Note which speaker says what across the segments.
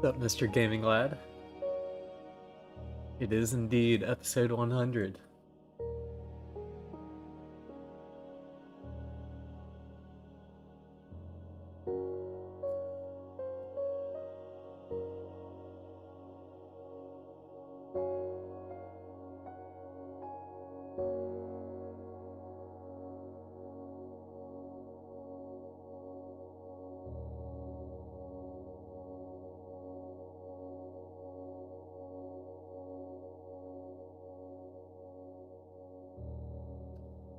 Speaker 1: What's up, Mr. Gaming Lad? It is indeed episode 100.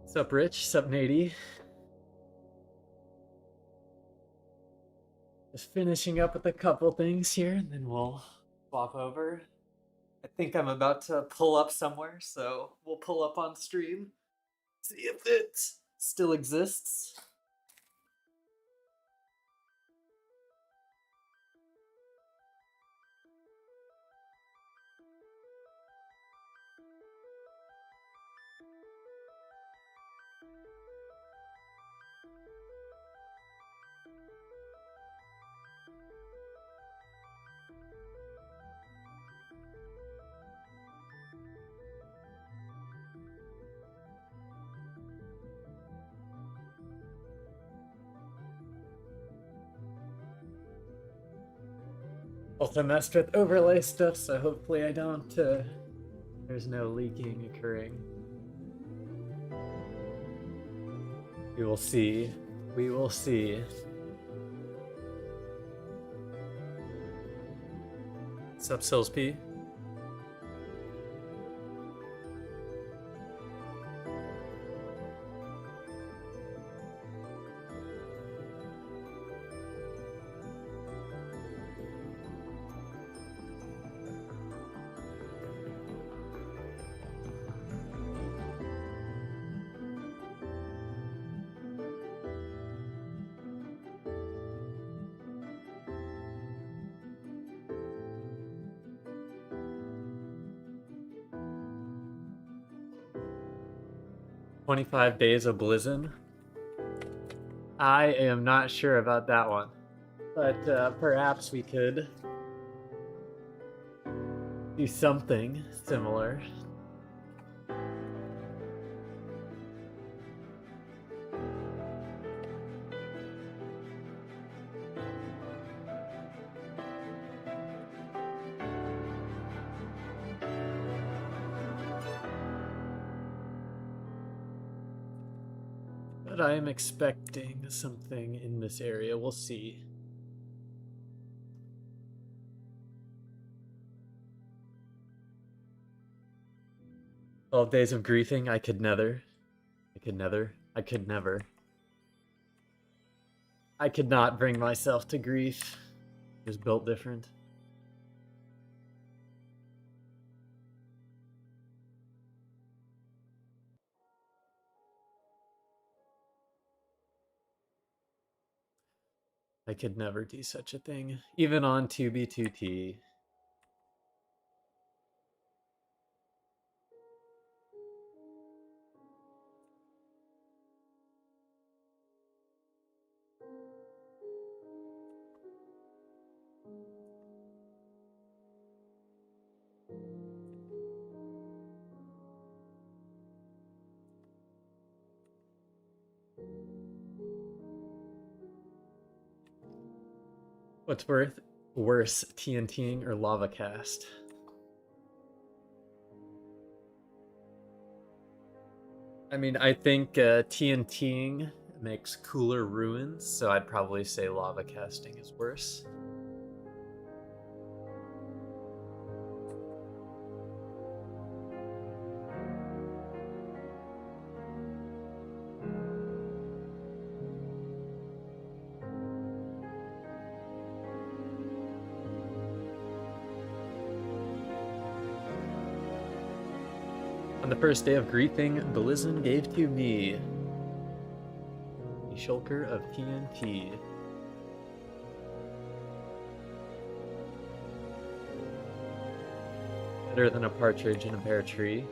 Speaker 1: What's up, Rich? What's up, Nady? Just finishing up with a couple things here, and then we'll swap over. I think I'm about to pull up somewhere, so we'll pull up on stream. See if it still exists. Also messed with overlay stuff, so hopefully I don't, there's no leaking occurring. We will see. We will see. What's up, Sills P? "25 days of Blizzin." I am not sure about that one, but perhaps we could do something similar. But I am expecting something in this area. We'll see. "12 days of griefing." I could never. I could never. I could never. I could not bring myself to grief. It was built different. I could never do such a thing, even on 2B2T. What's worse, TNTing or lava cast? I mean, I think TNTing makes cooler ruins, so I'd probably say lava casting is worse. On the first day of griefing, Blizzin gave to me a shulker of TNT. Better than a partridge in a pear tree.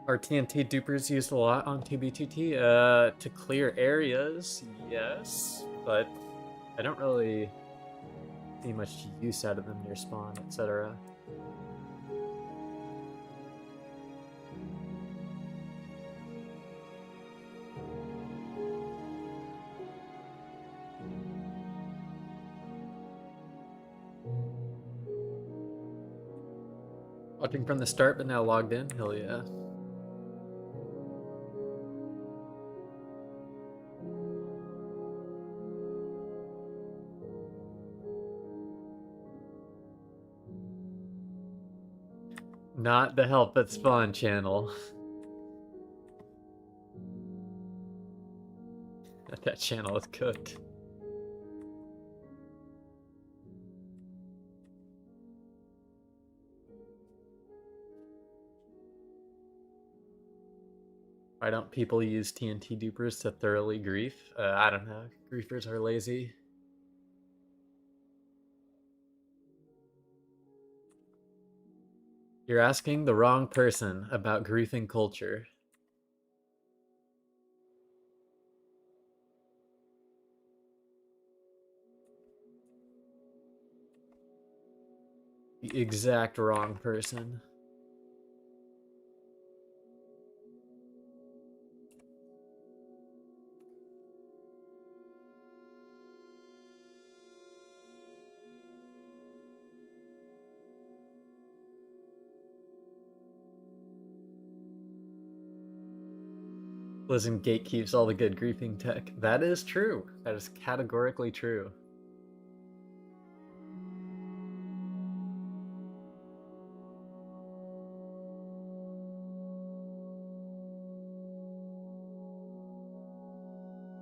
Speaker 1: Are TNT dupers used a lot on TBTT? To clear areas, yes, but I don't really see much use out of them near spawn, etc. Watching from the start, but now logged in? Hell yeah. Not the Help But Spawn channel. That channel is cooked. Why don't people use TNT dupers to thoroughly grief? I don't know. Griefers are lazy. You're asking the wrong person about griefing culture. The exact wrong person. Blizzen gatekeeps all the good griefing tech. That is true. That is categorically true.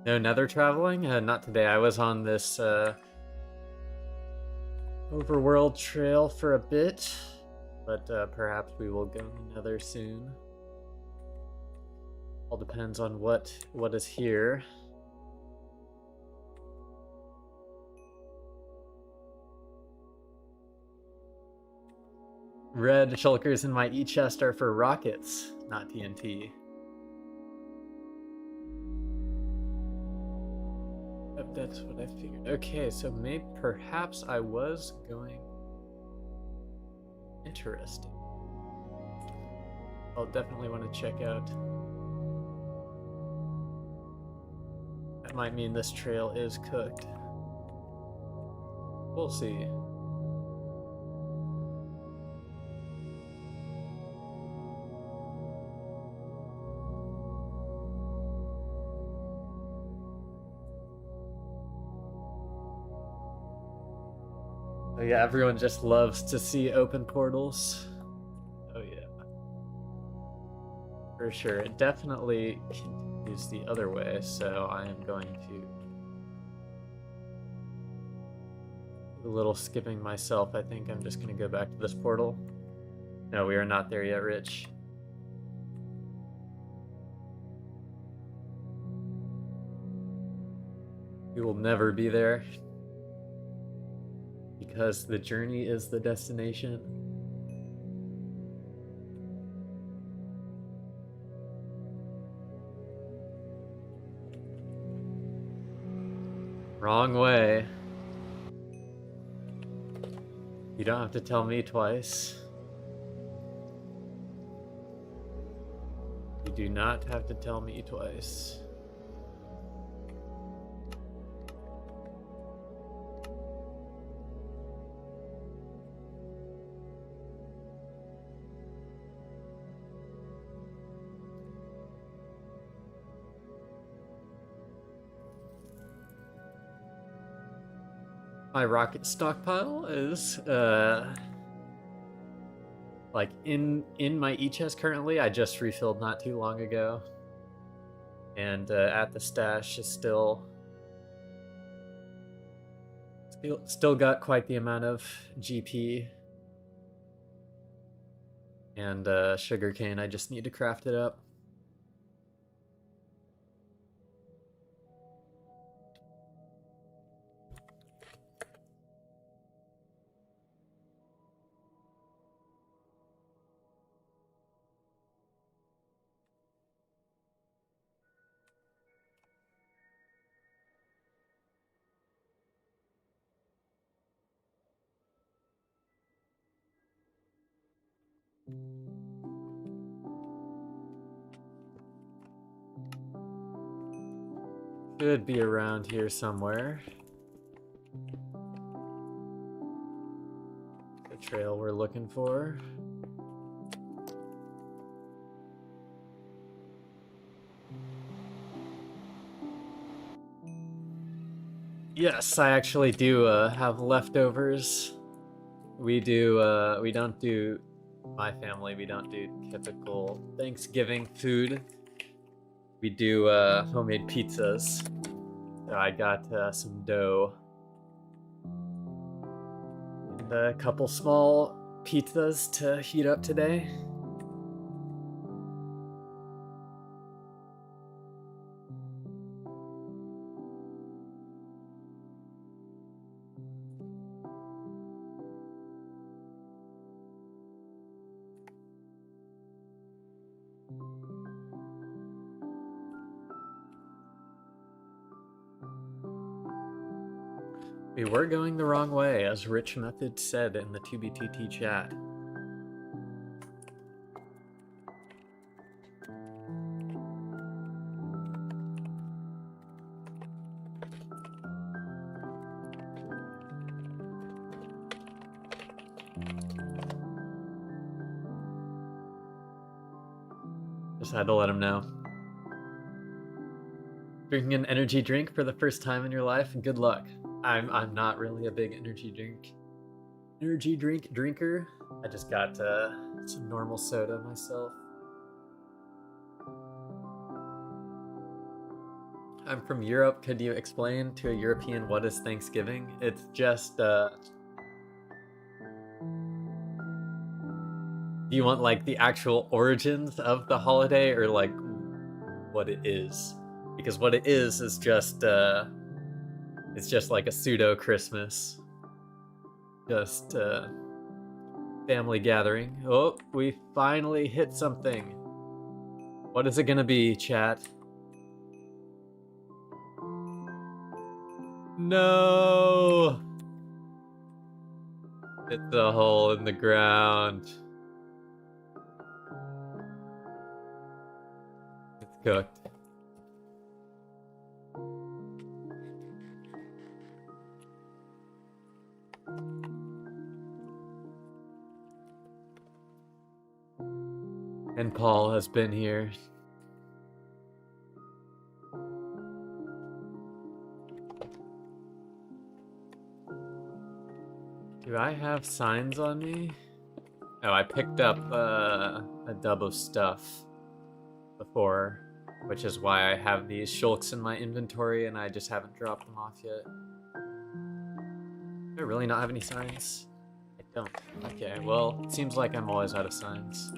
Speaker 1: No nether traveling? Not today. I was on this overworld trail for a bit, but perhaps we will go nether soon. All depends on what is here. Red shulkers in my e-chest are for rockets, not TNT. That's what I figured. Okay, so perhaps I was going... Interesting. I'll definitely want to check out. That might mean this trail is cooked. We'll see. Oh yeah, everyone just loves to see open portals. Oh yeah. For sure. It definitely continues the other way, so I am going to do a little skipping myself. I think I'm just going to go back to this portal. No, we are not there yet, Rich. We will never be there. Because the journey is the destination. Wrong way. You don't have to tell me twice. You do not have to tell me twice. My rocket stockpile is like in my e-chest currently. I just refilled not too long ago, and at the stash is still got quite the amount of GP and sugarcane. I just need to craft it up. Should be around here somewhere. The trail we're looking for. Yes, I actually do have leftovers. We don't do, my family, we don't do typical Thanksgiving food. We do homemade pizzas. So I got some dough. And a couple small pizzas to heat up today. We were going the wrong way, as Rich Method said in the 2BTT chat. Just had to let him know. Drinking an energy drink for the first time in your life? Good luck. I'm not really a big energy drink drinker. I just got some normal soda myself. I'm from Europe. Could you explain to a European what is Thanksgiving? It's just do you want like the actual origins of the holiday or like what it is? Because what it is just it's just like a pseudo Christmas. Just family gathering. Oh, we finally hit something. What is it gonna be, chat? No! It's a hole in the ground. It's cooked. And Paul has been here. Do I have signs on me? Oh, I picked up a dub of stuff before, which is why I have these shulks in my inventory and I just haven't dropped them off yet. Do I really not have any signs? I don't. Okay, well, it seems like I'm always out of signs.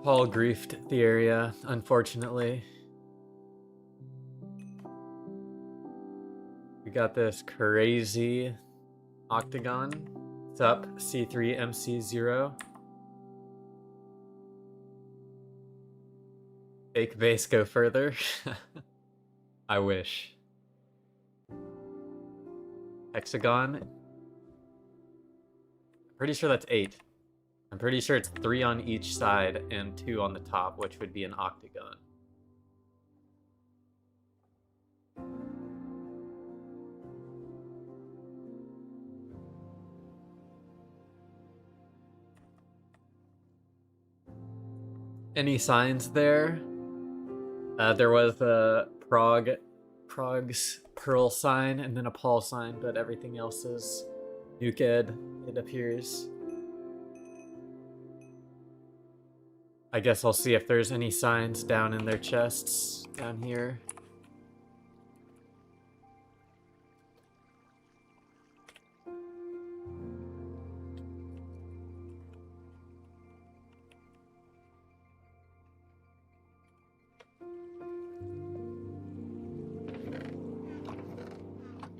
Speaker 1: Paul griefed the area, unfortunately. We got this crazy octagon. What's up, C3MC0? Fake base go further. I wish. Hexagon. Pretty sure that's 8. I'm pretty sure it's 3 on each side and 2 on the top, which would be an octagon. Any signs there? There was a Prague's Pearl sign and then a Paul sign, but everything else is Nuke, it appears. I guess I'll see if there's any signs down in their chests down here.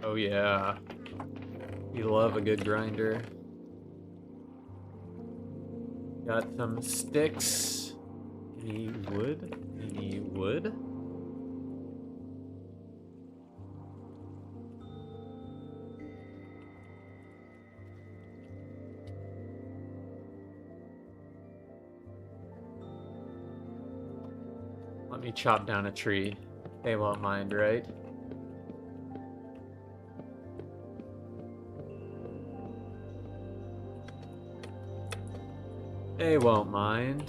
Speaker 1: Oh yeah, we love a good grinder. Got some sticks. Any wood? Any wood? Let me chop down a tree. They won't mind, right? They won't mind.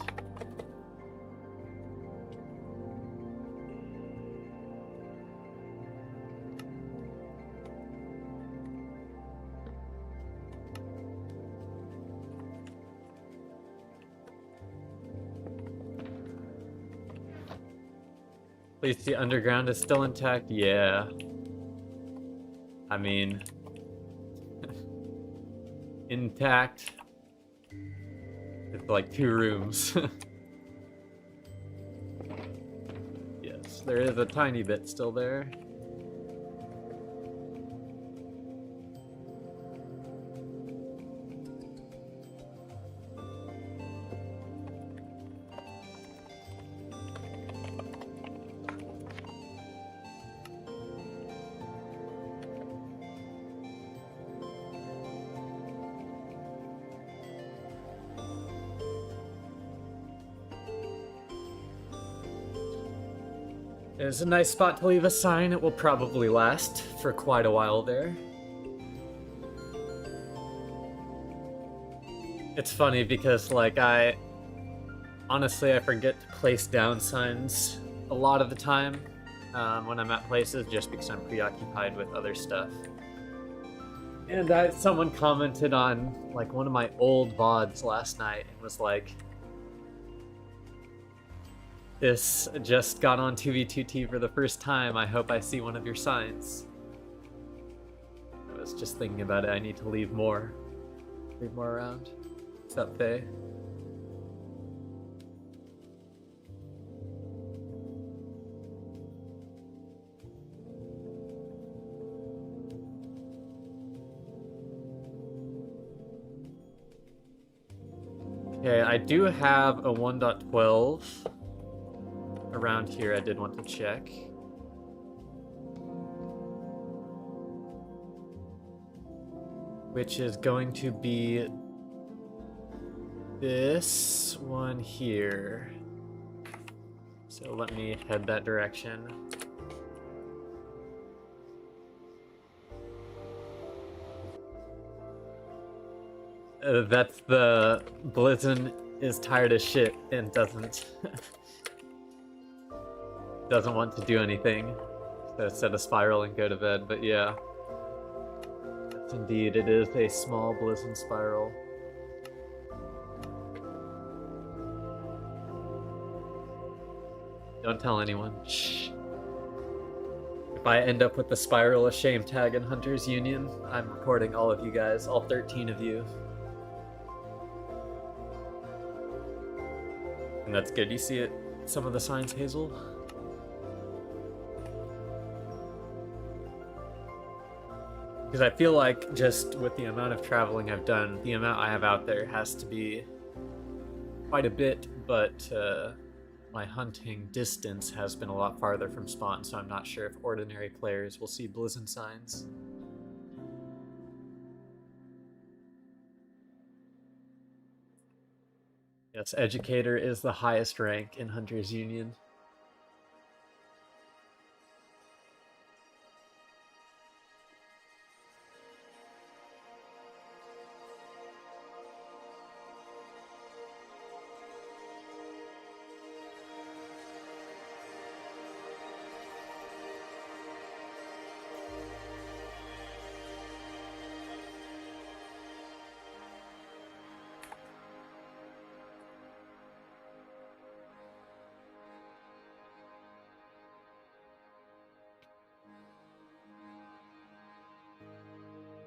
Speaker 1: At least the underground is still intact. Yeah. I mean, intact. It's like 2 rooms. Yes, there is a tiny bit still there. It's a nice spot to leave a sign. It will probably last for quite a while there. It's funny because, like, honestly, I forget to place down signs a lot of the time when I'm at places just because I'm preoccupied with other stuff. And someone commented on, like, one of my old VODs last night and was like, "This just got on 2v2t for the first time. I hope I see one of your signs." I was just thinking about it. I need to leave more. Leave more around. What's up, Faye? Okay, I do have a 1.12 around here I did want to check. Which is going to be this one here. So let me head that direction. That's the Blizzn is tired as shit and doesn't want to do anything. So set a spiral and go to bed, but yeah. Yes, indeed, it is a small Blizzn spiral. Don't tell anyone. Shh. If I end up with the spiral of shame tag in Hunter's Union, I'm recording all of you guys, all 13 of you. And that's good. You see it? Some of the signs, Hazel? Because I feel like just with the amount of traveling I've done, the amount I have out there has to be quite a bit, but my hunting distance has been a lot farther from spawn, so I'm not sure if ordinary players will see Blizzn signs. Yes, Educator is the highest rank in Hunter's Union.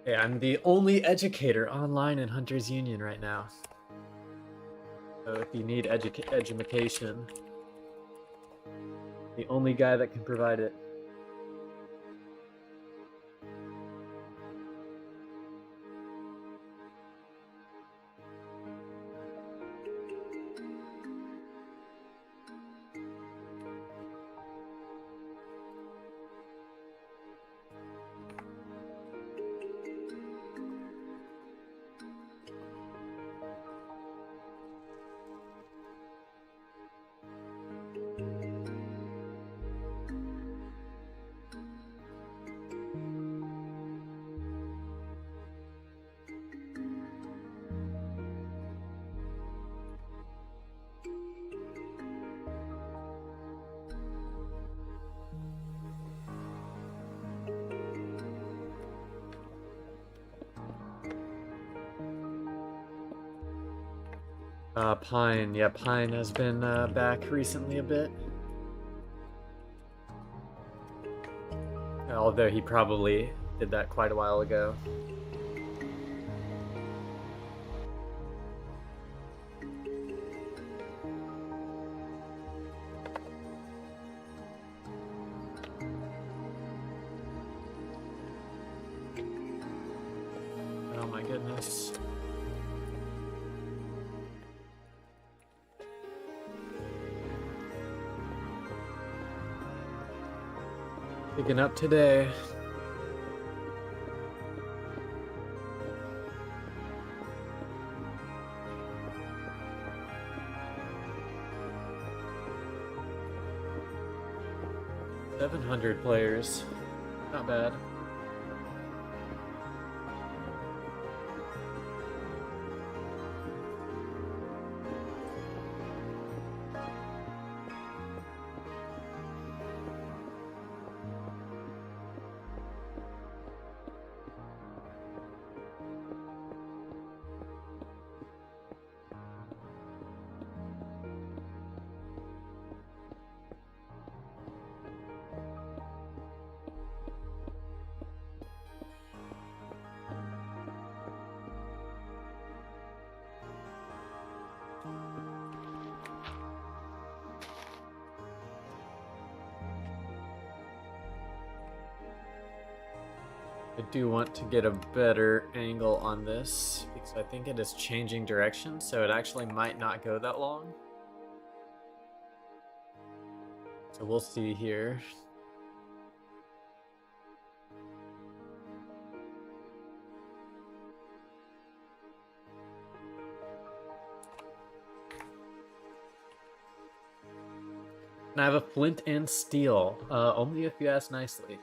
Speaker 1: Yeah, I'm the only educator online in Hunter's Union right now. So if you need education, the only guy that can provide it. Pine. Yeah, Pine has been back recently a bit. Although he probably did that quite a while ago. Oh my goodness. Picking up today. $700 players. Not bad. I do want to get a better angle on this because I think it is changing direction, so it actually might not go that long. So we'll see here. And I have a flint and steel, only if you ask nicely.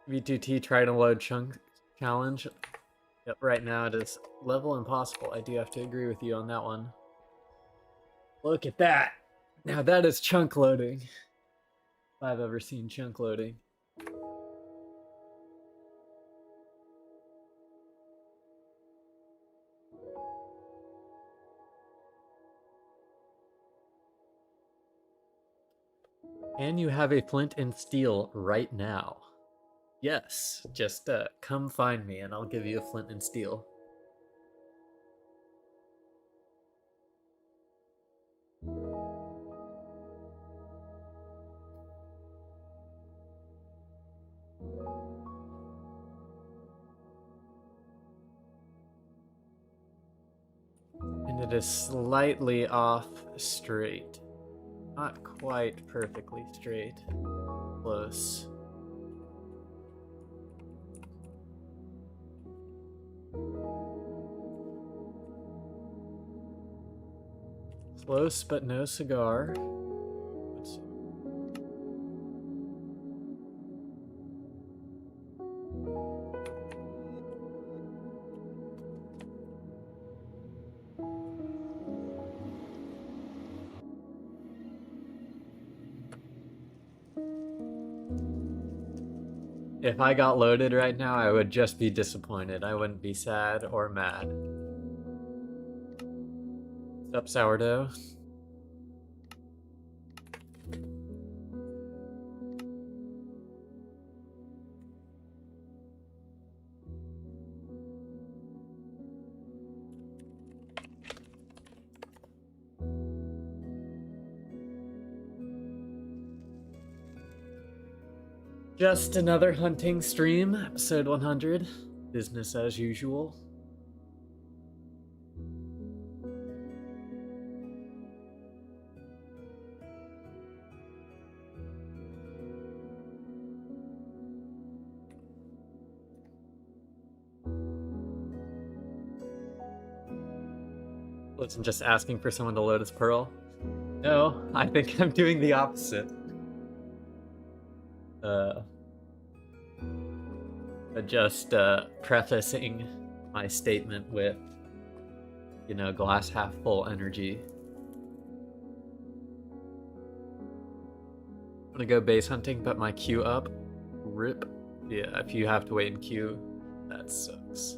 Speaker 1: V2T trying to load chunk challenge. Yep, right now it is level impossible. I do have to agree with you on that one. Look at that. Now that is chunk loading. If I've ever seen chunk loading. And you have a flint and steel right now. Yes, just come find me and I'll give you a flint and steel. And it is slightly off straight. Not quite perfectly straight. Close. Close, but no cigar. Let's see. If I got loaded right now, I would just be disappointed. I wouldn't be sad or mad. What's up, sourdough? Just another hunting stream, episode 100. Business as usual. Listen, just asking for someone to load his pearl. No, I think I'm doing the opposite. Just prefacing my statement with, you know, glass half full energy. I'm gonna go base hunting, but my queue up. Rip. Yeah, if you have to wait in queue, that sucks.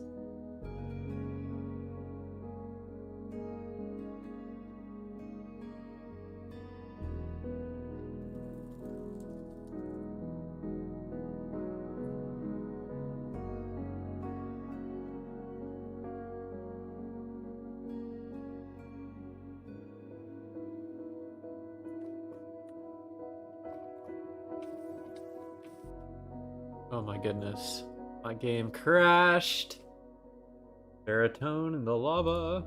Speaker 1: Oh my goodness. My game crashed. Baritone in the lava.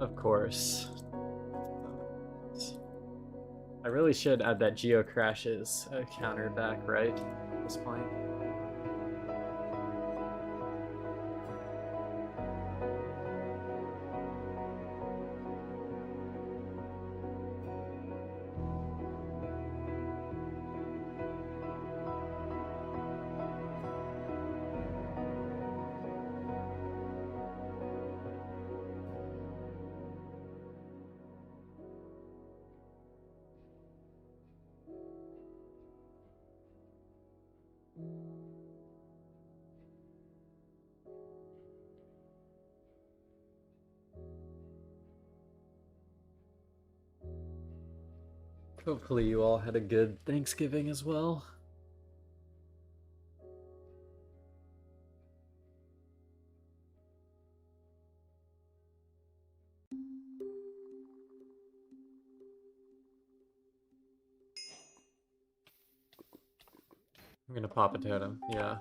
Speaker 1: Of course. I really should add that geocrashes counter back, right? At this point. Hopefully you all had a good Thanksgiving as well. I'm gonna pop a totem, yeah.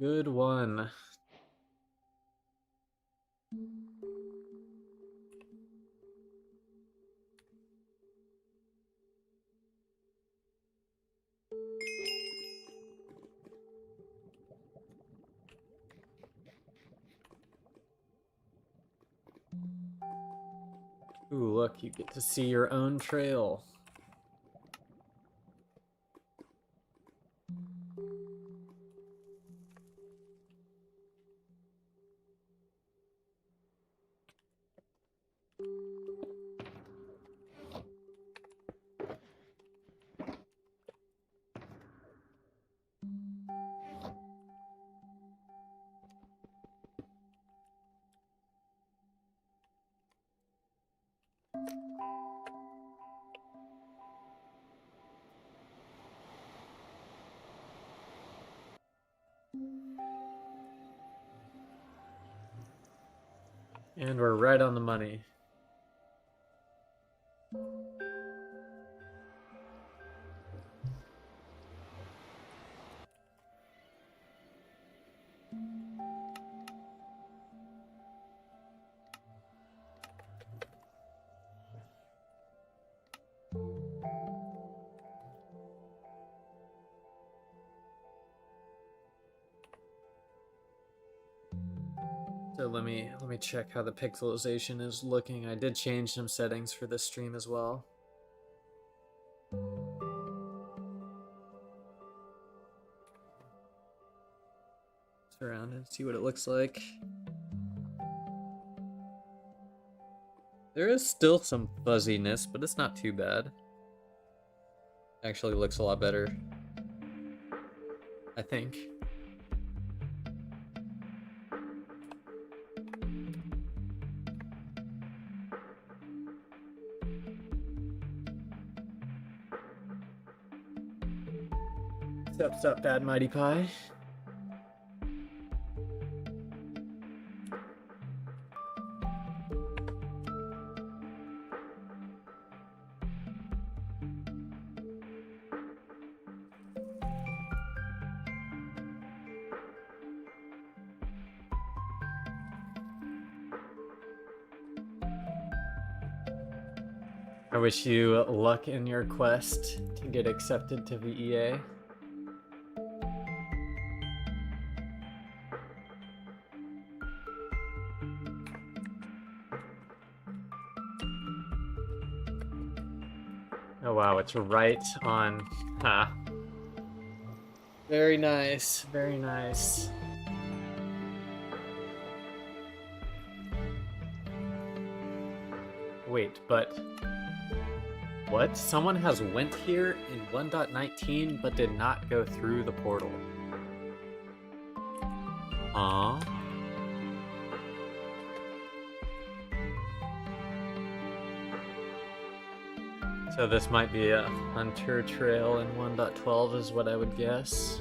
Speaker 1: Good one. Ooh, look, you get to see your own trail. And we're right on the money. So let me check how the pixelization is looking. I did change some settings for this stream as well. Around and see what it looks like. There is still some fuzziness, but it's not too bad. Actually looks a lot better, I think. What's up, Bad Mighty Pie? I wish you luck in your quest to get accepted to VEA. Wow, it's right on. Huh. Very nice. Very nice. Wait, but what? Someone has went here in 1.19 but did not go through the portal. Huh? So this might be a hunter trail in 1.12 is what I would guess.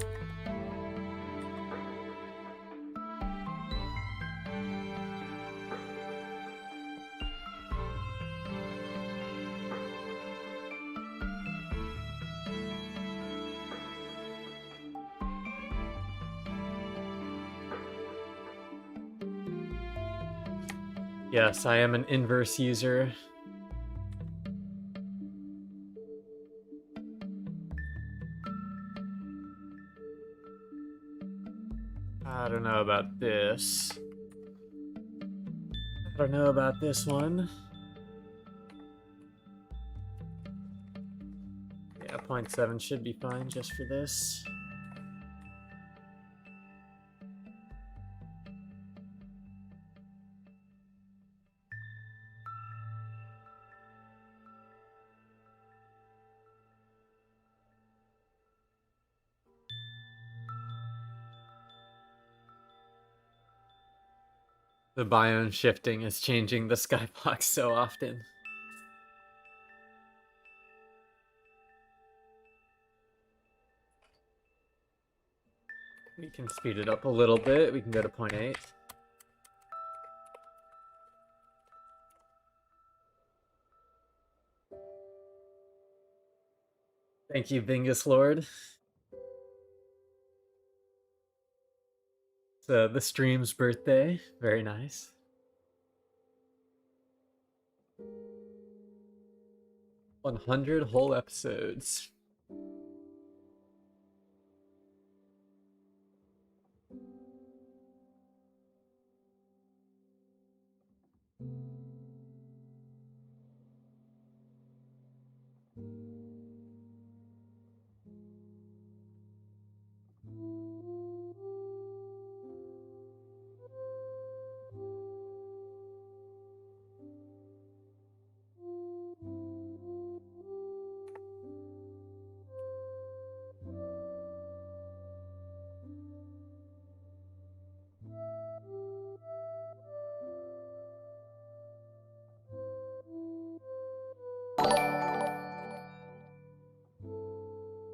Speaker 1: Yes, I am an inverse user. I don't know about this. I don't know about this one. Yeah, 0.7 should be fine just for this. The biome shifting is changing the skybox so often. We can speed it up a little bit. We can go to 0.8. Thank you, Bingus Lord. So the stream's birthday. Very nice. 100 whole episodes.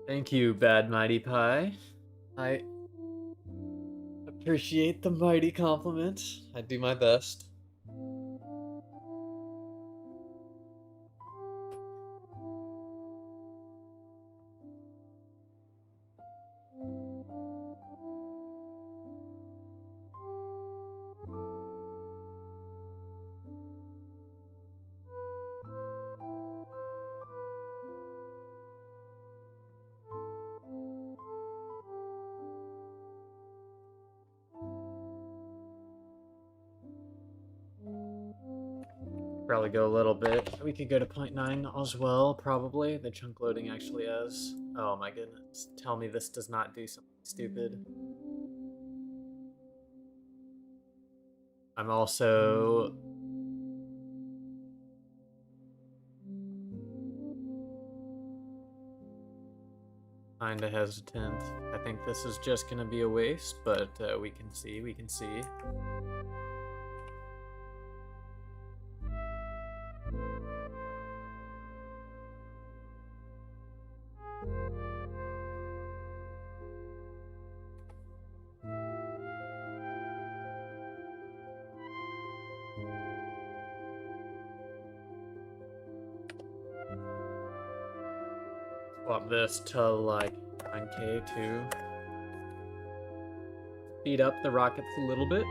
Speaker 1: Thank you, Bad Mighty Pie. I appreciate the mighty compliment. I do my best. Probably go a little bit. We could go to 0.9 as well, probably. The chunk loading actually has. Oh my goodness. Tell me this does not do something stupid. I'm also... kinda hesitant. I think this is just gonna be a waste, but we can see, we can see. Swap this to like 9K too. Speed up the rockets a little bit.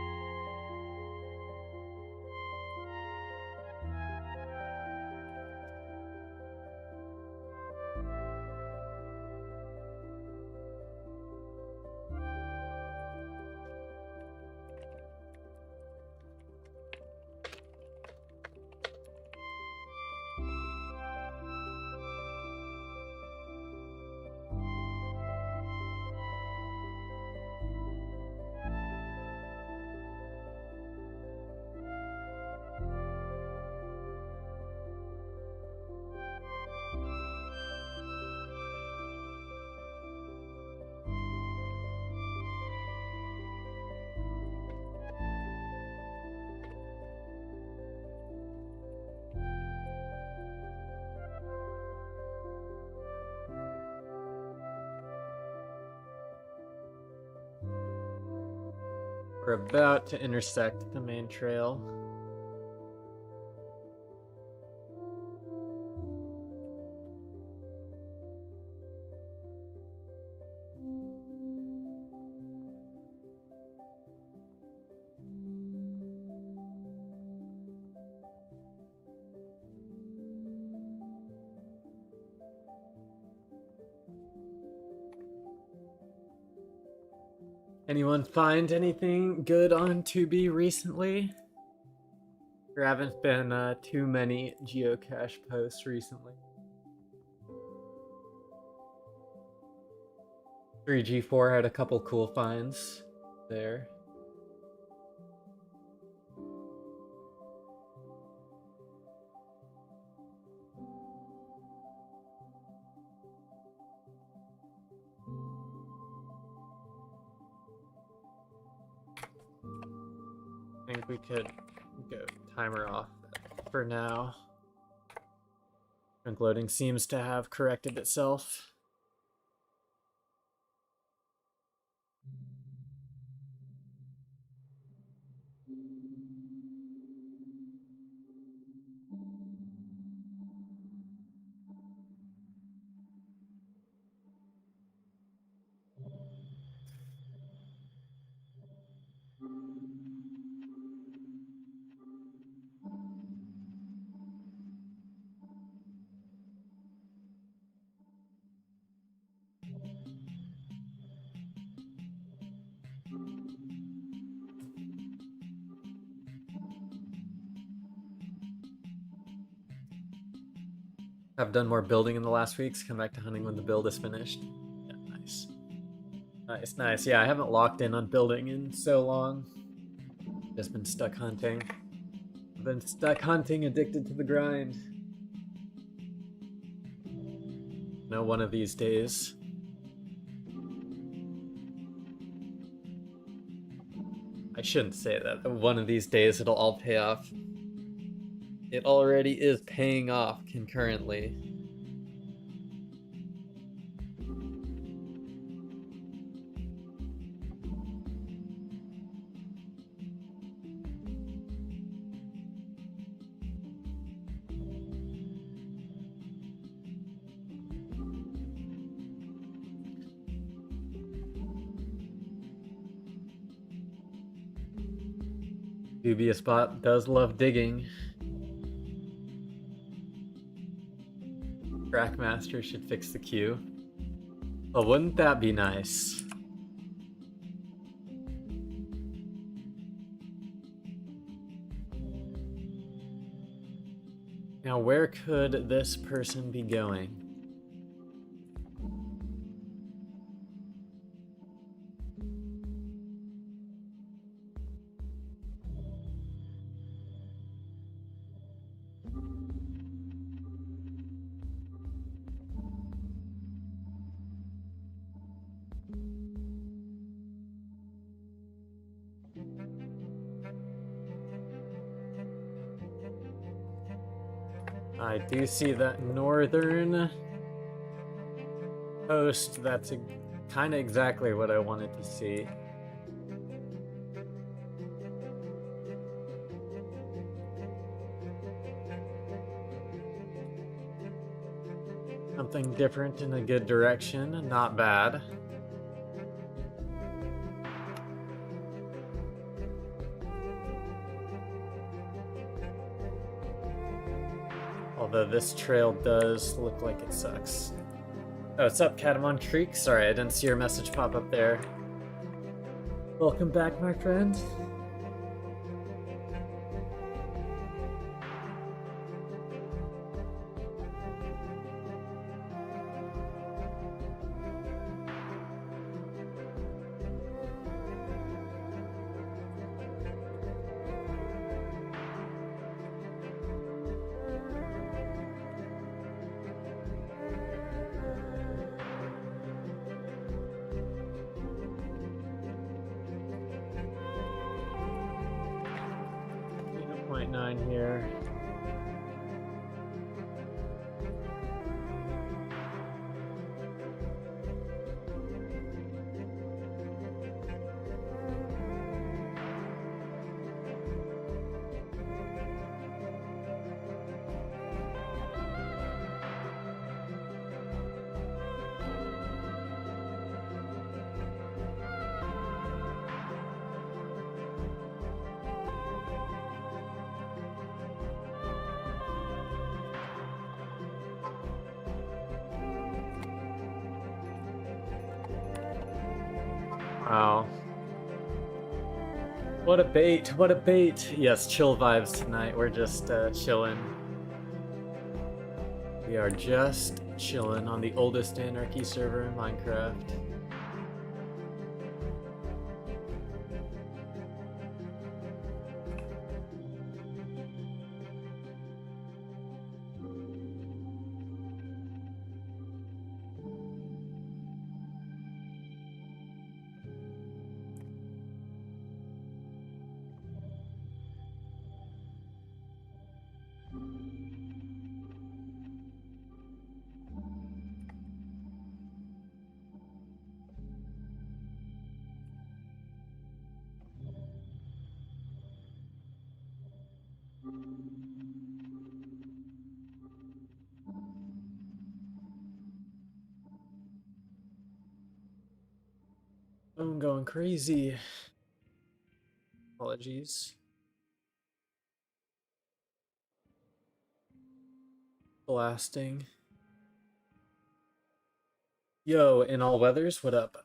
Speaker 1: We're about to intersect the main trail. Anyone find anything good on Tubi recently? There haven't been too many geocache posts recently. 3G4 had a couple cool finds there. I think we could go timer off for now. Junk loading seems to have corrected itself. I've done more building in the last weeks. Come back to hunting when the build is finished. Yeah, nice. Nice, nice. Yeah, I haven't locked in on building in so long. Just been stuck hunting. I've been stuck hunting, addicted to the grind. No, one of these days. I shouldn't say that. One of these days it'll all pay off. It already is paying off concurrently. Dubious Bot does love digging. Trackmaster should fix the queue. Well, wouldn't that be nice? Now, where could this person be going? I do see that northern post. That's kind of exactly what I wanted to see. Something different in a good direction, not bad. Although this trail does look like it sucks. Oh, what's up, Catamon Creek? Sorry, I didn't see your message pop up there. Welcome back, my friend. Here. Wow. What a bait, what a bait. Yes, chill vibes tonight. We're just chilling. We are just chilling on the oldest anarchy server in Minecraft. I'm going crazy. Apologies. Blasting. Yo, in all weathers, what up?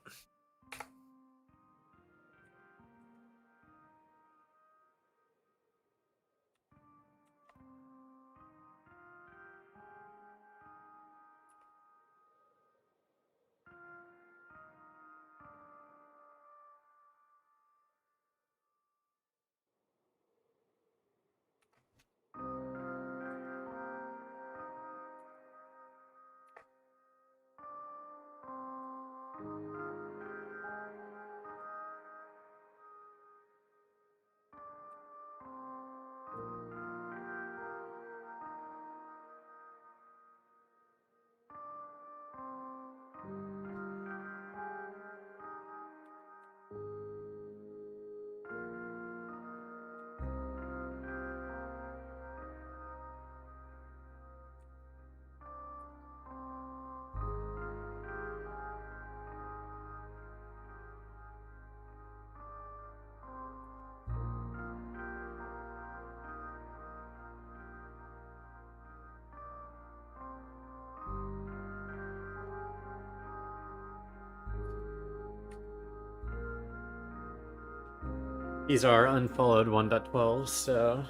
Speaker 1: These are unfollowed 1.12, so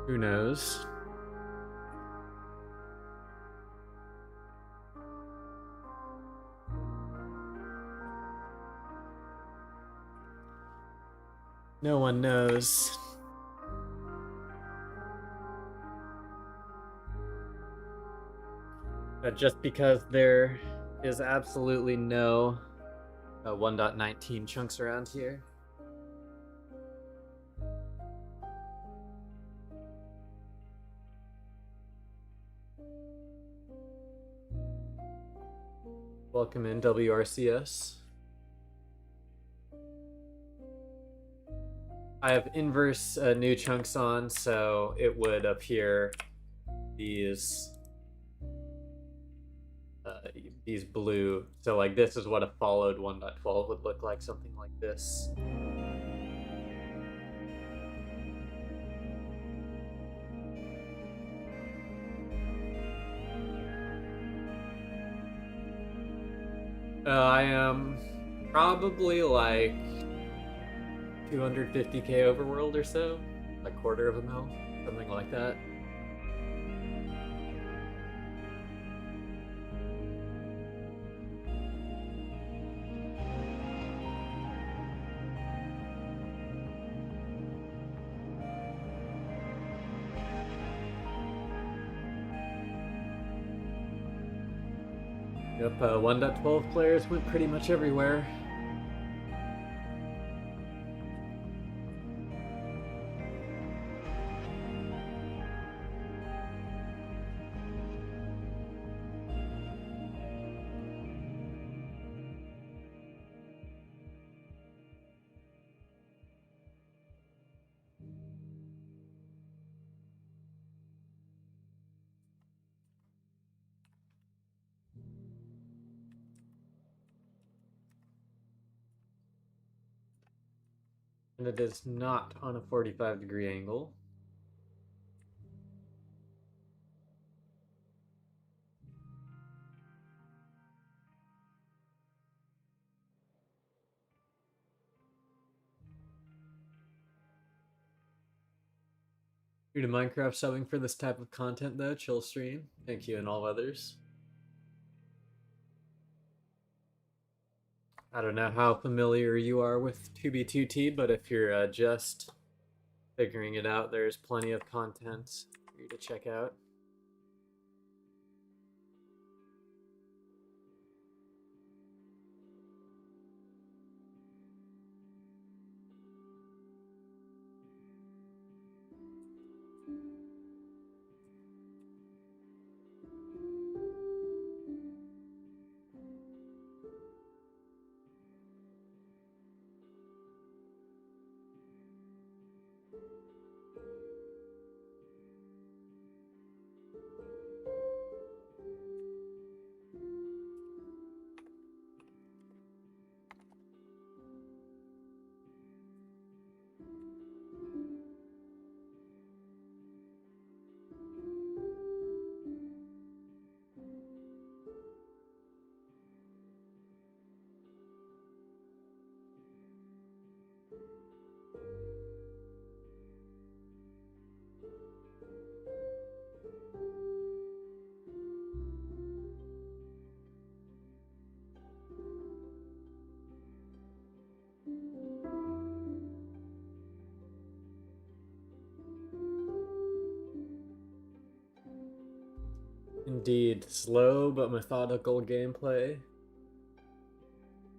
Speaker 1: who knows? No one knows. But just because there is absolutely no 1.19 chunks around here. Welcome in, WRCS. I have inverse new chunks on, so it would appear these blue. So like this is what a followed 1.12 would look like, something like this. I am probably like 250k overworld or so, a quarter of a mil, something like that. Yep, 1.12 players went pretty much everywhere. And it is not on a 45-degree angle. New to Minecraft subbing for this type of content though, chill stream. Thank you and all others. I don't know how familiar you are with 2B2T, but if you're just figuring it out, there's plenty of content for you to check out. Indeed, slow but methodical gameplay.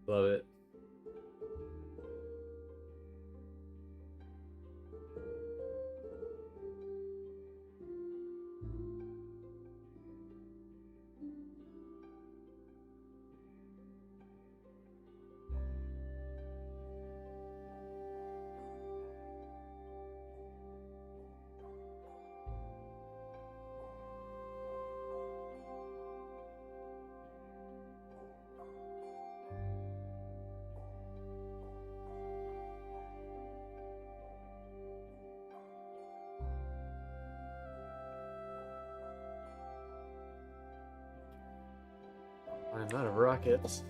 Speaker 1: Love it. I'm out of rockets.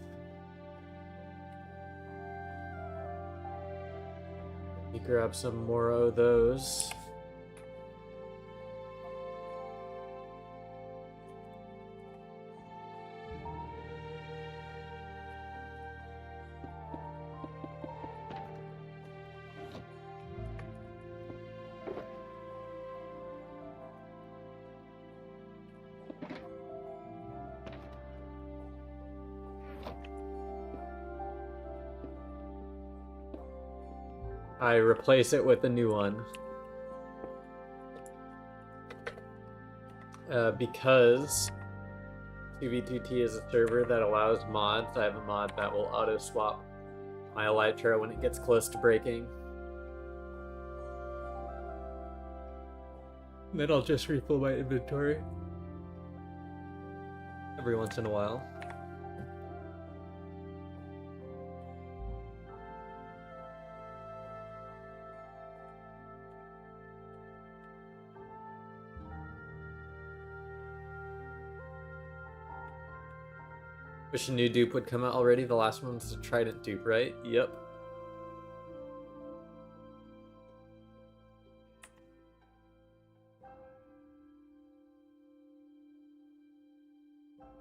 Speaker 1: You grab some more of those. I replace it with a new one. Because 2v2t is a server that allows mods, I have a mod that will auto swap my elytra when it gets close to breaking. Then I'll just refill my inventory every once in a while. Wish a new dupe would come out already. The last one was a Trident dupe, right? Yep.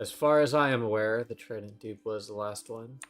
Speaker 1: As far as I am aware, the Trident dupe was the last one.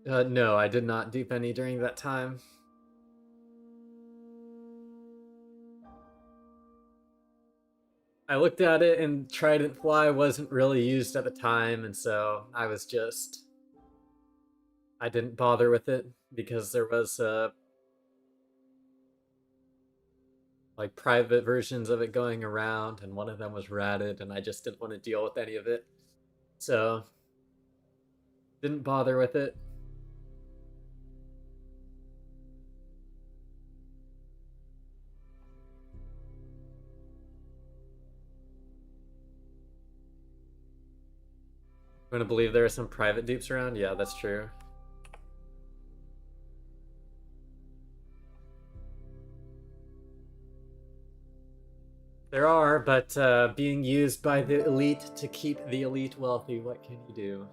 Speaker 1: No, I did not dupe any during that time. I looked at it and Trident Fly wasn't really used at the time, and so I didn't bother with it because there was like private versions of it going around, and one of them was ratted, and I just didn't want to deal with any of it. So Didn't bother with it. I'm gonna believe there are some private dupes around? Yeah, that's true. There are, but being used by the elite to keep the elite wealthy, what can you do?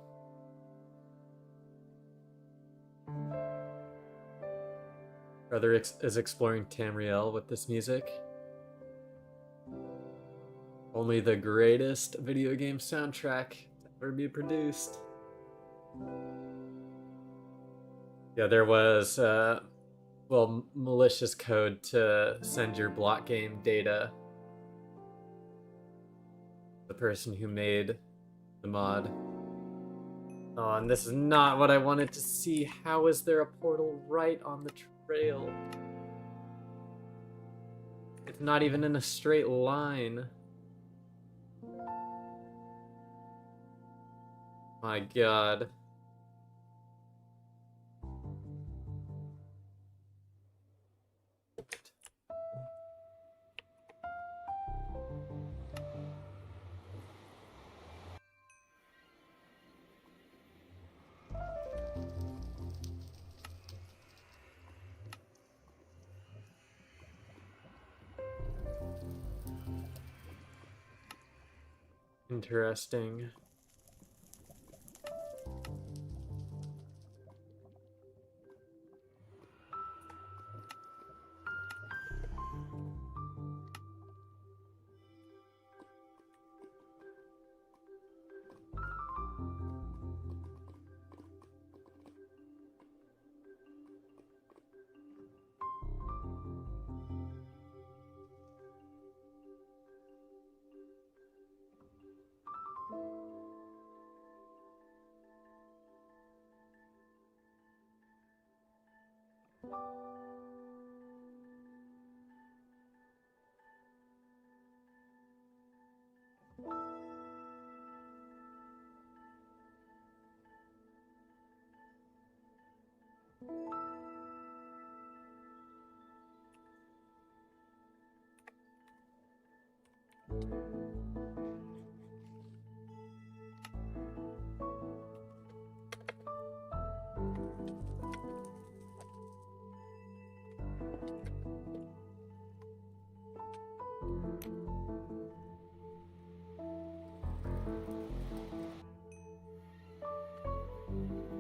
Speaker 1: Brother is exploring Tamriel with this music. Only the greatest video game soundtrack to ever be produced. Yeah, there was, well, malicious code to send your block game data. The person who made the mod. Oh, and this is not what I wanted to see. How is there a portal right on the trail? It's not even in a straight line. My god. Interesting.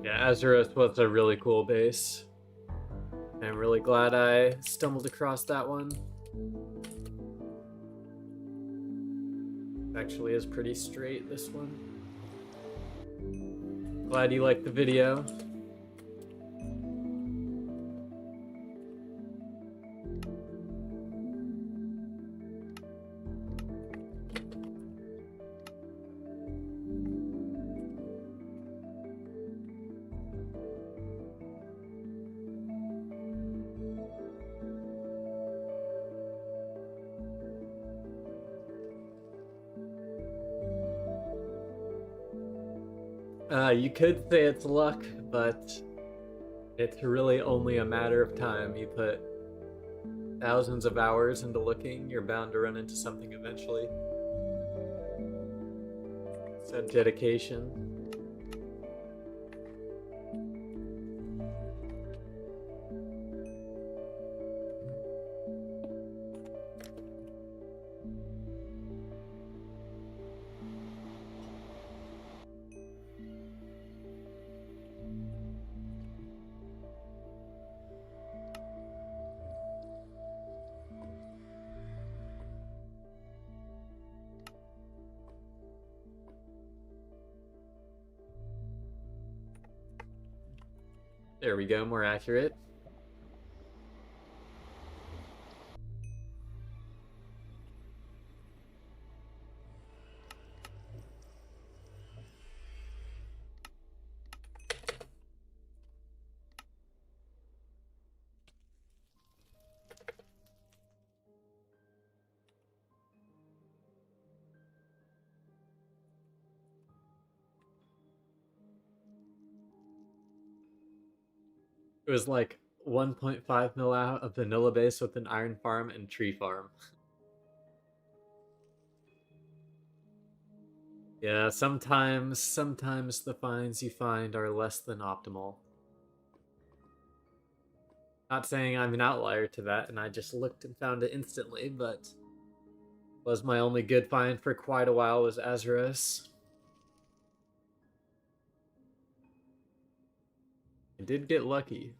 Speaker 1: Yeah, Azeroth was a really cool base. I'm really glad I stumbled across that one. Actually is pretty straight, this one. Glad you liked the video. You could say it's luck, but it's really only a matter of time. You put thousands of hours into looking, you're bound to run into something eventually. It's that dedication. There we go, more accurate. It was like 1.5 mil out of vanilla base with an iron farm and tree farm. Yeah, sometimes the finds you find are less than optimal. Not saying I'm an outlier to that, and I just looked and found it instantly, but was my only good find for quite a while was Azeros. I did get lucky.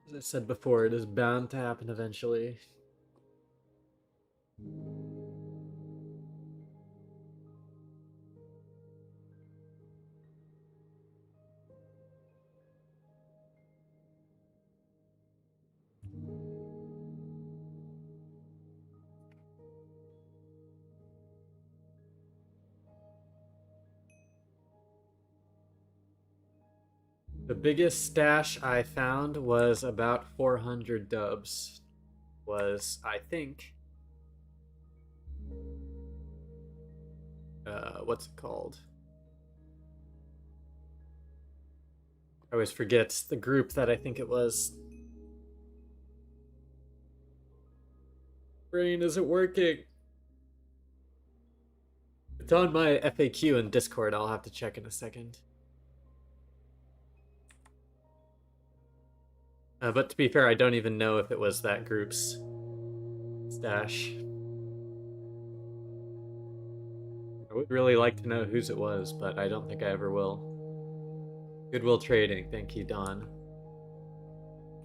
Speaker 1: As I said before, it is bound to happen eventually. The biggest stash I found was about 400 dubs. Was, I think, what's it called? I always forget the group that I think it was. Brain isn't working. It's on my FAQ in Discord. I'll have to check in a second. But to be fair, I don't even know if it was that group's stash. I would really like to know whose it was, but I don't think I ever will. Goodwill Trading, thank you, Don.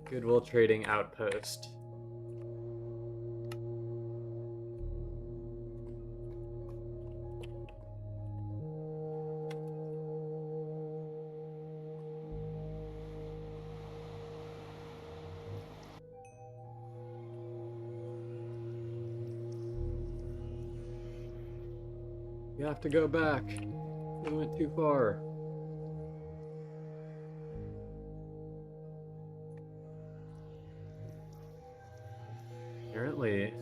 Speaker 1: Goodwill Trading Outpost. You have to go back. We went too far. Apparently.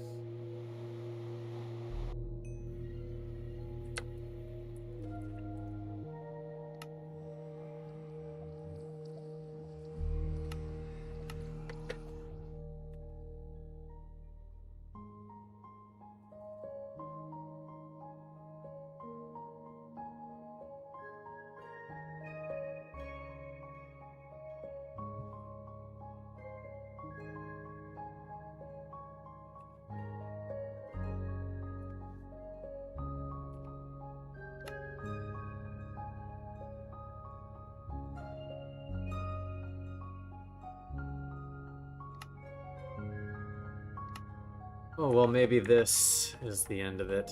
Speaker 1: Oh, well, maybe this is the end of it.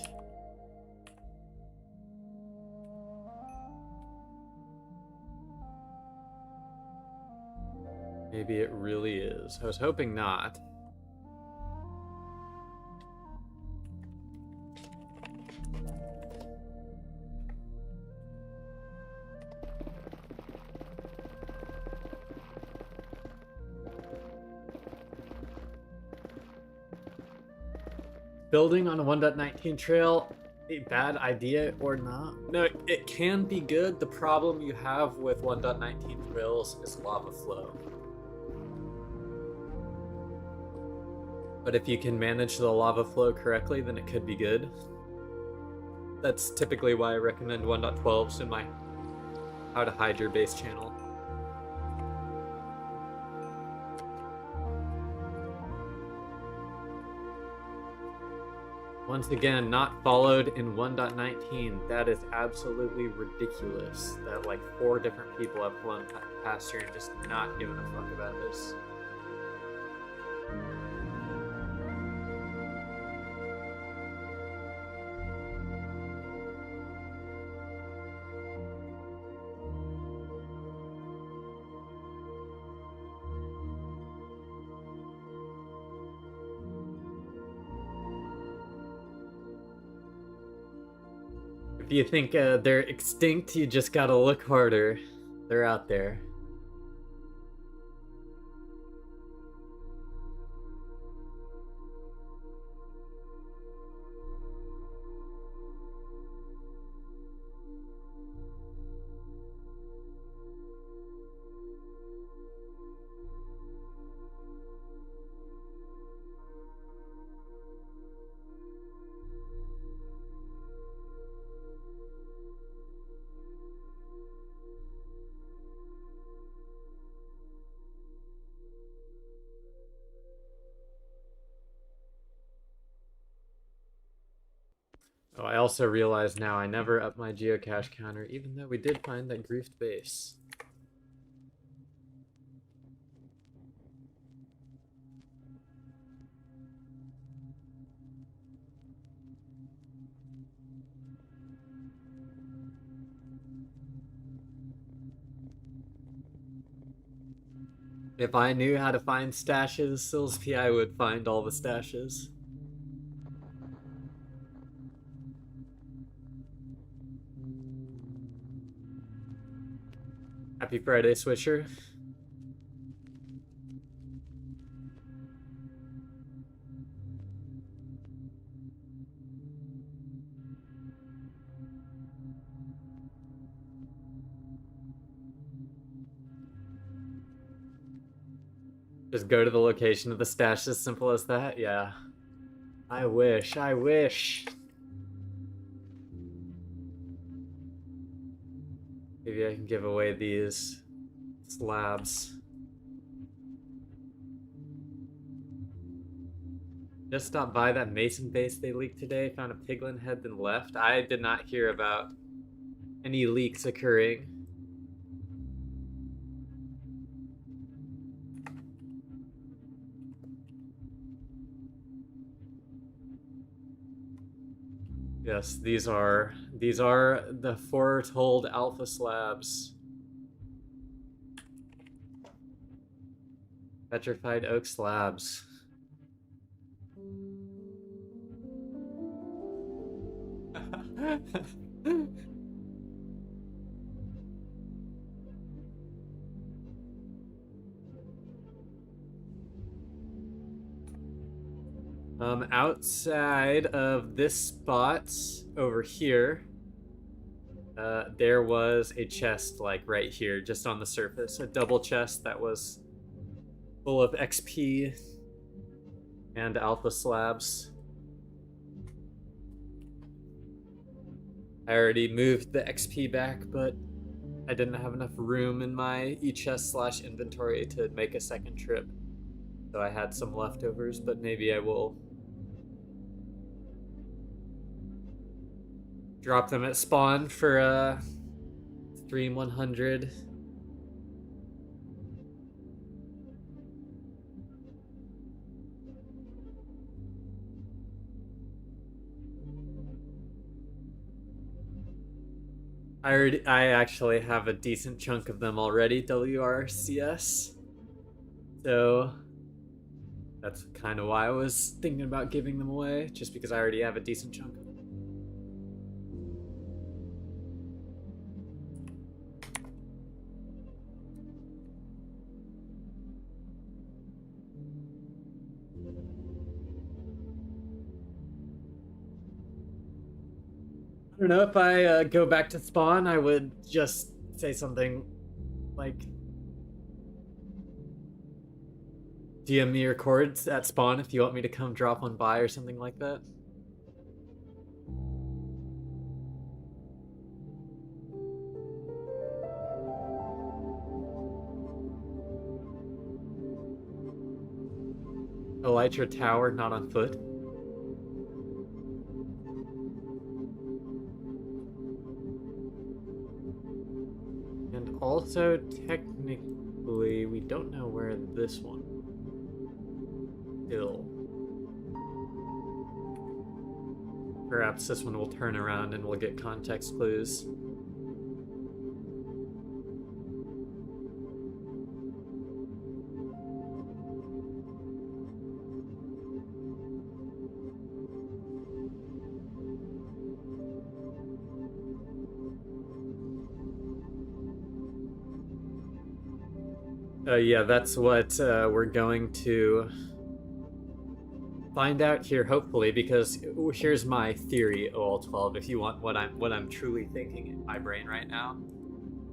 Speaker 1: Maybe it really is. I was hoping not. Building on a 1.19 trail, a bad idea or not? No, it can be good. The problem you have with 1.19 trails is lava flow. But if you can manage the lava flow correctly, then it could be good. That's typically why I recommend 1.12s in my how to hide your base channel. Once again, not followed in 1.19. That is absolutely ridiculous that like 4 different people have flown past here and just not giving a fuck about this. If you think they're extinct, you just gotta look harder. They're out there. Oh, I also realize now I never up my geocache counter, even though we did find that griefed base. If I knew how to find stashes, Silsby, I would find all the stashes. Happy Friday, Swisher. Just go to the location of the stash, as simple as that? Yeah. I wish, I wish. Maybe I can give away these slabs. Just stopped by that Mason base they leaked today, found a piglin head, then left. I did not hear about any leaks occurring. Yes, these are the foretold alpha slabs. Petrified oak slabs. Outside of this spot over here, there was a chest like right here, just on the surface, a double chest that was full of XP and alpha slabs. I already moved the XP back, but I didn't have enough room in my e-chest/inventory to make a second trip. So I had some leftovers, but maybe I will drop them at spawn for stream 100. I actually have a decent chunk of them already, WRCS. So that's kind of why I was thinking about giving them away, just because I already have a decent chunk of them. I don't know, if I go back to spawn, I would just say something like, DM me your cords at spawn if you want me to come drop one by or something like that. Elytra Tower, not on foot. And also, technically, we don't know where this one is. Perhaps this one will turn around and we'll get context clues. Yeah, that's what we're going to find out here, hopefully, because here's my theory, OL12, if you want what I'm truly thinking in my brain right now.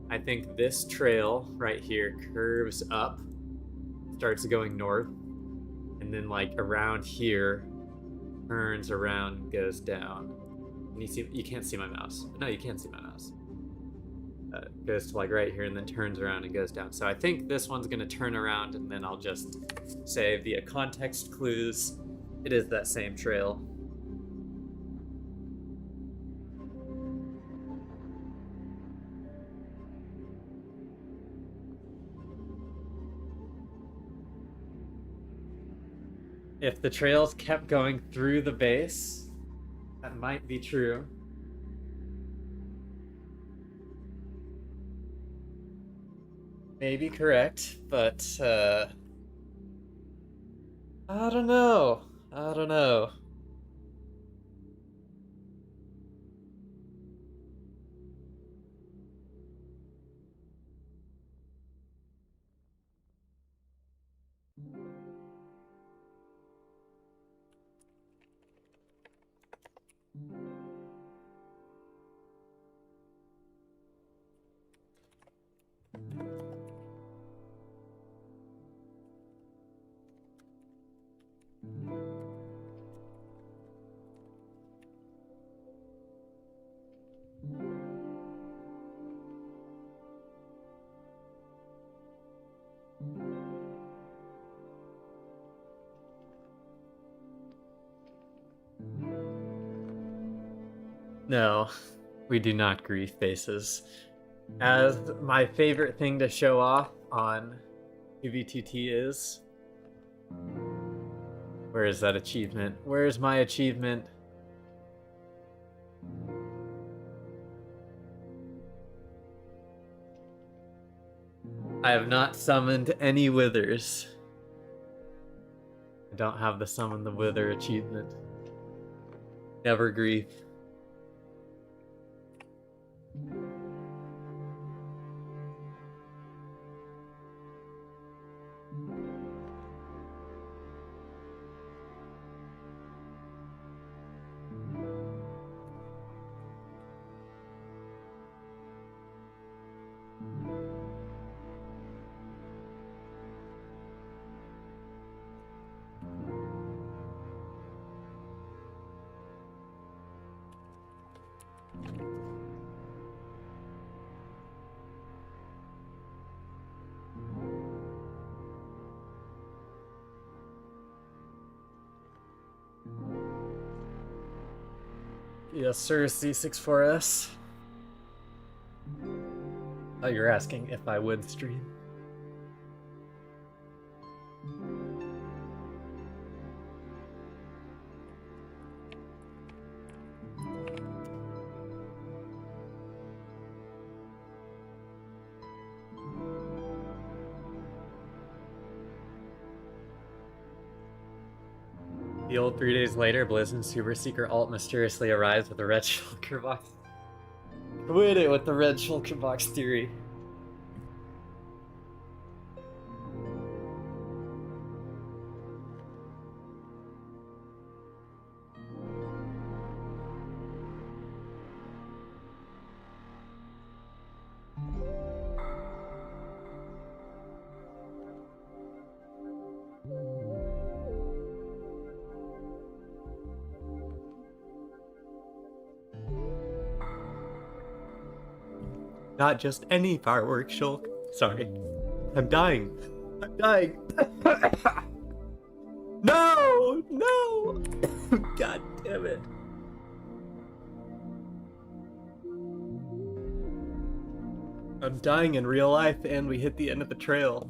Speaker 1: I think this trail right here curves up, starts going north, and then like around here turns around and goes down. And you can't see my mouse. No, you can't see my mouse. Goes to like right here and then turns around and goes down. So I think this one's gonna turn around, and then I'll just say via context clues it is that same trail. If the trails kept going through the base, that might be true. Maybe correct, but I don't know. I don't know. No, we do not grief bases. As my favorite thing to show off on UVTT is... Where is that achievement? Where is my achievement? I have not summoned any withers. I don't have the summon the wither achievement. Never grief. Yes, sir, C64S. Oh, you're asking if I would stream. The old 3 days later, Blizz and Super Seeker alt mysteriously arrives with a red shulker box. Quit it with the red shulker box theory. Not just any fireworks, Shulk. Sorry. I'm dying. I'm dying. No! No! God damn it. I'm dying in real life and we hit the end of the trail.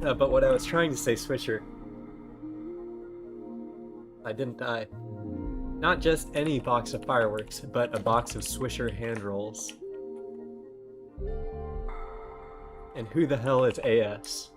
Speaker 1: But what I was trying to say, Switcher. I didn't die. Not just any box of fireworks, but a box of Swisher hand rolls. And who the hell is AS?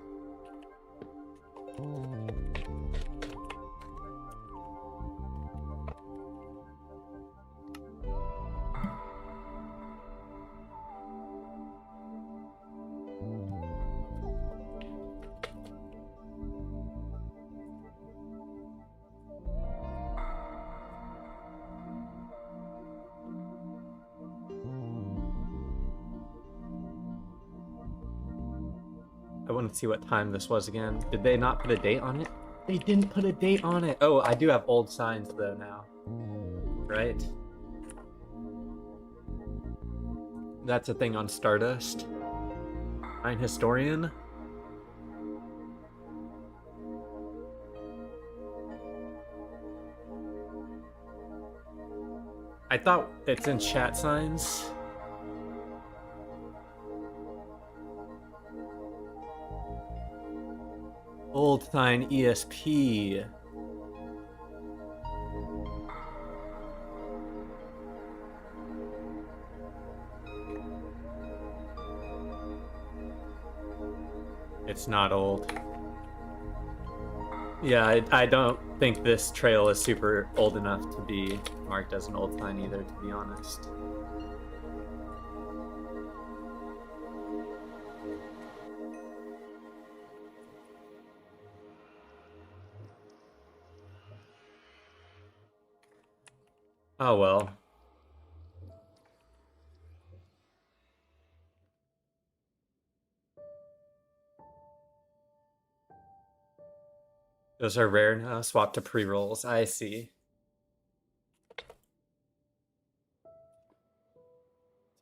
Speaker 1: I want to see what time this was again. Did they not put a date on it? They didn't put a date on it. Oh, I do have old signs though now. Right? That's a thing on Stardust. Mine Historian. I thought it's in chat signs. Old Thine ESP. It's not old. Yeah, I don't think this trail is super old enough to be marked as an old Thine either, to be honest. Oh well. Those are rare now. Swap to pre-rolls. I see.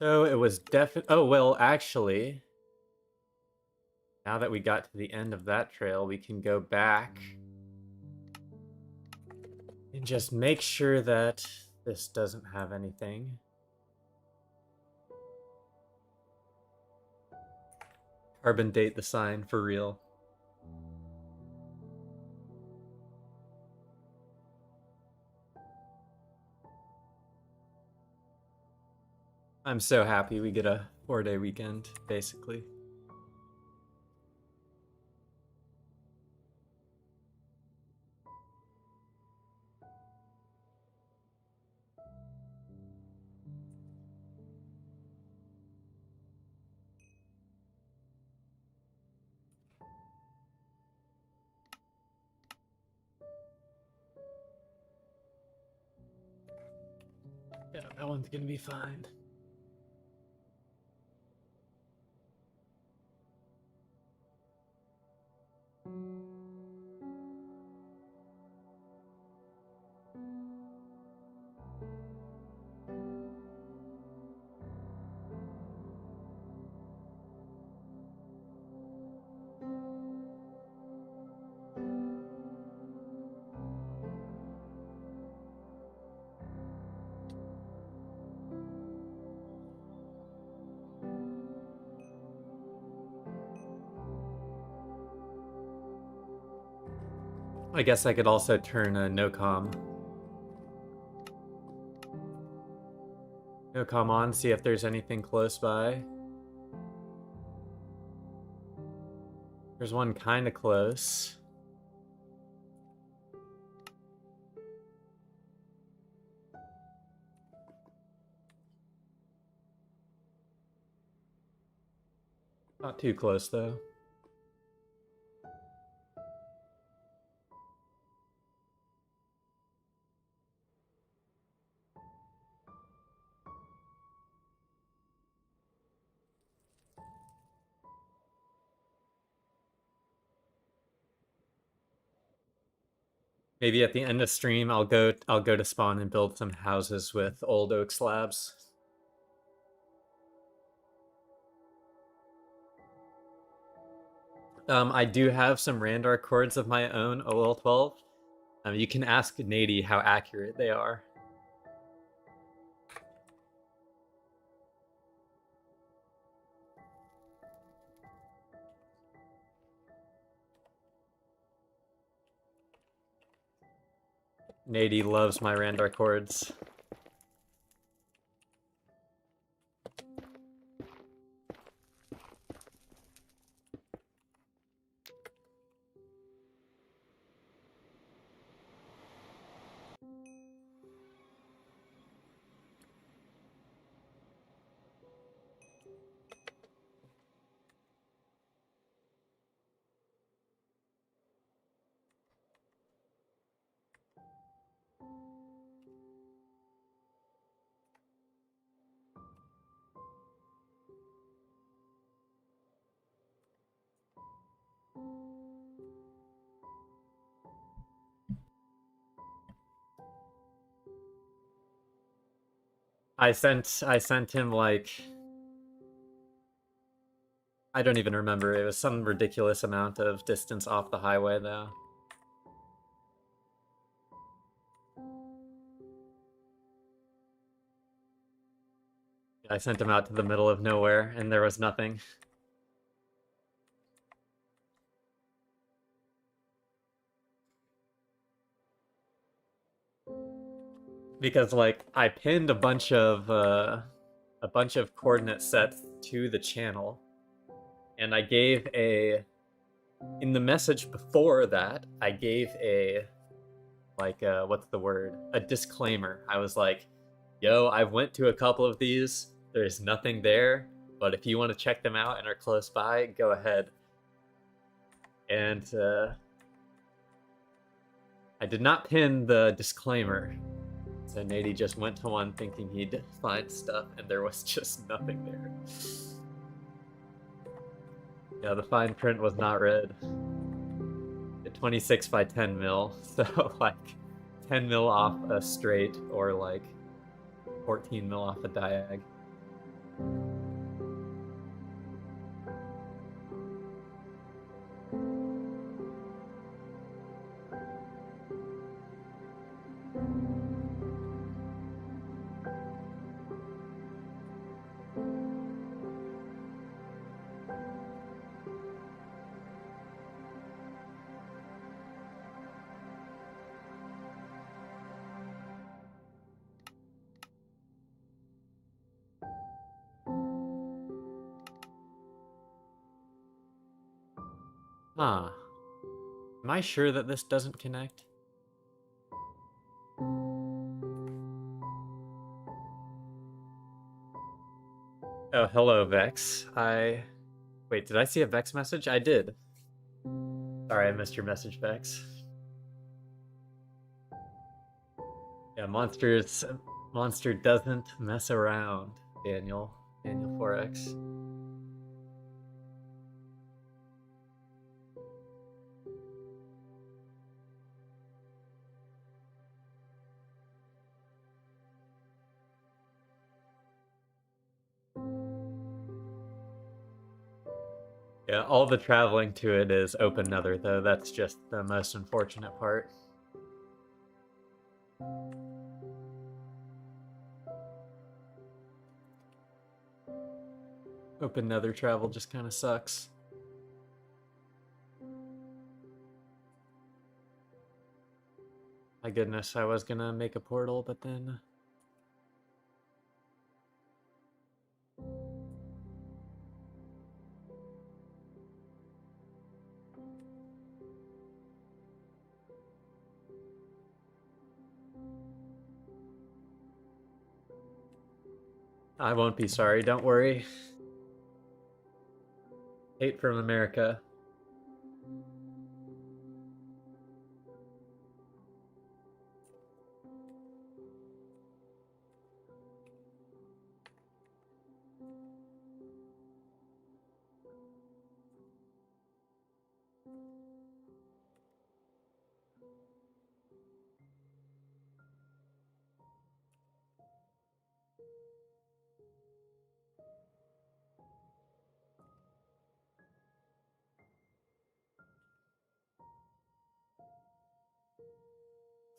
Speaker 1: So it was definitely... Oh, well, actually... Now that we got to the end of that trail, we can go back... and just make sure that this doesn't have anything. Carbon date the sign for real. I'm so happy we get a 4-day weekend, basically. Yeah, that one's gonna be fine. I guess I could also turn a no-com. No-com on, see if there's anything close by. There's one kind of close. Not too close, though. Maybe at the end of stream, I'll go to spawn and build some houses with old oak slabs. I do have some Randar cords of my own, OL12. You can ask Nady how accurate they are. Nady loves my Randar cords. I sent him like, I don't even remember. It was some ridiculous amount of distance off the highway though. I sent him out to the middle of nowhere and there was nothing. because like I pinned a bunch of coordinate sets to the channel, and I gave a in the message before that I gave a like what's the word, a disclaimer. I was like, yo, I went to a couple of these, there's nothing there, but if you want to check them out and are close by, go ahead. And I did not pin the disclaimer, so Nady just went to one thinking he'd find stuff, and there was just nothing there. Yeah, the fine print was not read. 26 by 10 mil, so like 10 mil off a straight, or like 14 mil off a diag. Huh. Am I sure that this doesn't connect? Oh, hello, Vex. Wait, did I see a Vex message? I did. Sorry, I missed your message, Vex. Yeah, Monster doesn't mess around, Daniel 4X. Yeah, all the traveling to it is open nether, though. That's just the most unfortunate part. Open nether travel just kind of sucks. My goodness, I was gonna make a portal, but then... I won't be sorry, don't worry. Hate from America.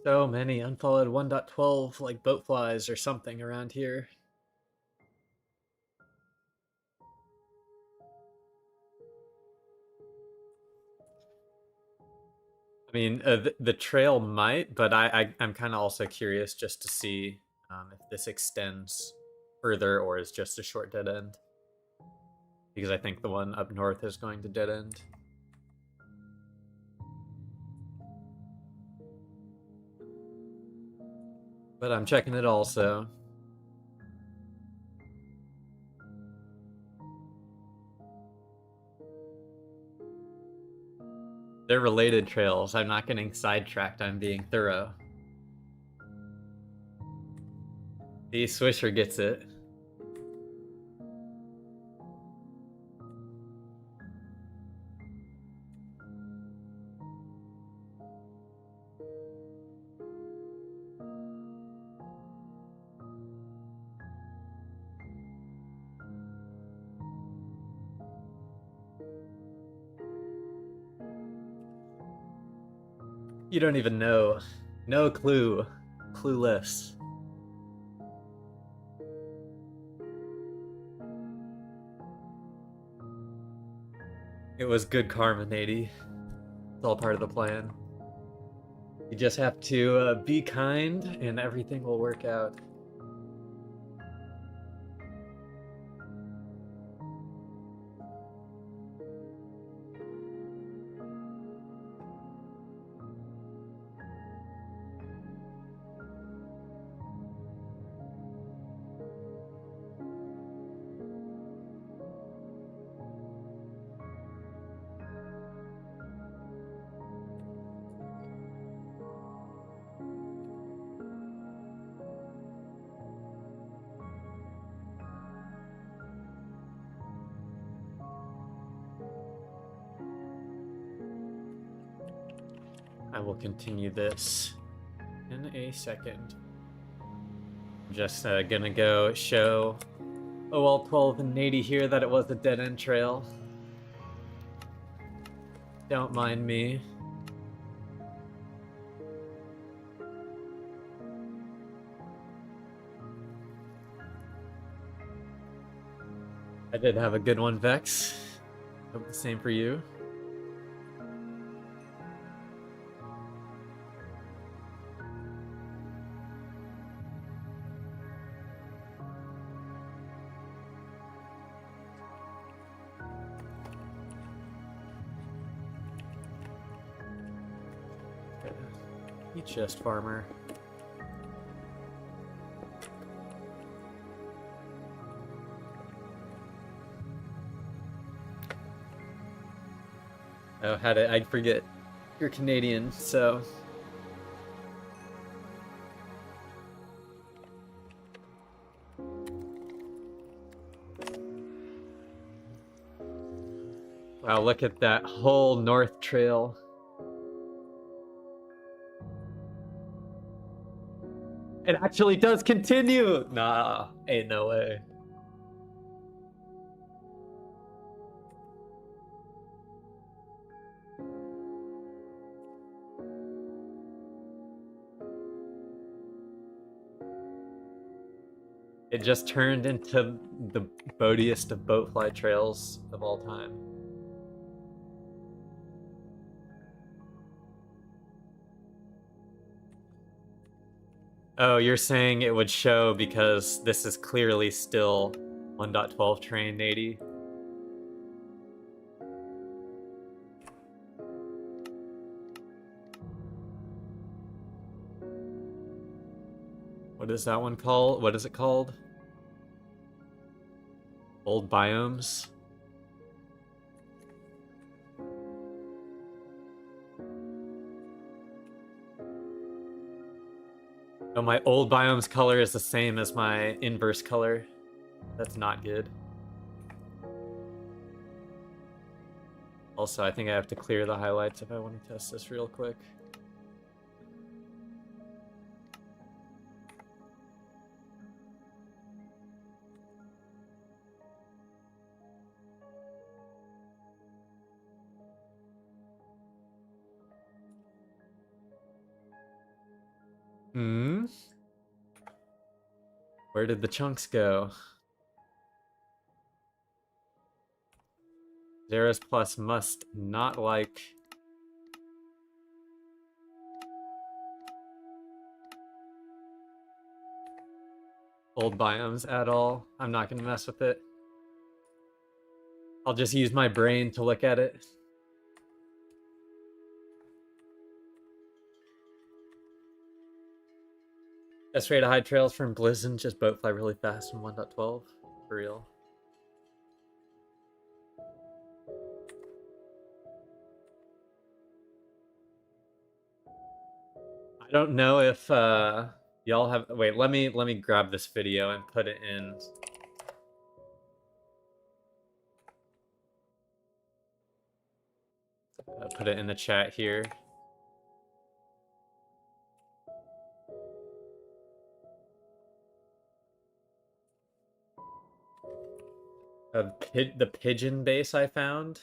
Speaker 1: So many unfollowed 1.12 like boat flies or something around here. I mean, the trail might, but I'm kind of also curious just to see if this extends further or is just a short dead end. Because I think the one up north is going to dead end. But I'm checking it also. They're related trails. I'm not getting sidetracked. I'm being thorough. The Swisher gets it. You don't even know. No clue. Clueless. It was good karma, Nady. It's all part of the plan. You just have to be kind and everything will work out. I will continue this in a second. I'm just gonna go show OL 12 and 80 here that it was a dead-end trail. Don't mind me. I did have a good one, Vex. Hope the same for you. You chest farmer. Oh, I'd forget. You're Canadian, so. Wow, look at that whole north trail. It actually does continue! Nah, ain't no way. It just turned into the boatiest of boatfly trails of all time. Oh, you're saying it would show because this is clearly still 1.12 terrain 80? What is that one called? What is it called? Old biomes? Oh, my old biomes color is the same as my inverse color. That's not good. Also, I think I have to clear the highlights if I want to test this real quick. Hmm? Where did the chunks go? Zeros Plus must not like... old biomes at all. I'm not gonna mess with it. I'll just use my brain to look at it. Best way to hide trails from Blizzard, just boat fly really fast in 1.12. For real. I don't know if y'all have... Wait, let me grab this video and put it in... put it in the chat here. The pigeon base I found.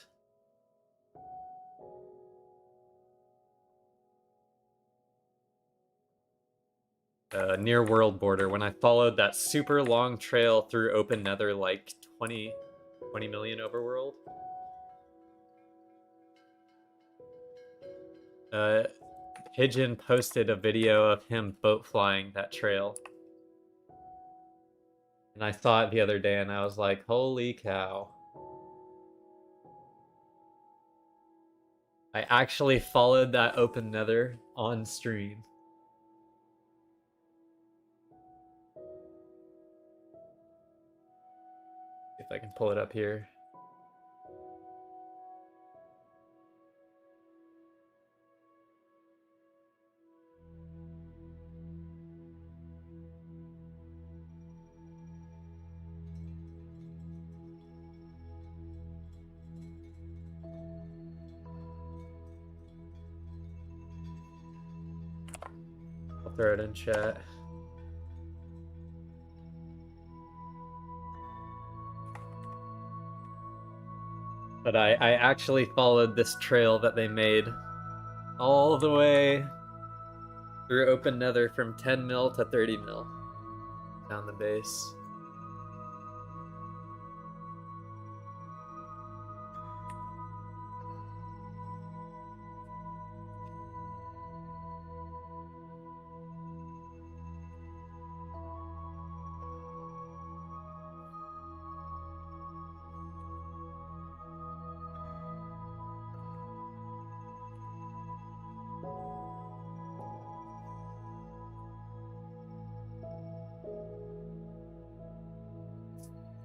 Speaker 1: Near world border, when I followed that super long trail through open nether like 20 million overworld. Pigeon posted a video of him boat flying that trail. And I saw it the other day and I was like, holy cow. I actually followed that open nether on stream. If I can pull it up here. I'll throw it in chat. But I actually followed this trail that they made all the way through open nether from 10 mil to 30 mil down the base.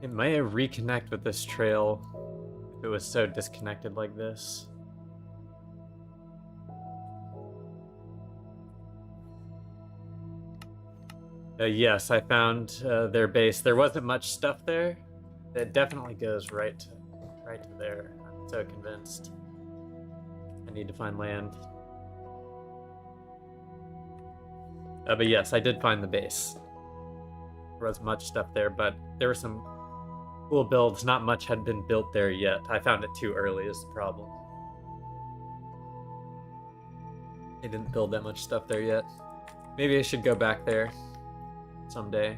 Speaker 1: It may reconnect with this trail if it was so disconnected like this. Yes, I found their base. There wasn't much stuff there. It definitely goes right to there. I'm so convinced. I need to find land. But yes, I did find the base. There was much stuff there, but there were some cool builds. Not much had been built there yet. I found it too early is the problem. They didn't build that much stuff there yet. Maybe I should go back there someday.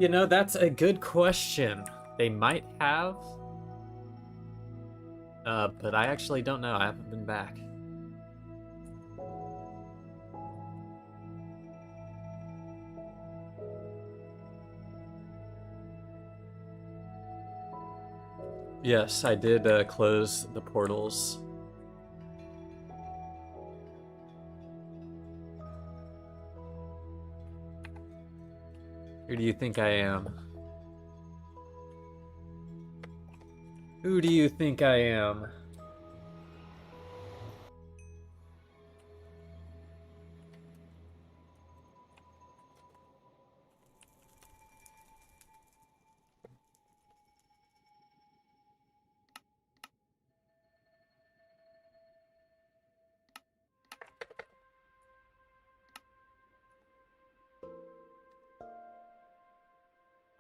Speaker 1: You know, that's a good question. They might have. But I actually don't know. I haven't been back. Yes, I did close the portals. Who do you think I am? Who do you think I am?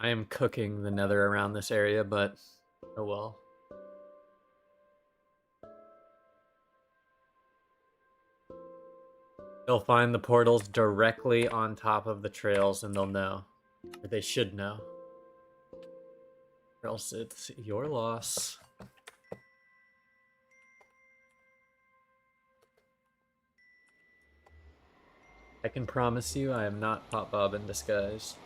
Speaker 1: I am cooking the nether around this area, but oh well. They'll find the portals directly on top of the trails and they'll know. Or they should know. Or else it's your loss. I can promise you I am not Pop Bob in disguise.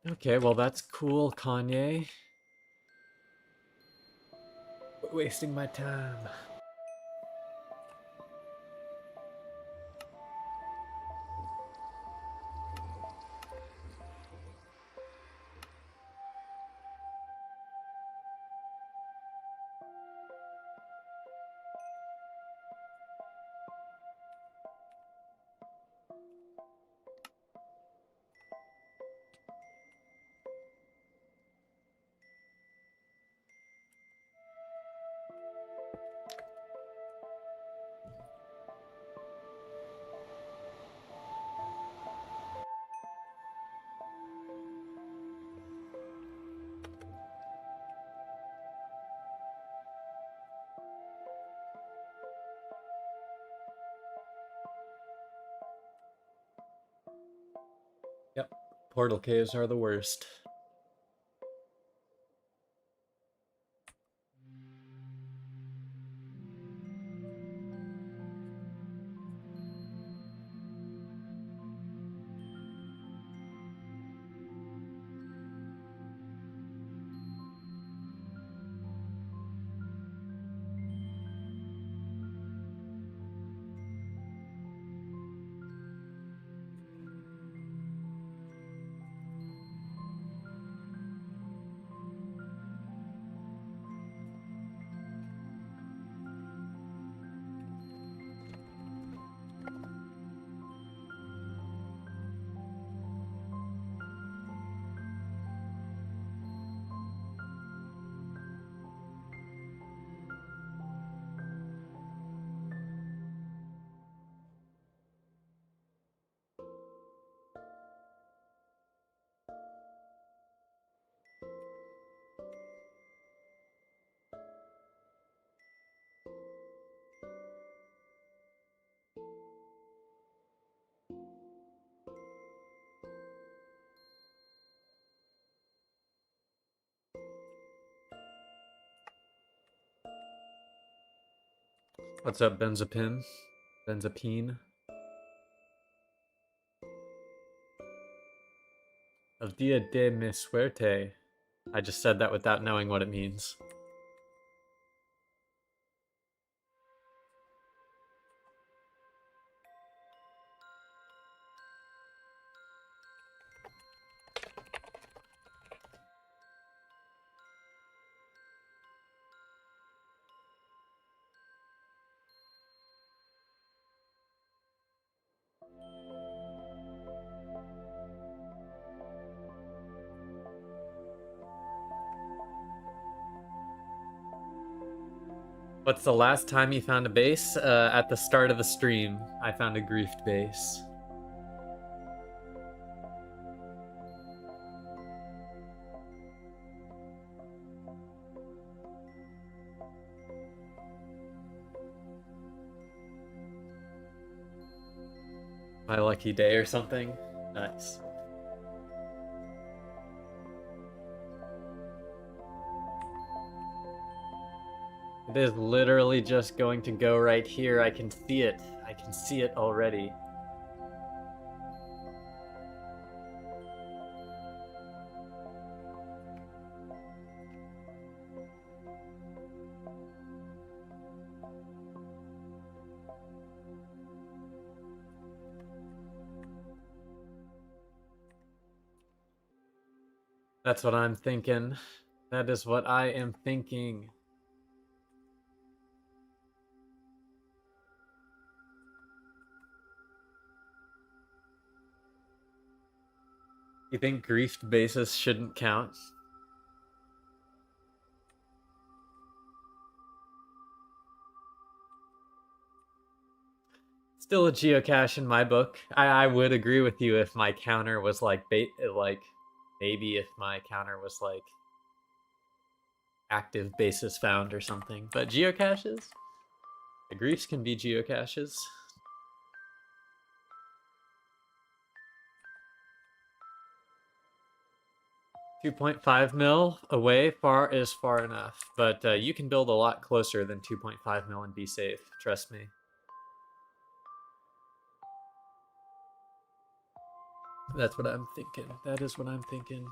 Speaker 1: Okay, well that's cool, Kanye. Quit wasting my time. Portal caves are the worst. What's up, Benzapine? Benzapine? El Dia de mi Suerte. I just said that without knowing what it means. What's the last time you found a base? At the start of the stream, I found a griefed base. My lucky day or something? Nice. It is literally just going to go right here. I can see it. I can see it already. That's what I'm thinking. That is what I am thinking. You think griefed bases shouldn't count? Still a geocache in my book. I would agree with you if my counter was like maybe if my counter was like active bases found or something. But geocaches? The griefs can be geocaches. 2.5 mil away is far enough, but you can build a lot closer than 2.5 mil and be safe. Trust me. That's what I'm thinking. That is what I'm thinking.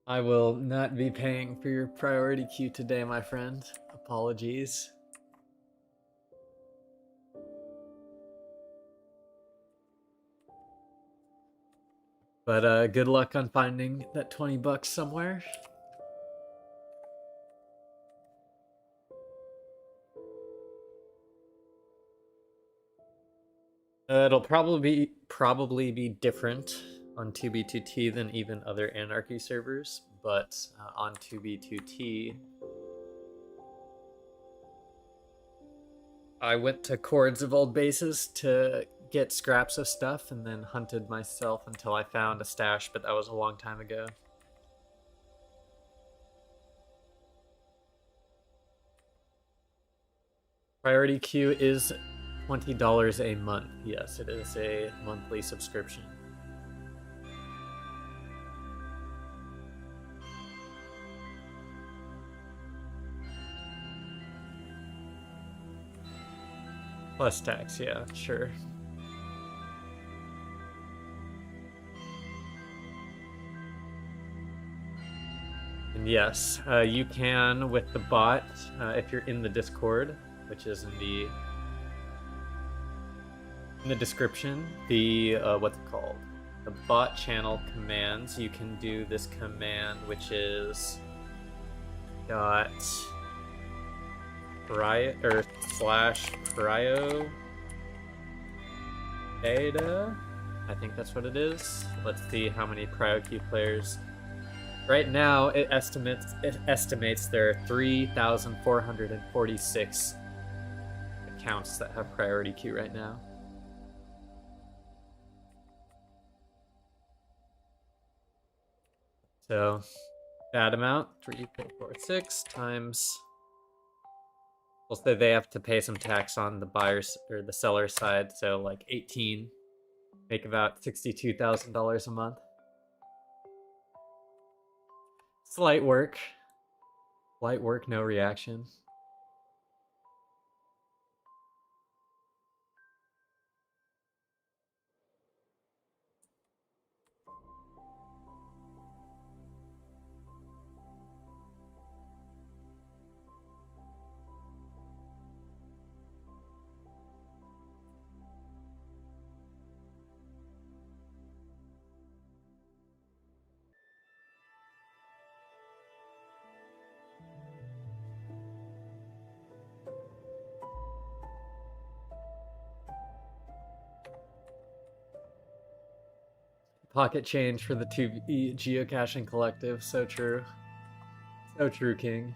Speaker 1: I will not be paying for your priority queue today, my friend. Apologies. But good luck on finding that 20 bucks somewhere. It'll probably be different on 2B2T than even other Anarchy servers, but on 2B2T, I went to Chords of Old Bases to get scraps of stuff and then hunted myself until I found a stash, but that was a long time ago. Priority queue is $20 a month. Yes, it is a monthly subscription. Plus tax, yeah, sure. And yes, you can with the bot if you're in the Discord, which is in the description. The what's it called? The bot channel commands. You can do this command, which is dot slash prio data. I think that's what it is. Let's see how many prio queue players. Right now, it estimates there are 3,446 accounts that have priority queue right now. So that amount, 3,446 times. Also, they have to pay some tax on the buyer's or the seller's side, so like 18, make about $62,000 a month. Light work, no reaction. Pocket change for the 2B geocaching collective. So true. So true, King.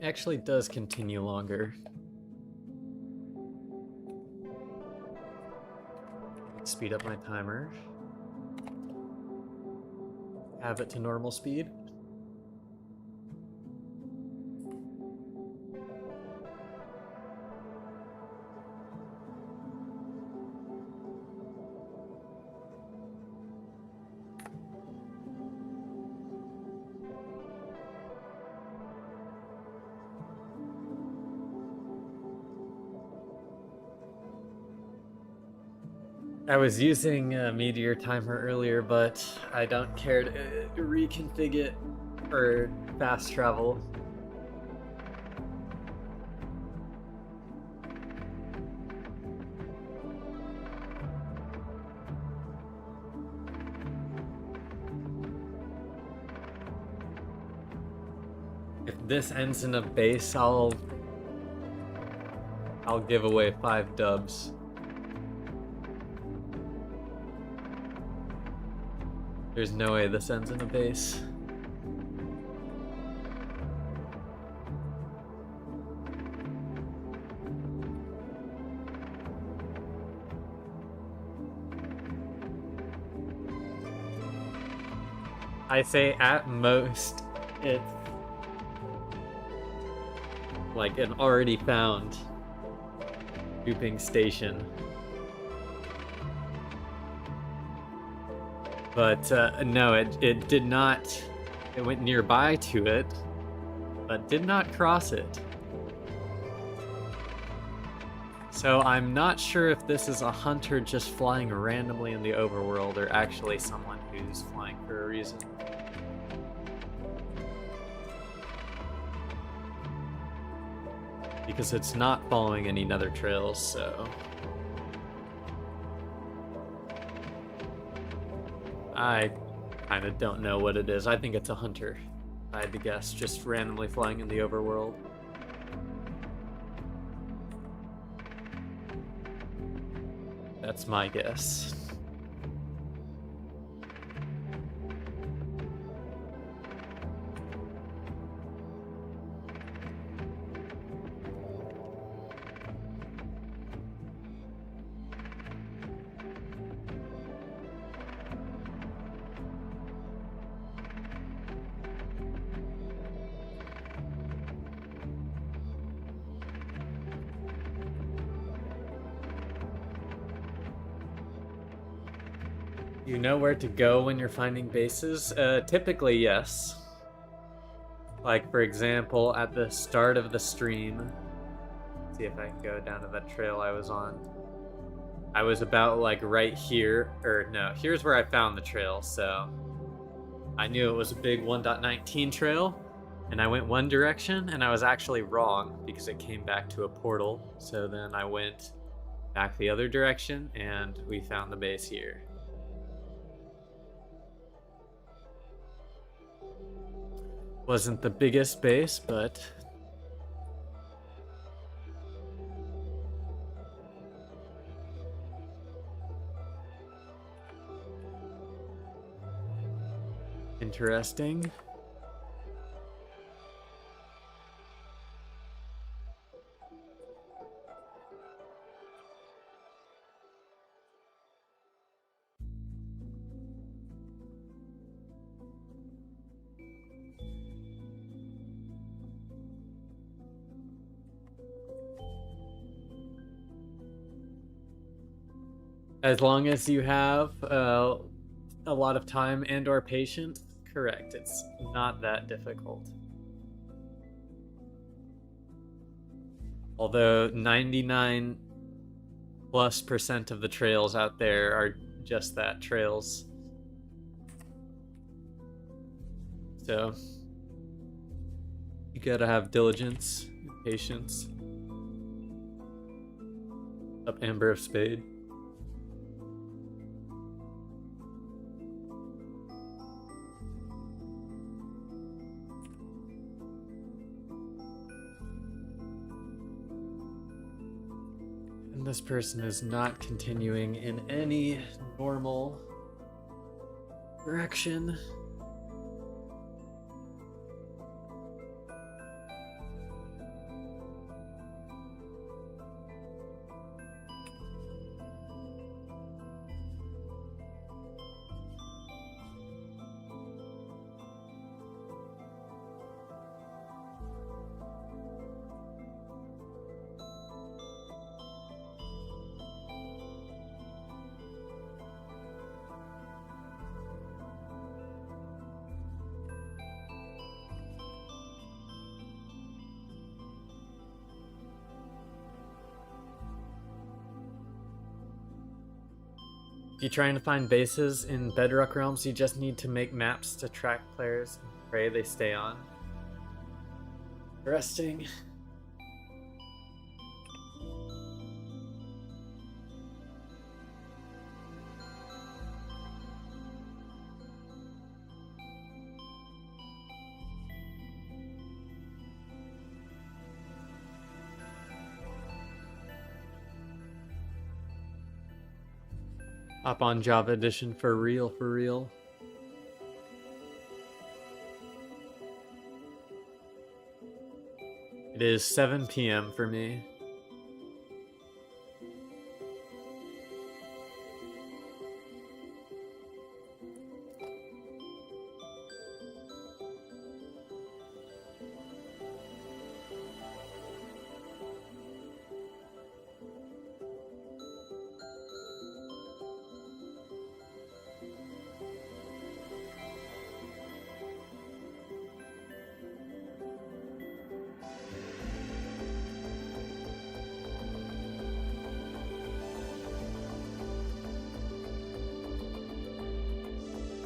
Speaker 1: Actually does continue longer. Speed up my timer. Have it to normal speed. I was using Meteor Timer earlier, but I don't care to reconfigure it for fast travel. If this ends in a base, I'll give away 5 dubs. There's no way this ends in a base. I say at most, it's like an already found duping station. But no, it did not. It went nearby to it, but did not cross it. So I'm not sure if this is a hunter just flying randomly in the overworld or actually someone who's flying for a reason. Because it's not following any nether trails, so... I kind of don't know what it is. I think it's a hunter, I had to guess, just randomly flying in the overworld. That's my guess. You know where to go when you're finding bases? Typically, yes. Like, for example, at the start of the stream, let's see if I can go down to that trail I was on. I was about, like, right here, or no, here's where I found the trail, so I knew it was a big 1.19 trail, and I went one direction, and I was actually wrong, because it came back to a portal, so then I went back the other direction, and we found the base here. Wasn't the biggest base, but interesting. As long as you have a lot of time and or patience, correct. It's not that difficult. Although 99+% of the trails out there are just that, trails. So you gotta have diligence, patience. Up Amber of Spade. This person is not continuing in any normal direction. If you're trying to find bases in Bedrock Realms, you just need to make maps to track players and pray they stay on. Interesting. Hop on Java Edition for real, for real. It is 7 p.m. for me.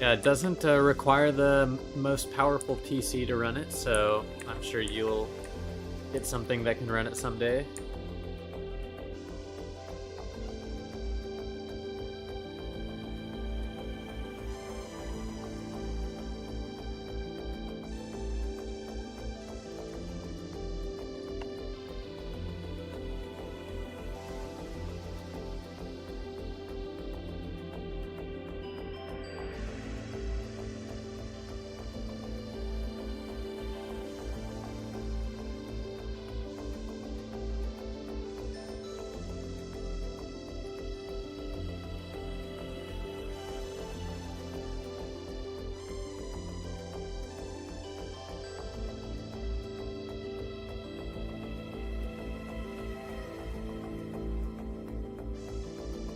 Speaker 1: Yeah, it doesn't require the most powerful PC to run it, so I'm sure you'll get something that can run it someday.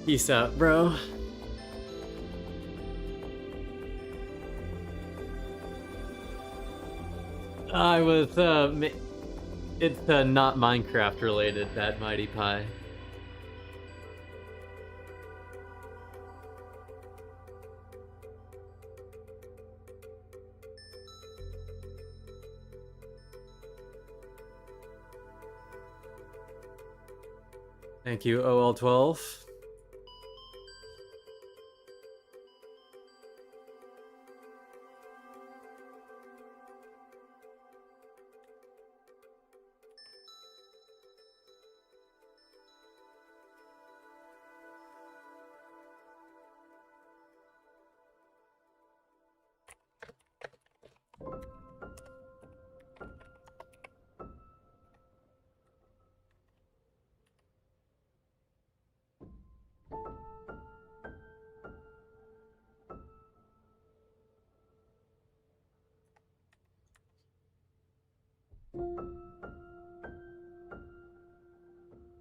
Speaker 1: Peace out, bro. I was, it's not Minecraft related, that Mighty Pie. Thank you, OL12.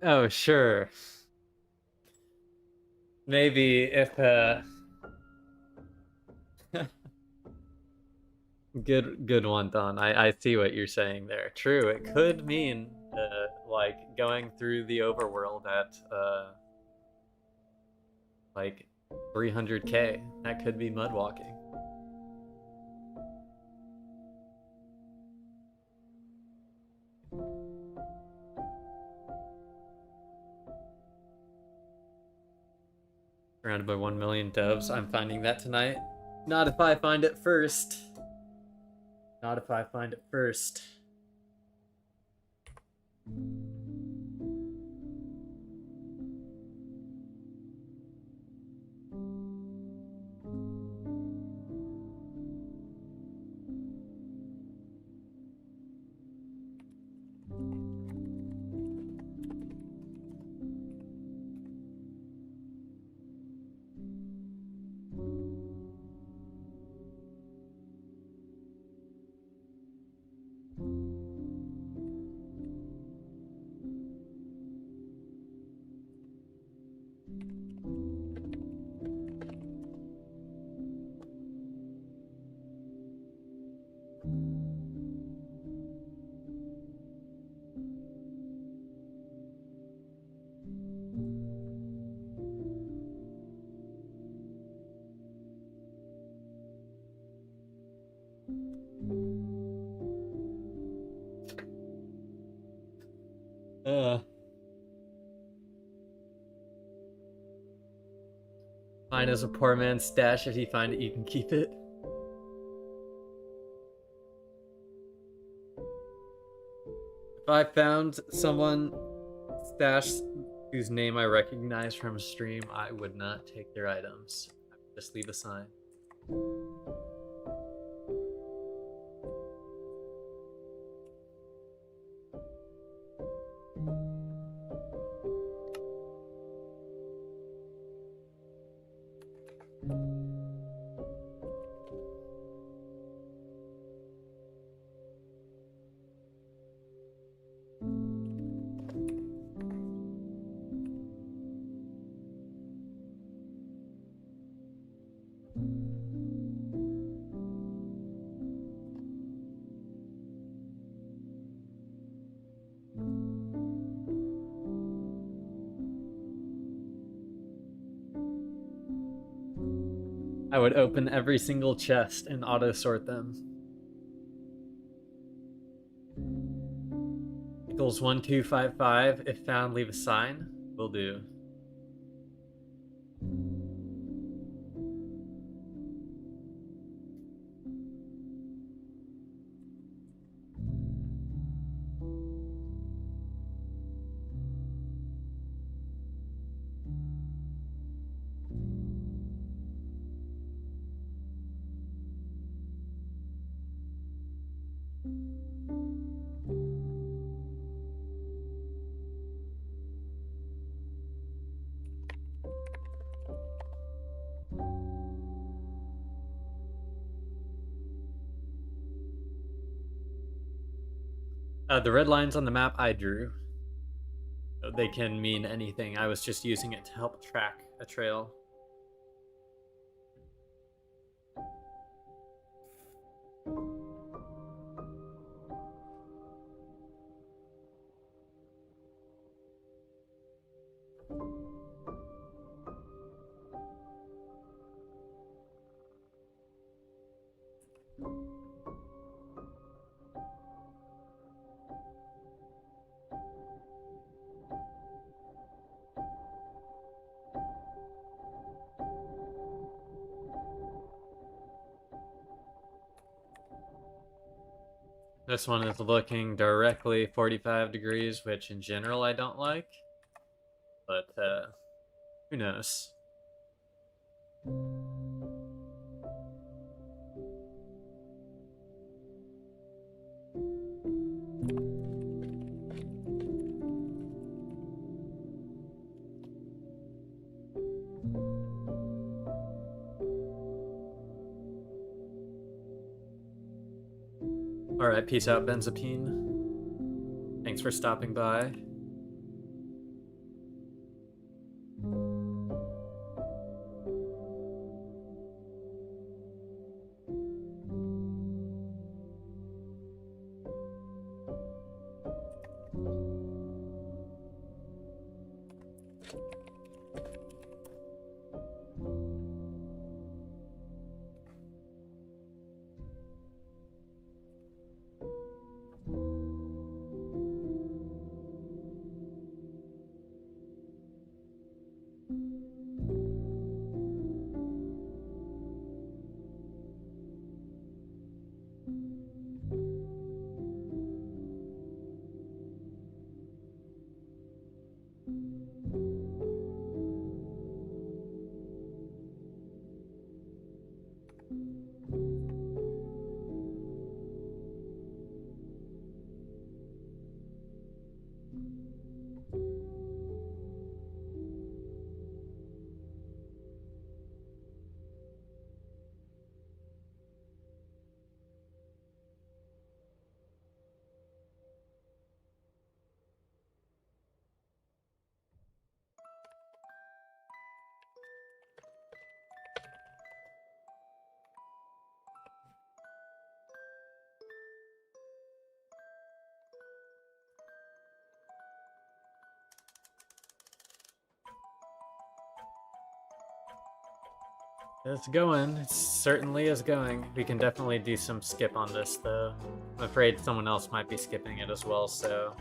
Speaker 1: Oh, sure. Maybe if, good one, Don. I see what you're saying there. True, it could mean, like, going through the overworld at, like, 300k. That could be mud walking. Surrounded by 1 million doves. I'm finding that tonight. Not if I find it first. Not if I find it first. Mine is a poor man's stash. If you find it, you can keep it. If I found someone stash whose name I recognize from a stream, I would not take their items. I would just leave a sign. I would open every single chest and auto sort them. Equals 1255. If found, leave a sign. Will do. The red lines on the map I drew. They can mean anything. I was just using it to help track a trail. This one is looking directly 45 degrees, which in general I don't like. But, who knows? Alright, peace out, Benzapine. Thanks for stopping by. It's going. It certainly is going. We can definitely do some skip on this, though. I'm afraid someone else might be skipping it as well, so...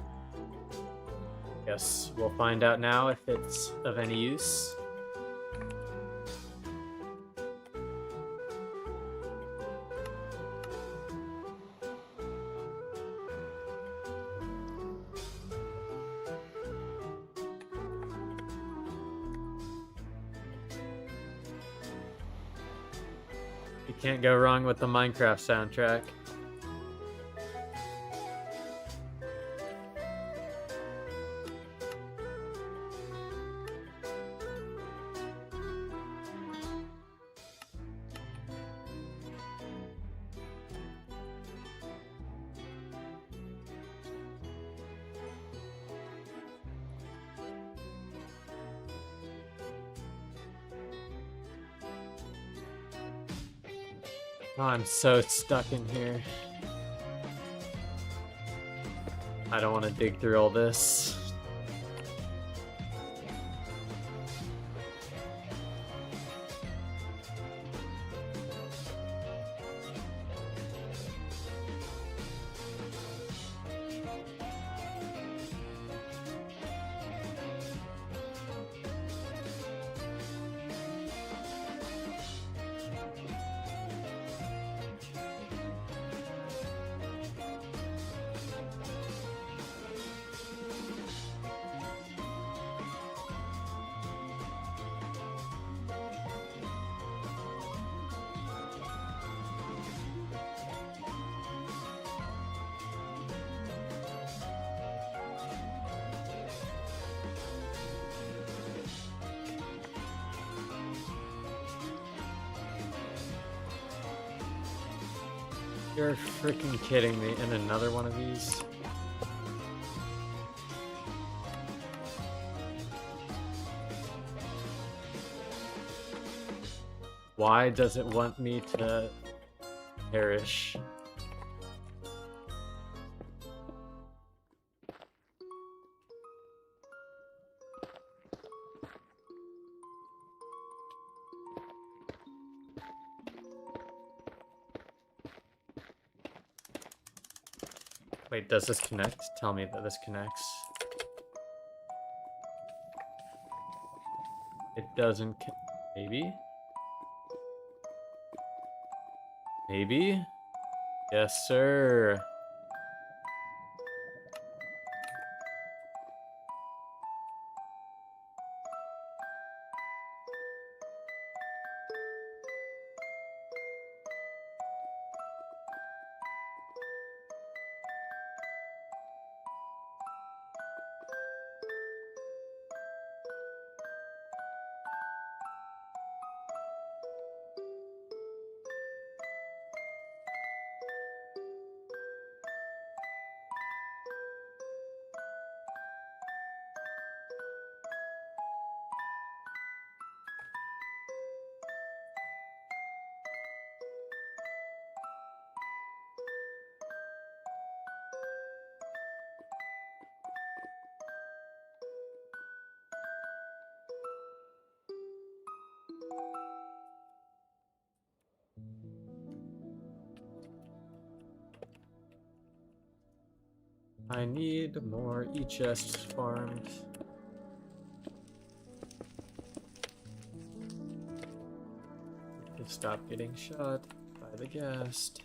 Speaker 1: guess we'll find out now if it's of any use. You can't go wrong with the Minecraft soundtrack. Oh, I'm so stuck in here. I don't want to dig through all this. You're freaking kidding me. And another one of these? Why does it want me to perish? Wait, does this connect? Tell me that this connects. It doesn't. Maybe? Maybe? Yes, sir. I need more e-chests farmed. To stop getting shot by the guest.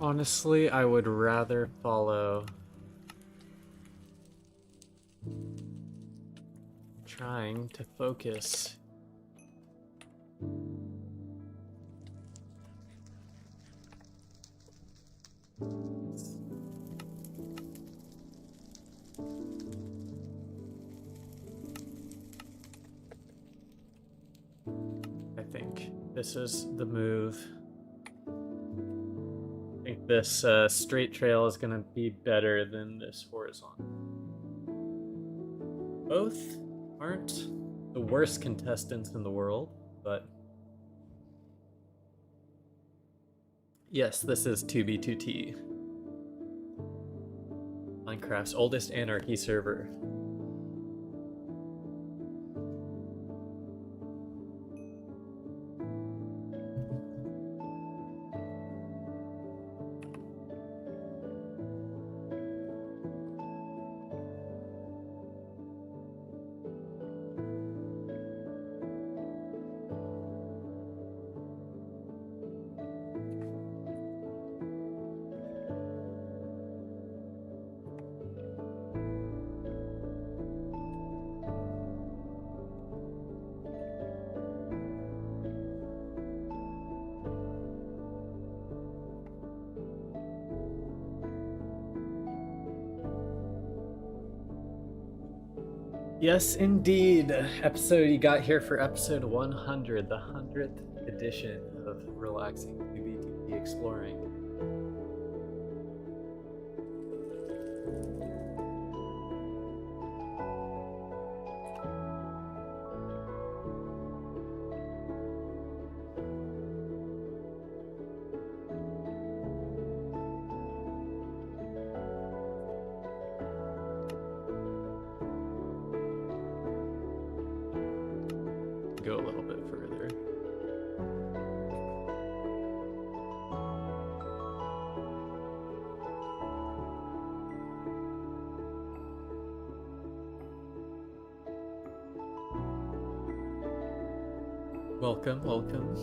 Speaker 1: Honestly, I would rather follow. Trying to focus. I think this is the move. I think this straight trail is gonna be better than this horizontal. Both aren't the worst contestants in the world, but yes, this is 2B2T. Minecraft's oldest anarchy server. Yes, indeed. You got here for episode 100, the 100th edition of Relaxing 2B2B Exploring. Go a little bit further. Welcome, welcome.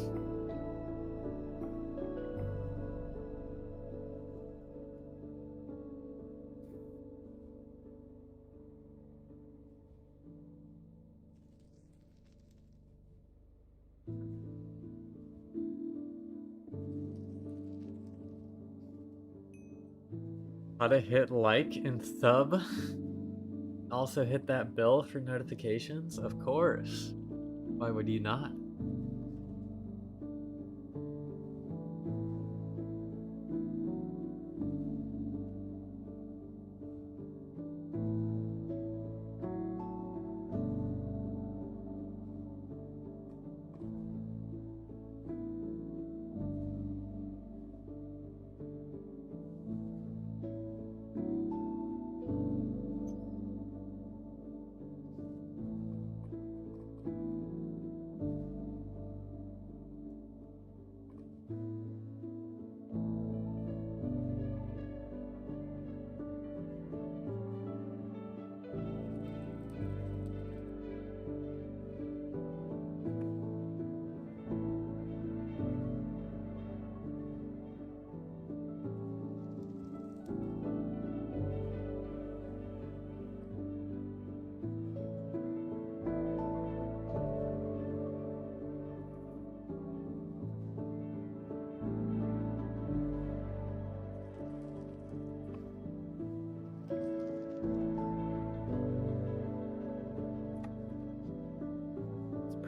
Speaker 1: How to hit like and sub. Also hit that bell for notifications, of course. Why would you not?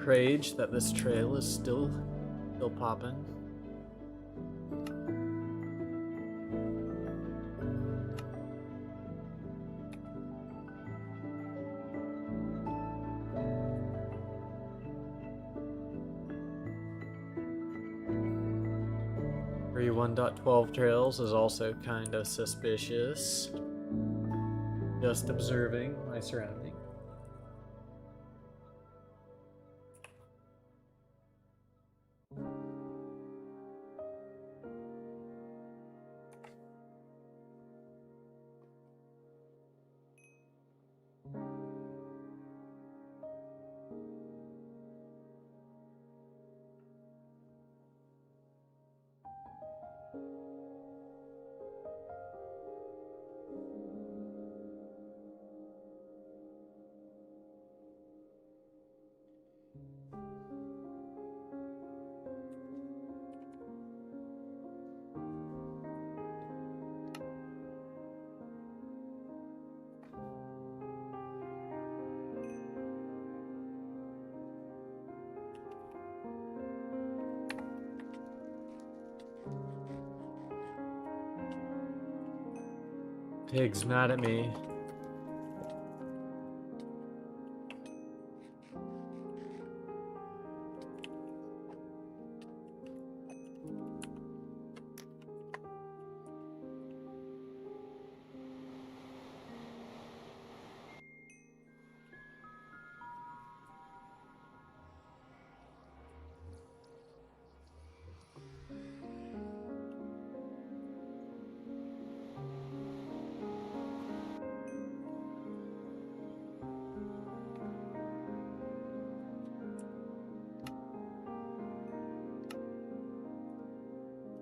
Speaker 1: Rage that this trail is still popping. Free 1.12 trails is also kind of suspicious. Just observing my surroundings. Pig's mad at me.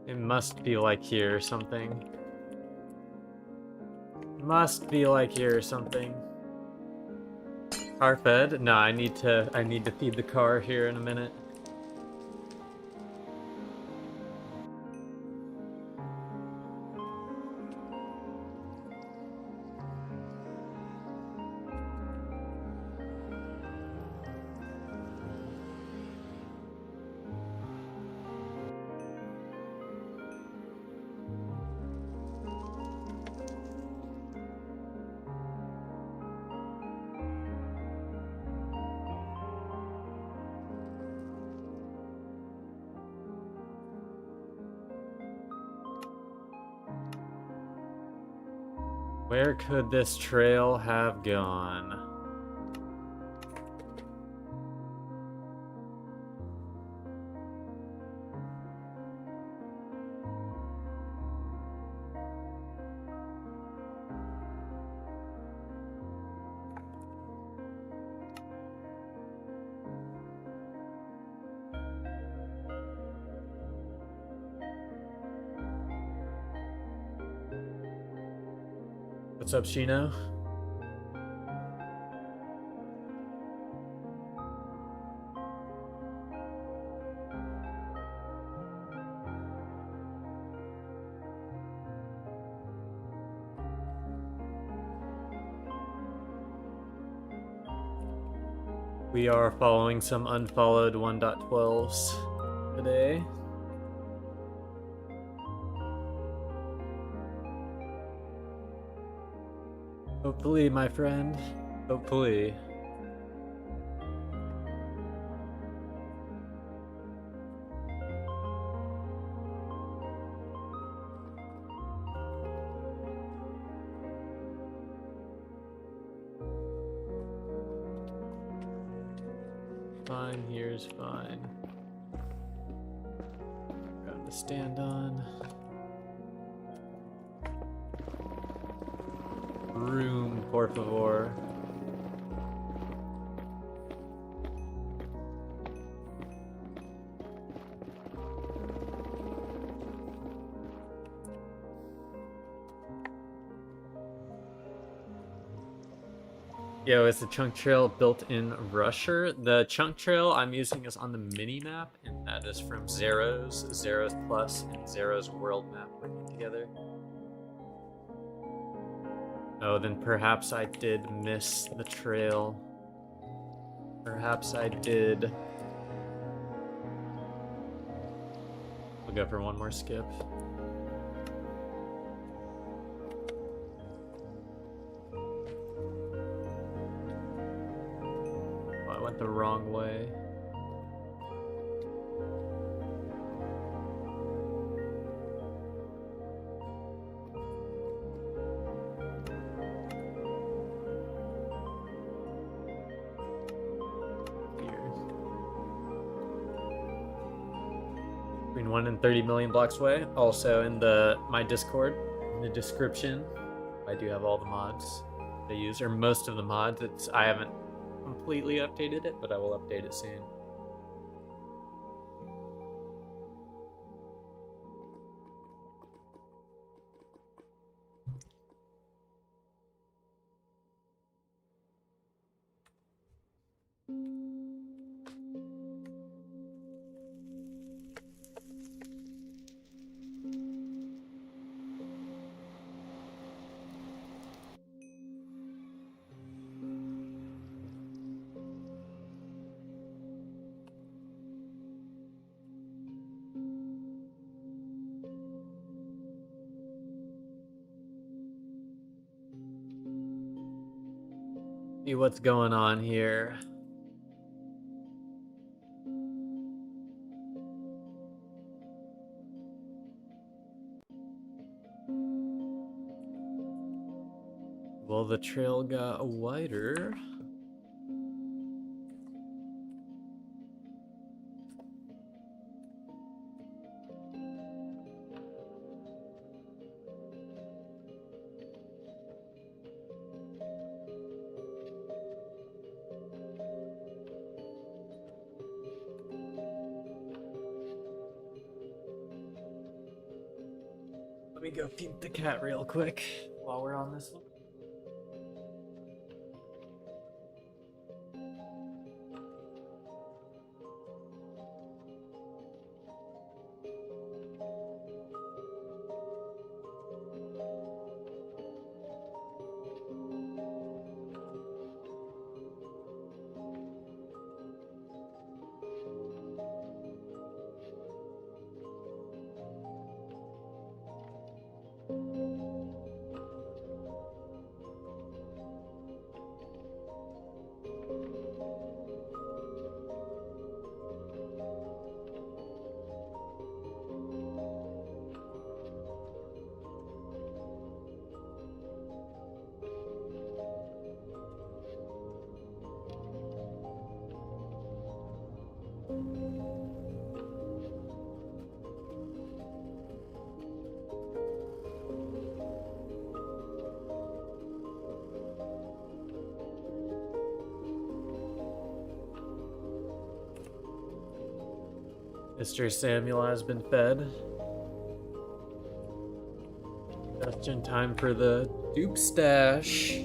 Speaker 1: It must be like here or something. Must be like here or something. Car fed? No, I need to feed the car here in a minute. Where could this trail have gone? What's up, Shino? We are following some unfollowed 1.12s today. Hopefully, my friend. Hopefully. Fine, here's fine. Grab the stand on. Room, por favor. Yo, is the chunk trail built in Rusher? The chunk trail I'm using is on the mini map, and that is from Zero's Plus, and Zero's World Map working together. Oh, then perhaps I did miss the trail. Perhaps I did. We'll go for one more skip. Oh, I went the wrong way. Between 1 and 30 million blocks away. Also in my Discord, in the description, I do have all the mods I use, or most of the mods. I haven't completely updated it, but I will update it soon. See what's going on here. Well, the trail got wider. Let me go feed the cat real quick while we're on this one. Mr. Samuel has been fed. Just in time for the dupe stash.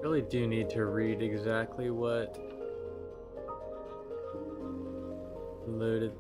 Speaker 1: Really do need to read exactly what loaded.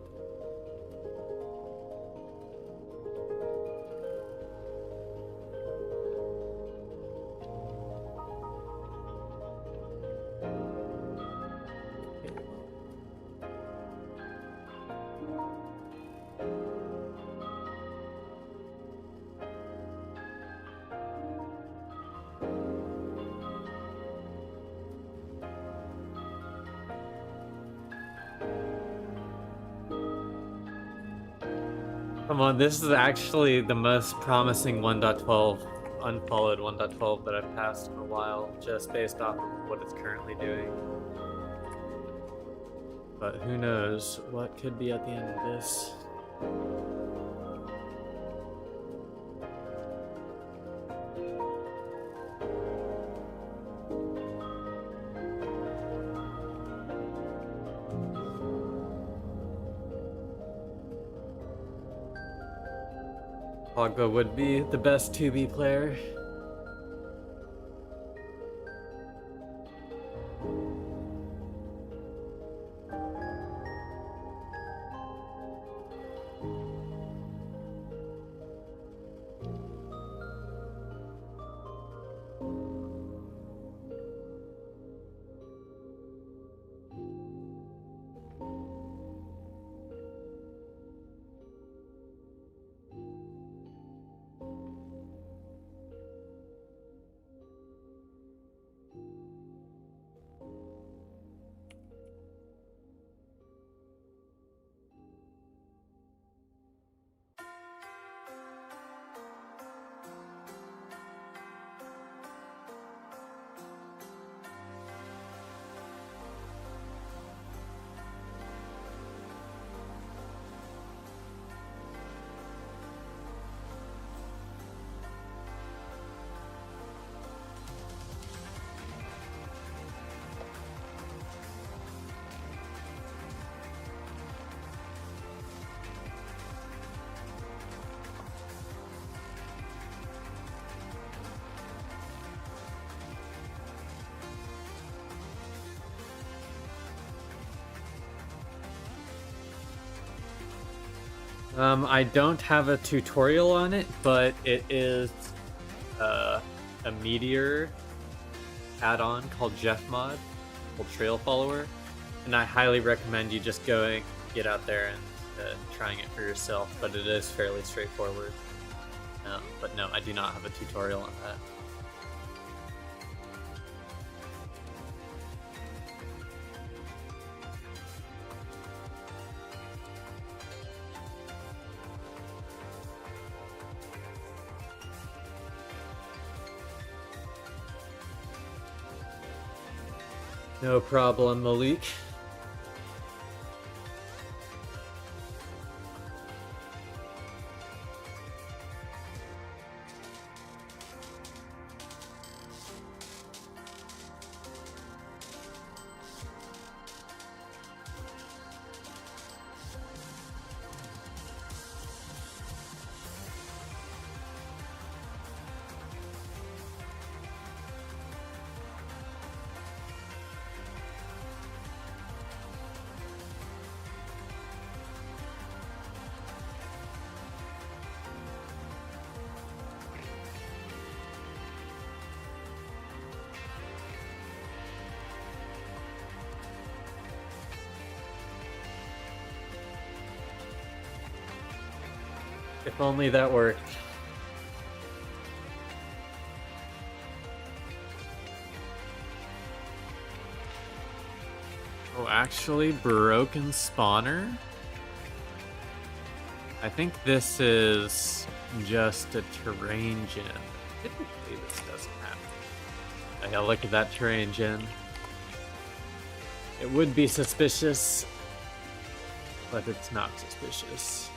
Speaker 1: Come on, this is actually the most promising 1.12, unfollowed 1.12 that I've passed in a while, just based off of what it's currently doing. But who knows what could be at the end of this. Pogba would be the best 2B player. I don't have a tutorial on it, but it is a Meteor add-on called JeffMod, called Trail Follower, and I highly recommend you just going, get out there and trying it for yourself, but it is fairly straightforward. But no, I do not have a tutorial on that. No problem, Malik. If only that worked. Oh, actually, broken spawner? I think this is just a terrain gen. Typically this doesn't happen. I gotta look at that terrain gen. It would be suspicious, but it's not suspicious.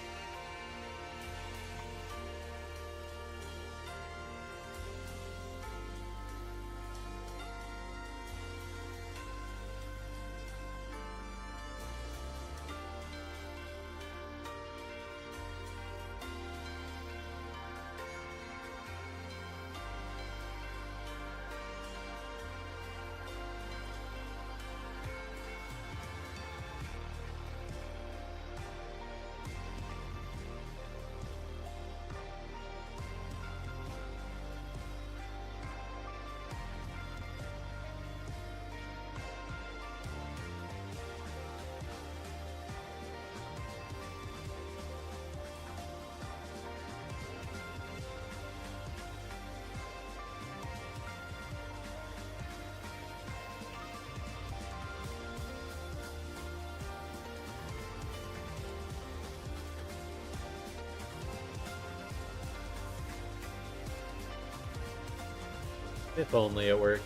Speaker 1: If only it worked.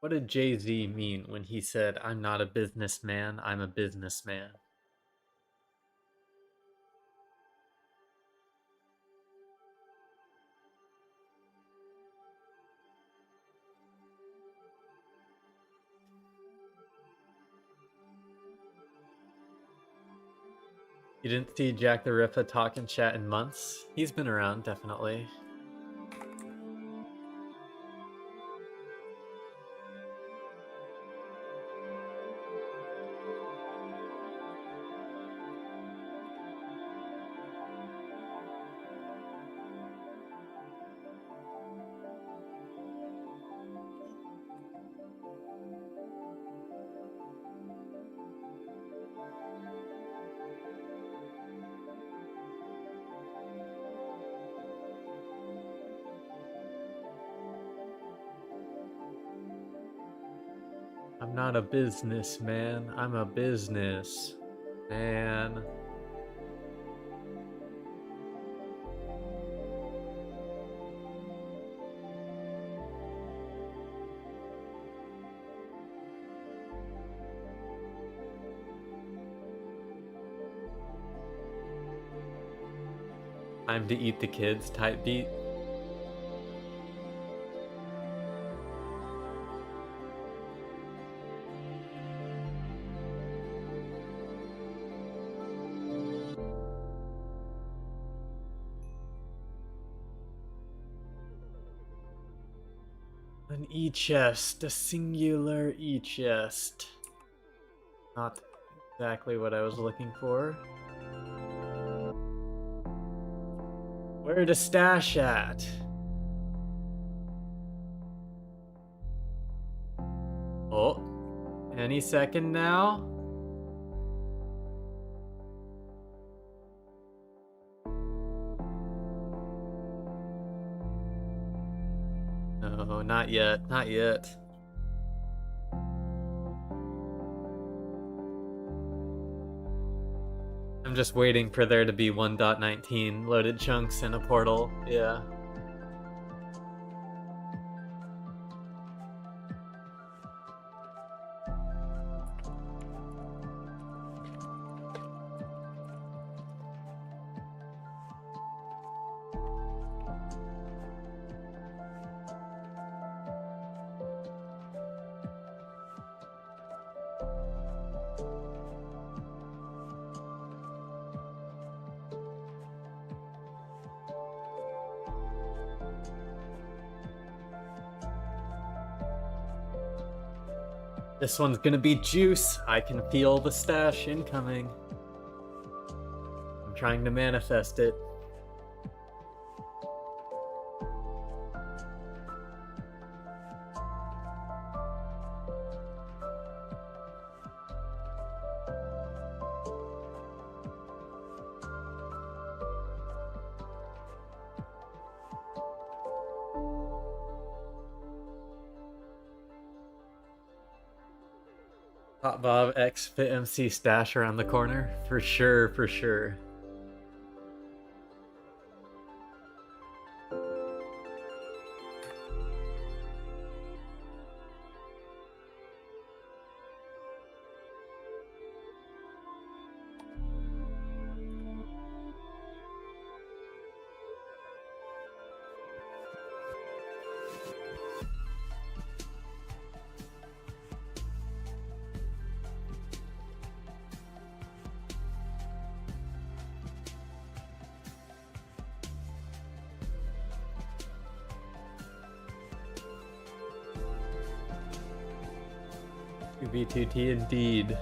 Speaker 1: What did Jay-Z mean when he said, "I'm not a businessman, I'm a businessman"? You didn't see Jack the Ripper talk in chat in months? He's been around, definitely. I'm not a businessman, I'm a business man. Time to eat the kids type beat. An e-chest, a singular e-chest. Not exactly what I was looking for. Where to stash at? Oh, any second now? No, not yet, not yet. I'm just waiting for there to be 1.19 loaded chunks in a portal, yeah. This one's gonna be juice. I can feel the stash incoming. I'm trying to manifest it. Hot Bob X Fit MC stash around the corner. For sure, for sure. B2T indeed.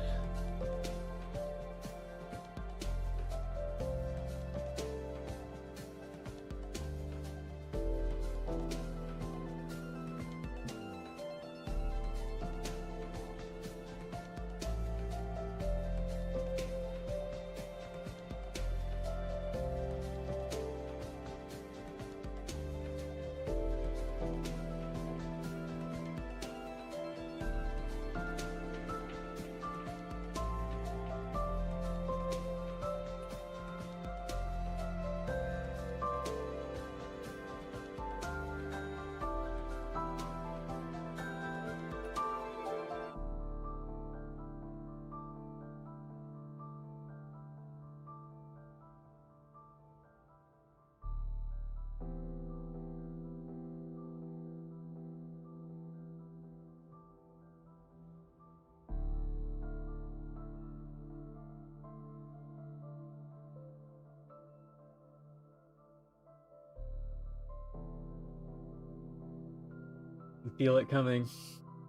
Speaker 1: You feel it coming.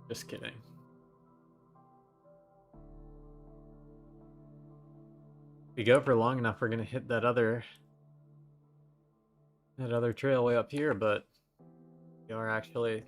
Speaker 1: Just kidding. If we go for long enough, we're gonna hit that other trail way up here, but we are actually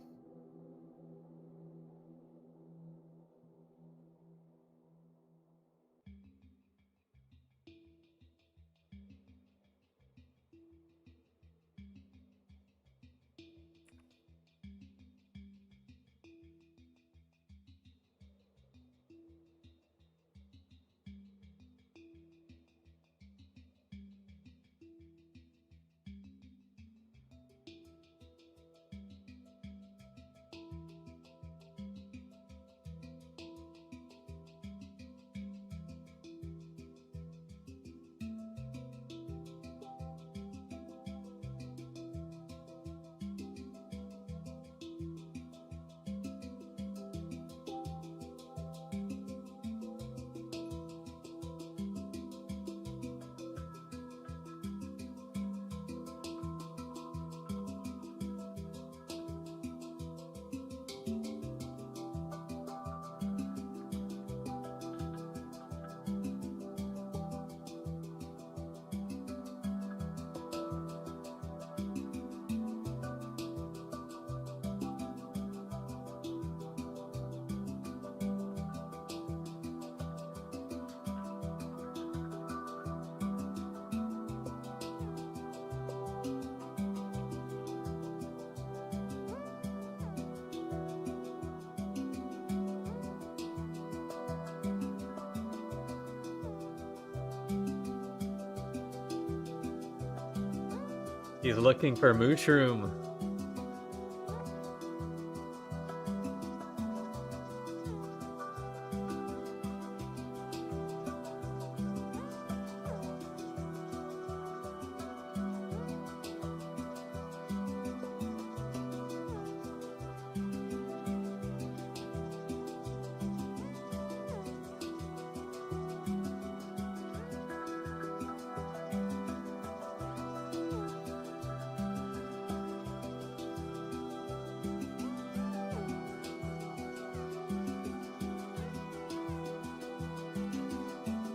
Speaker 1: he's looking for mushroom.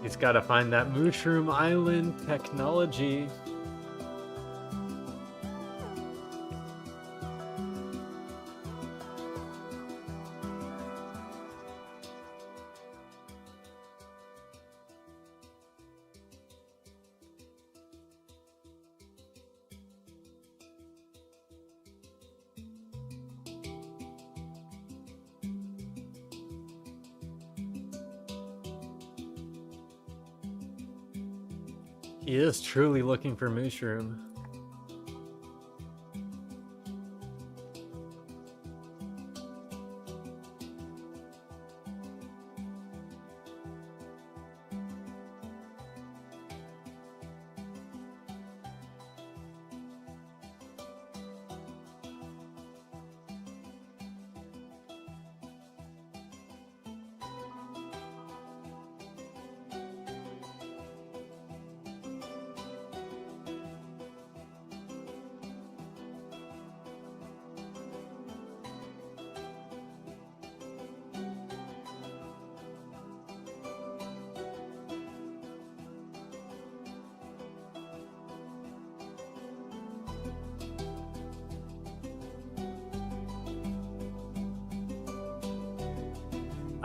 Speaker 1: He's got to find that Mushroom Island technology. He is truly looking for Mushroom.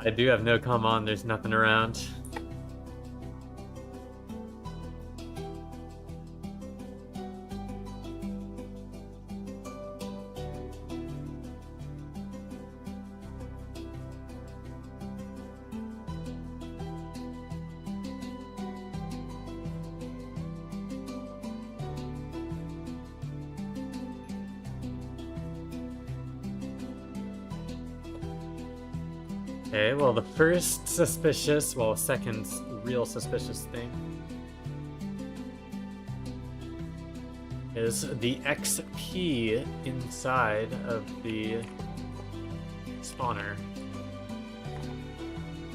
Speaker 1: I do have no comm on, there's nothing around. Okay, well, the first suspicious, well, second real suspicious thing is the XP inside of the spawner.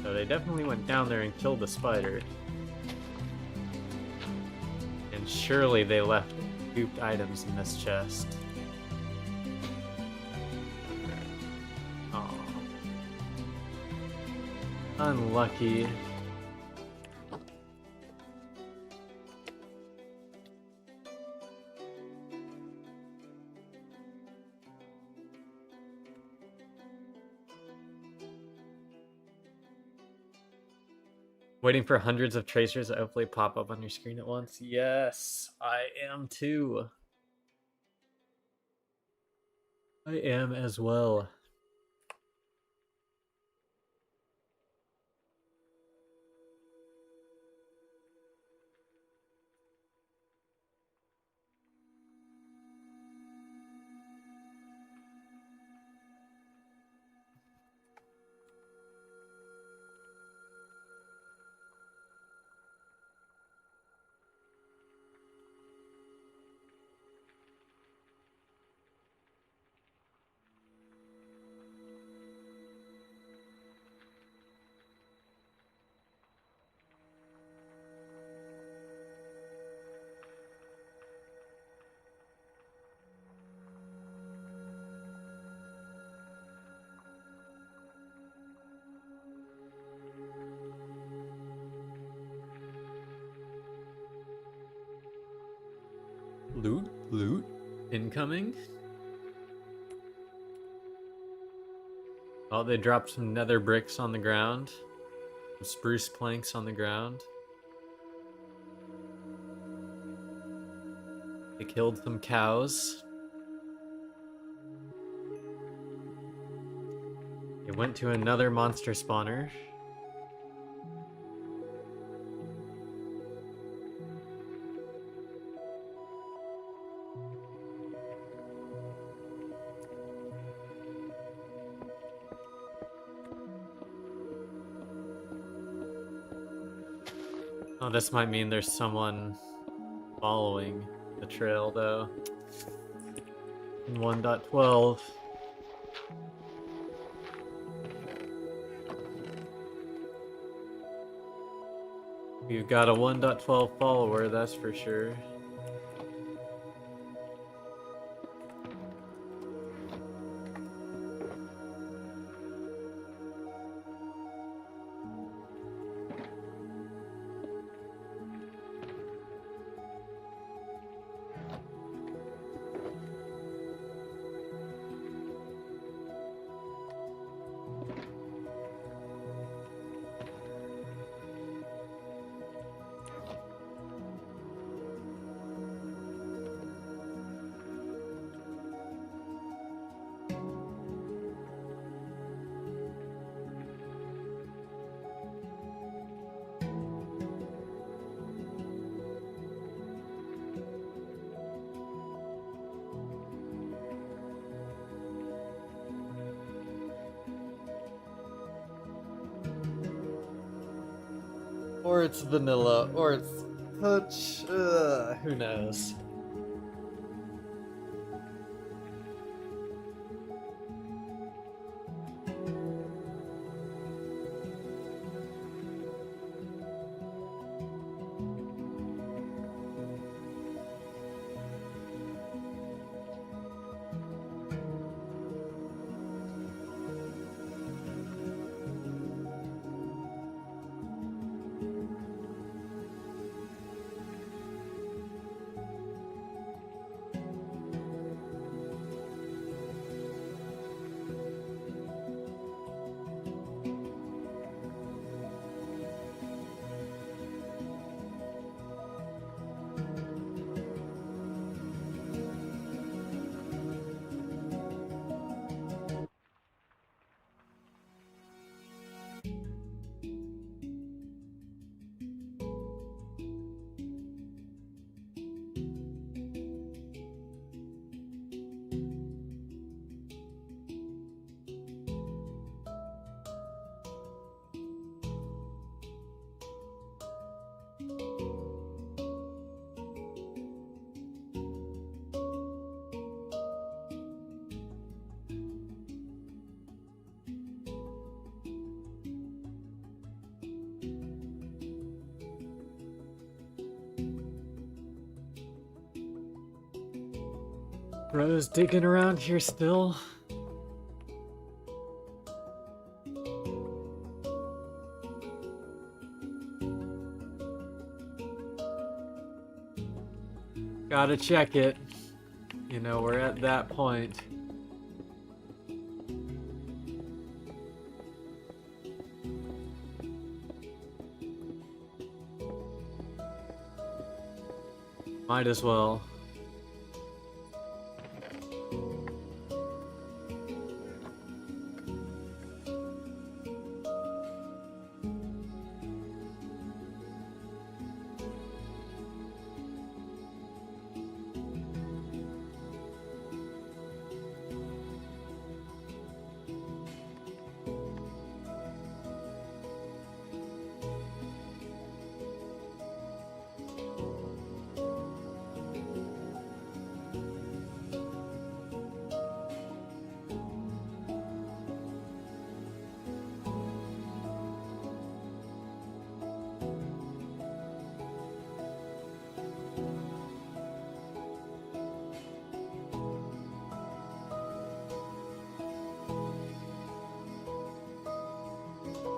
Speaker 1: So they definitely went down there and killed the spider. And surely they left duped items in this chest. Unlucky. Waiting for hundreds of tracers to hopefully pop up on your screen at once. Yes, I am too. I am as well. Loot incoming. Oh, they dropped some nether bricks on the ground. Some spruce planks on the ground. They killed some cows. They went to another monster spawner. Oh, this might mean there's someone following the trail, though. In 1.12. You've got a 1.12 follower, that's for sure. Or it's vanilla, or it's touch. Who knows? Bro's digging around here still. Gotta check it. You know, we're at that point. Might as well.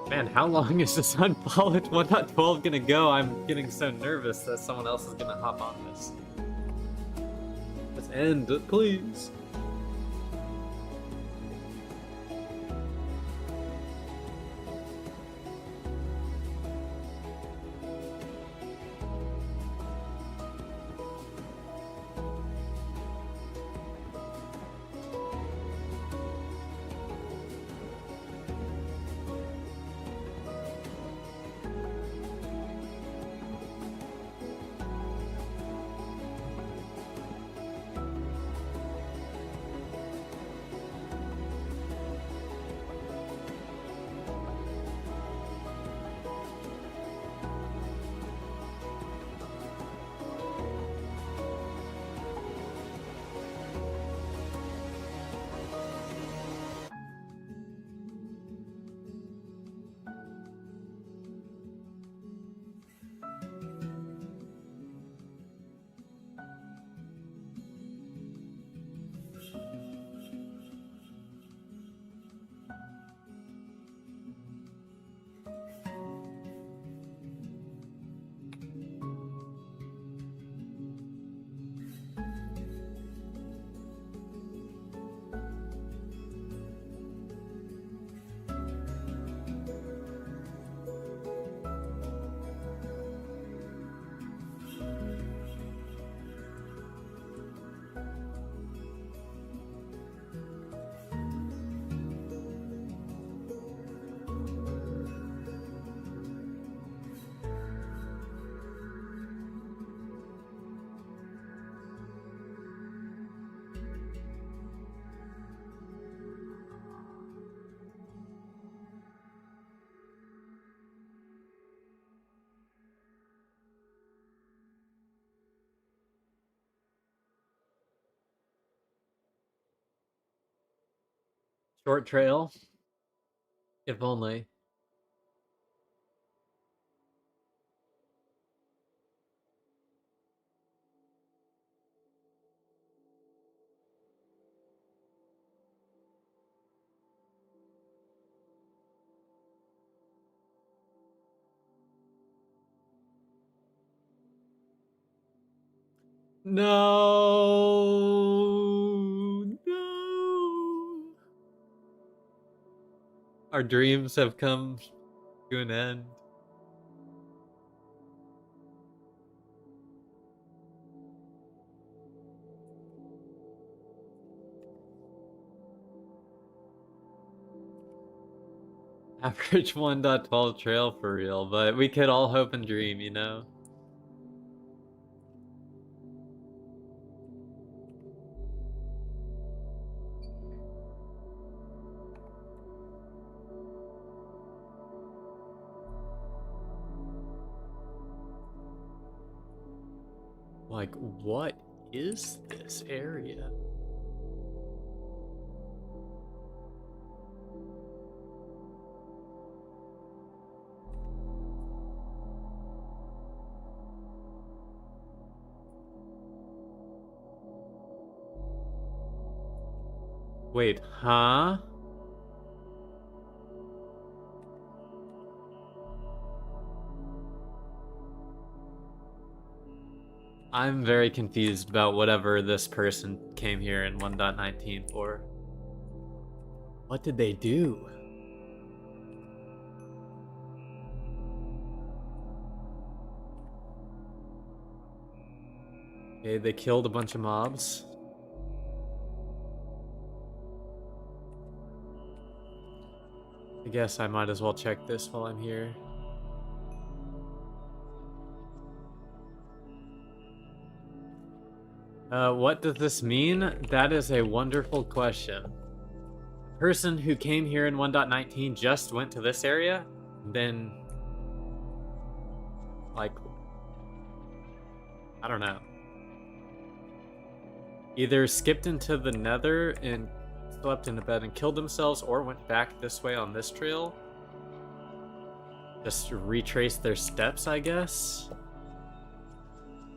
Speaker 1: Man, how long is this unpolished 1.12 gonna go? I'm getting so nervous that someone else is gonna hop on this. Let's end it, please. Short trail. If only. No. No. Our dreams have come to an end. Average 1.12 trail for real, but we could all hope and dream, you know? Like, what is this area? Wait, huh? I'm very confused about whatever this person came here in 1.19 for. What did they do? Okay, they killed a bunch of mobs. I guess I might as well check this while I'm here. What does this mean? That is a wonderful question. The person who came here in 1.19 just went to this area, then, like, I don't know. Either skipped into the nether and slept in a bed and killed themselves, or went back this way on this trail. Just retrace their steps, I guess?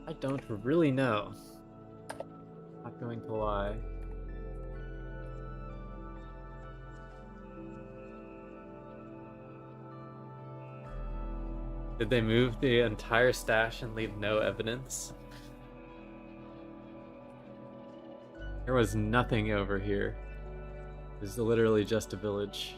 Speaker 1: I don't really know. Not going to lie. Did they move the entire stash and leave no evidence? There was nothing over here. It was literally just a village.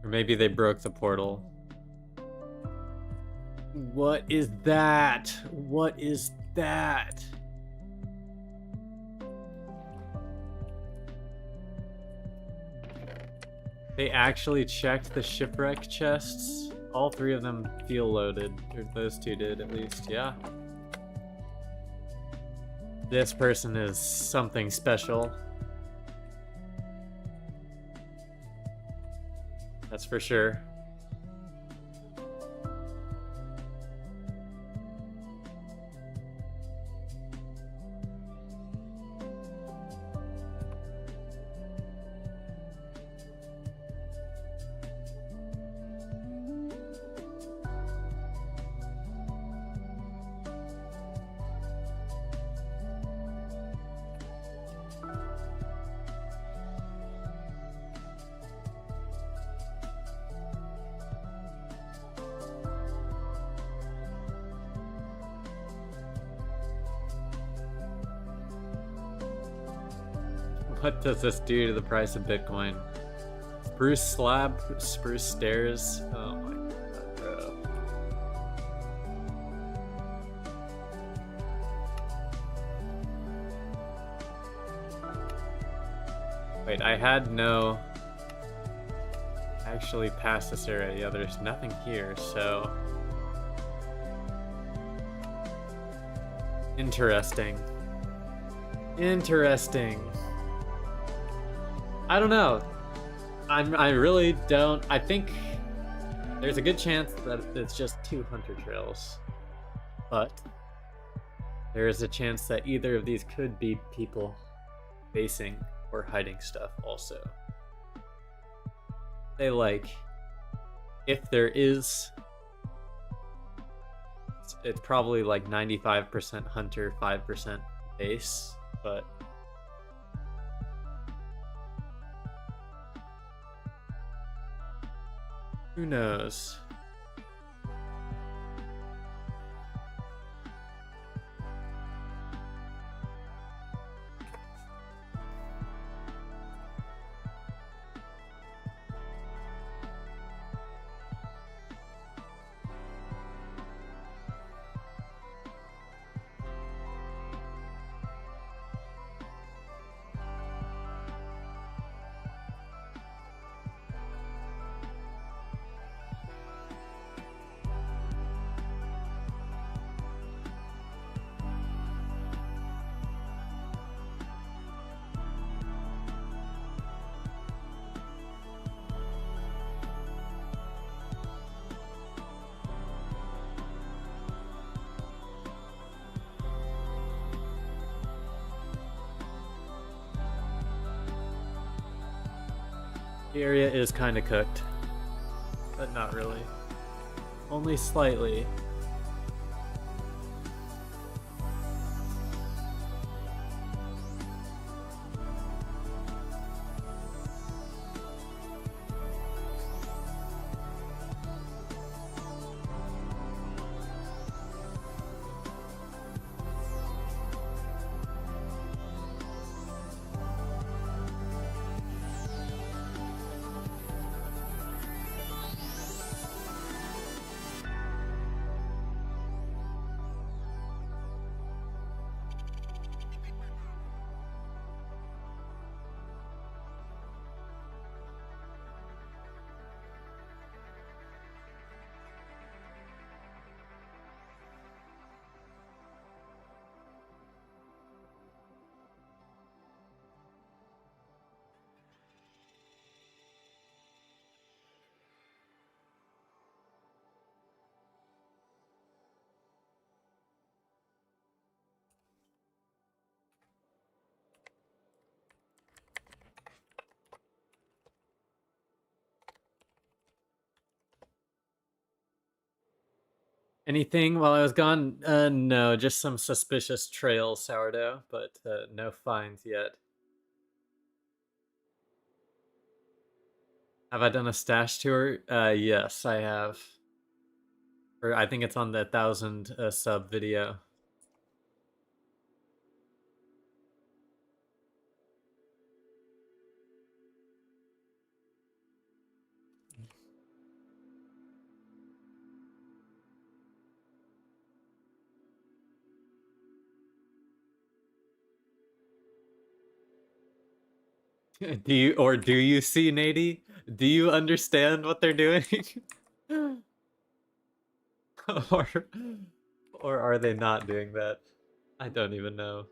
Speaker 1: Or maybe they broke the portal. What is that? What is that? They actually checked the shipwreck chests. All three of them feel loaded. Or those two did, at least, yeah. This person is something special. That's for sure. What does this do to the price of Bitcoin? Spruce slab, spruce stairs. Oh my god, bro. Wait, I had no... actually past this area. Yeah, there's nothing here, so... Interesting. Interesting. I don't know. I really don't. I think there's a good chance that it's just 2 hunter trails, but there is a chance that either of these could be people basing or hiding stuff also. They like, if there is, it's probably like 95% hunter, 5% base, but who knows? The area is kind of cooked, but not really. Only slightly. Anything while I was gone? No, just some suspicious trails, sourdough, but no finds yet. Have I done a stash tour? Yes, I have. Or I think it's on the 1,000 sub video. Do you see, Nady? Do you understand what they're doing? or or are they not doing that? I don't even know.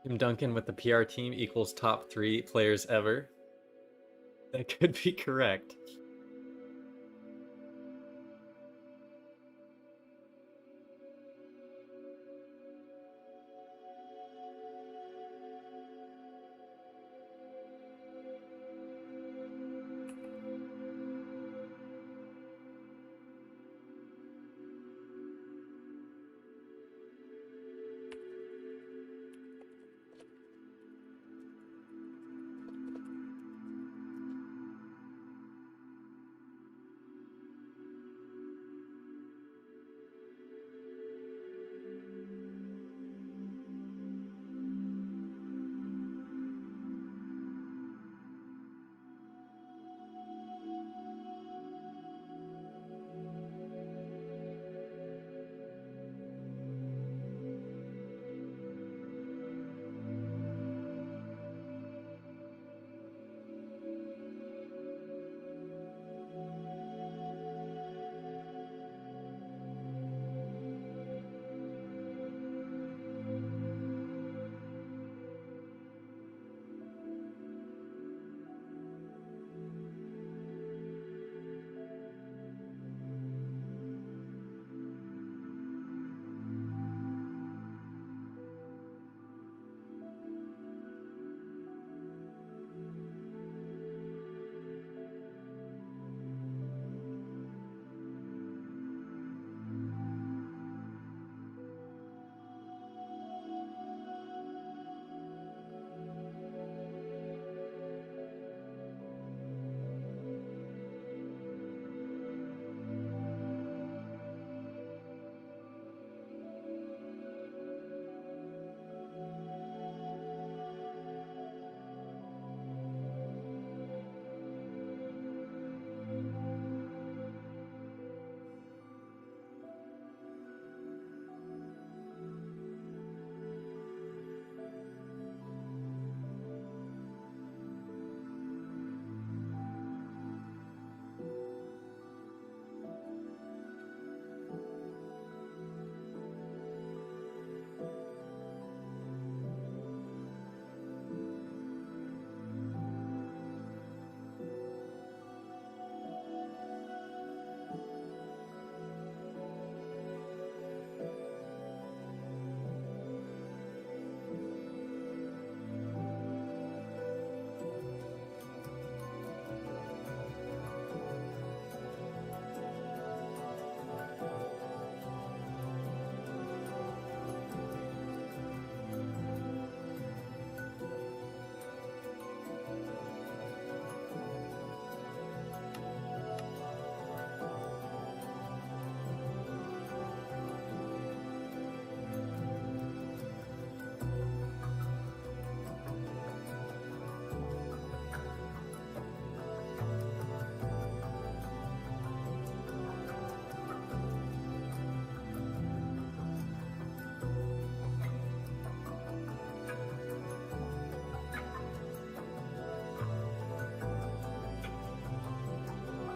Speaker 1: Tim Duncan with the PR team equals top 3 players ever. That could be correct.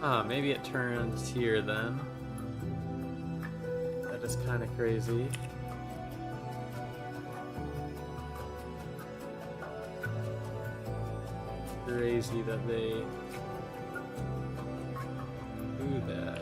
Speaker 1: Huh, maybe it turns here then. That is kind of crazy. Crazy that they do that.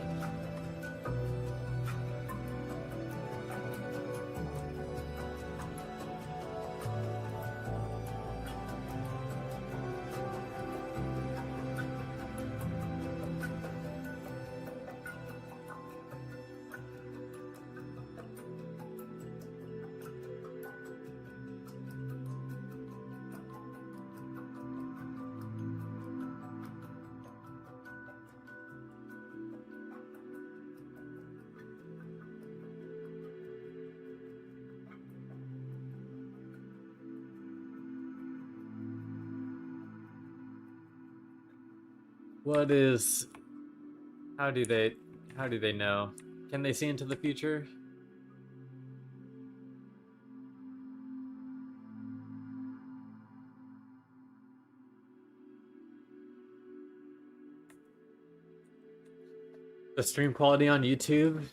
Speaker 1: What is... How do they know? Can they see into the future? The stream quality on YouTube,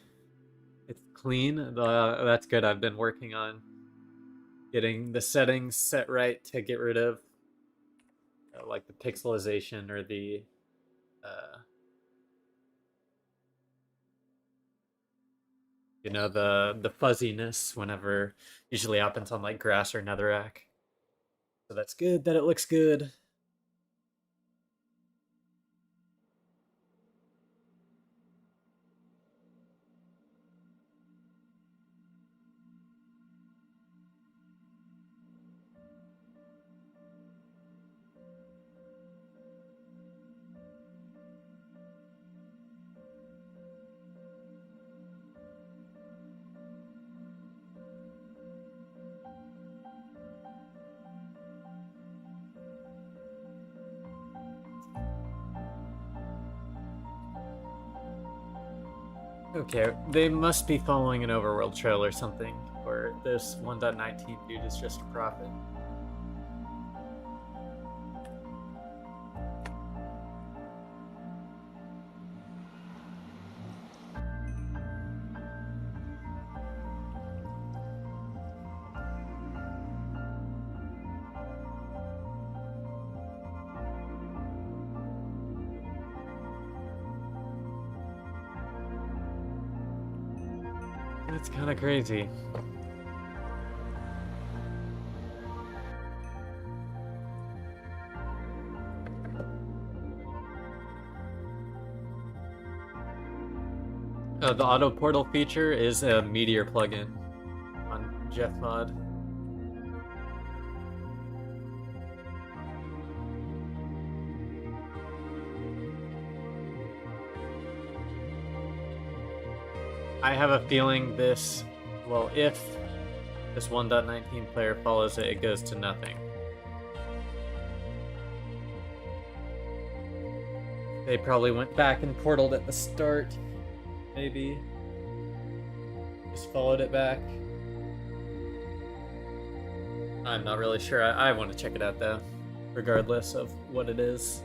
Speaker 1: it's clean. That's good. I've been working on getting the settings set right to get rid of like the pixelization or the you know, the fuzziness whenever usually happens on like grass or netherrack. So that's good that it looks good. Okay, they must be following an overworld trail or something, or this 1.19 dude is just a prophet. It's kind of crazy. The auto portal feature is a Meteor plugin on Jeff Mod. I have a feeling this, well, if this 1.19 player follows it, it goes to nothing. They probably went back and portaled at the start, maybe. Just followed it back. I'm not really sure. I want to check it out though, regardless of what it is.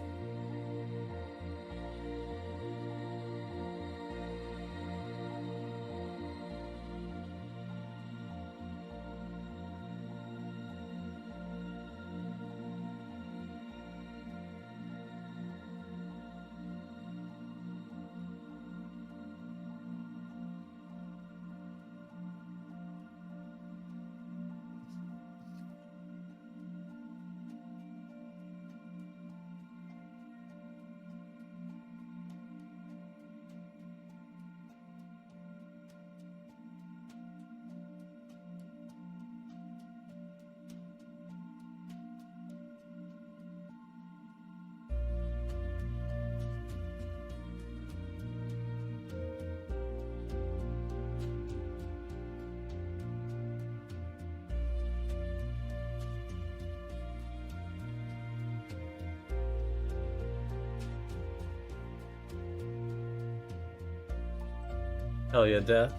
Speaker 1: Hell yeah, Death.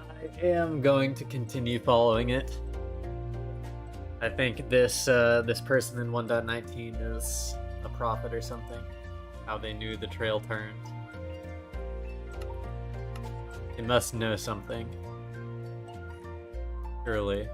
Speaker 1: I am going to continue following it. I think this this person in 1.19 is a prophet or something. how they knew the trail turned. They must know something. Surely.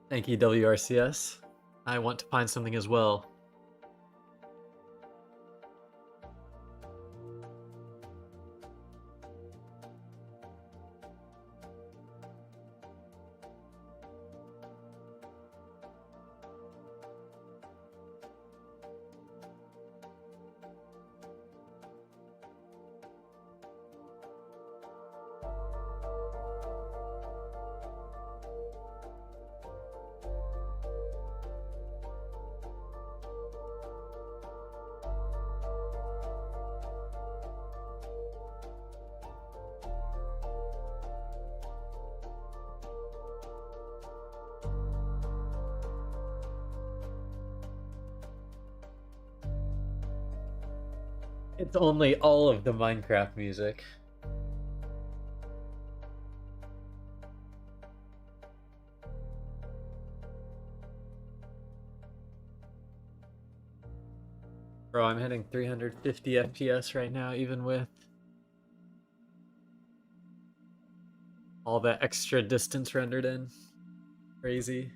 Speaker 1: Thank you, WRCS. I want to find something as well. It's only all of the Minecraft music. Bro, I'm hitting 350 FPS right now, even with all that extra distance rendered in. Crazy.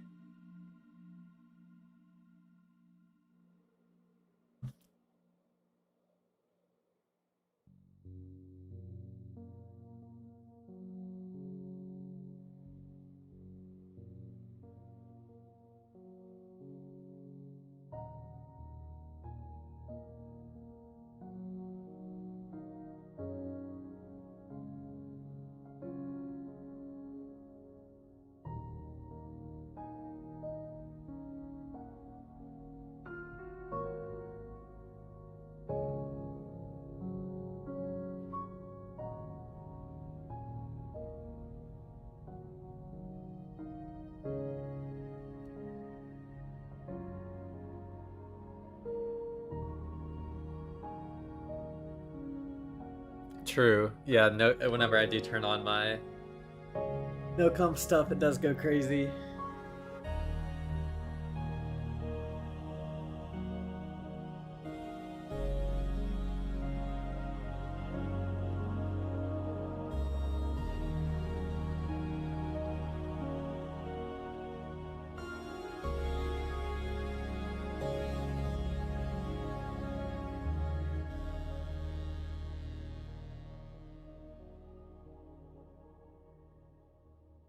Speaker 1: True. Yeah, no, whenever I do turn on my no comp stuff, it does go crazy.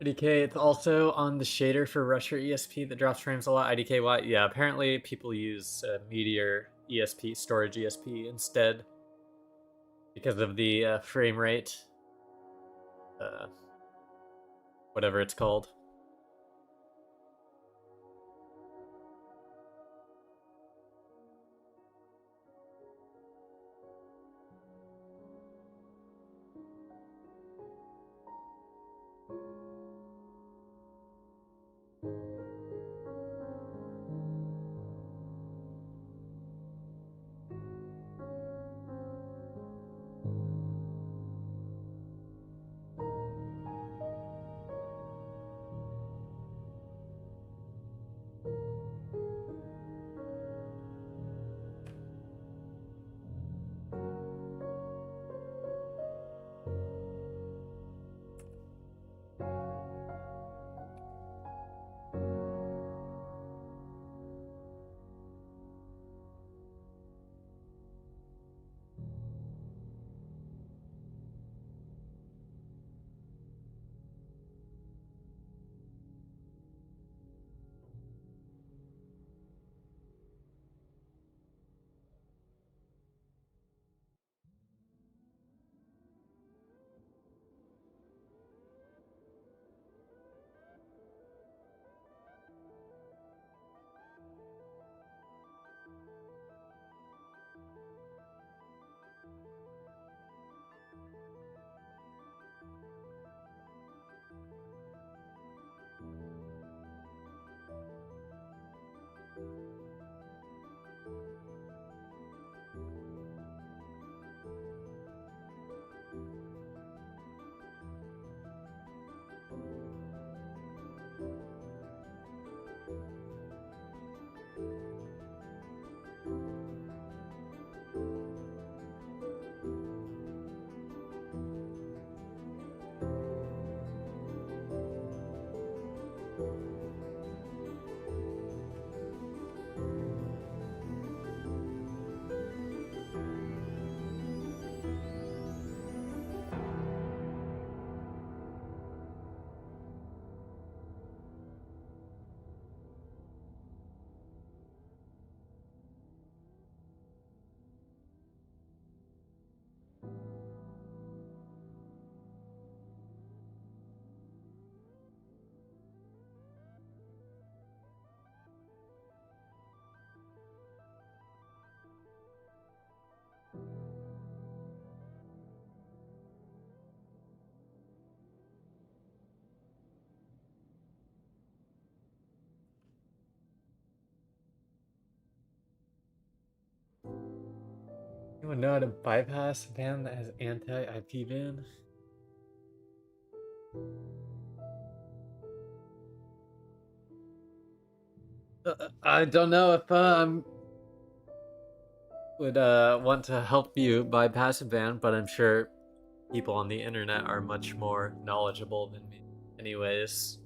Speaker 1: IDK, it's also on the shader for Rusher ESP that drops frames a lot. IDKY, yeah, apparently people use Meteor ESP, storage ESP instead because of the frame rate. Whatever it's called. Anyone know how to bypass a ban that has anti-IP ban? I don't know if would want to help you bypass a ban, but I'm sure people on the internet are much more knowledgeable than me. Anyways,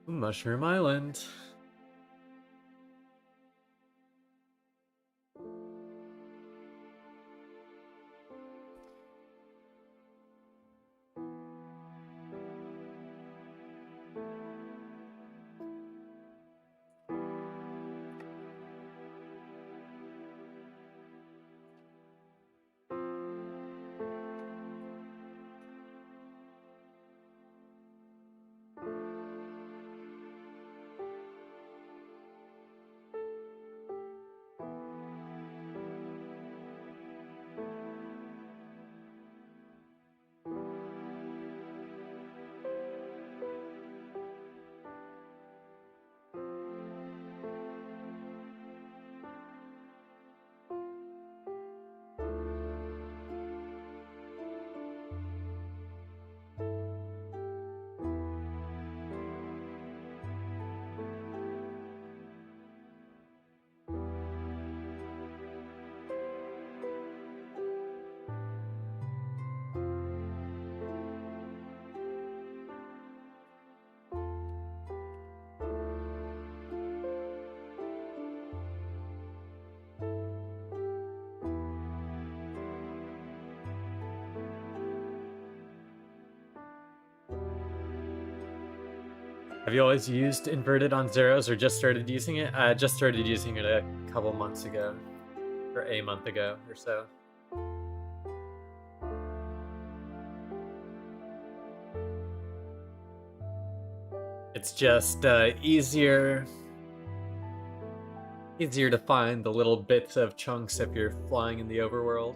Speaker 1: Mushroom Island. Have you always used inverted on zeros or just started using it? I just started using it a couple months ago, or a month ago or so. It's just easier to find the little bits of chunks if you're flying in the overworld.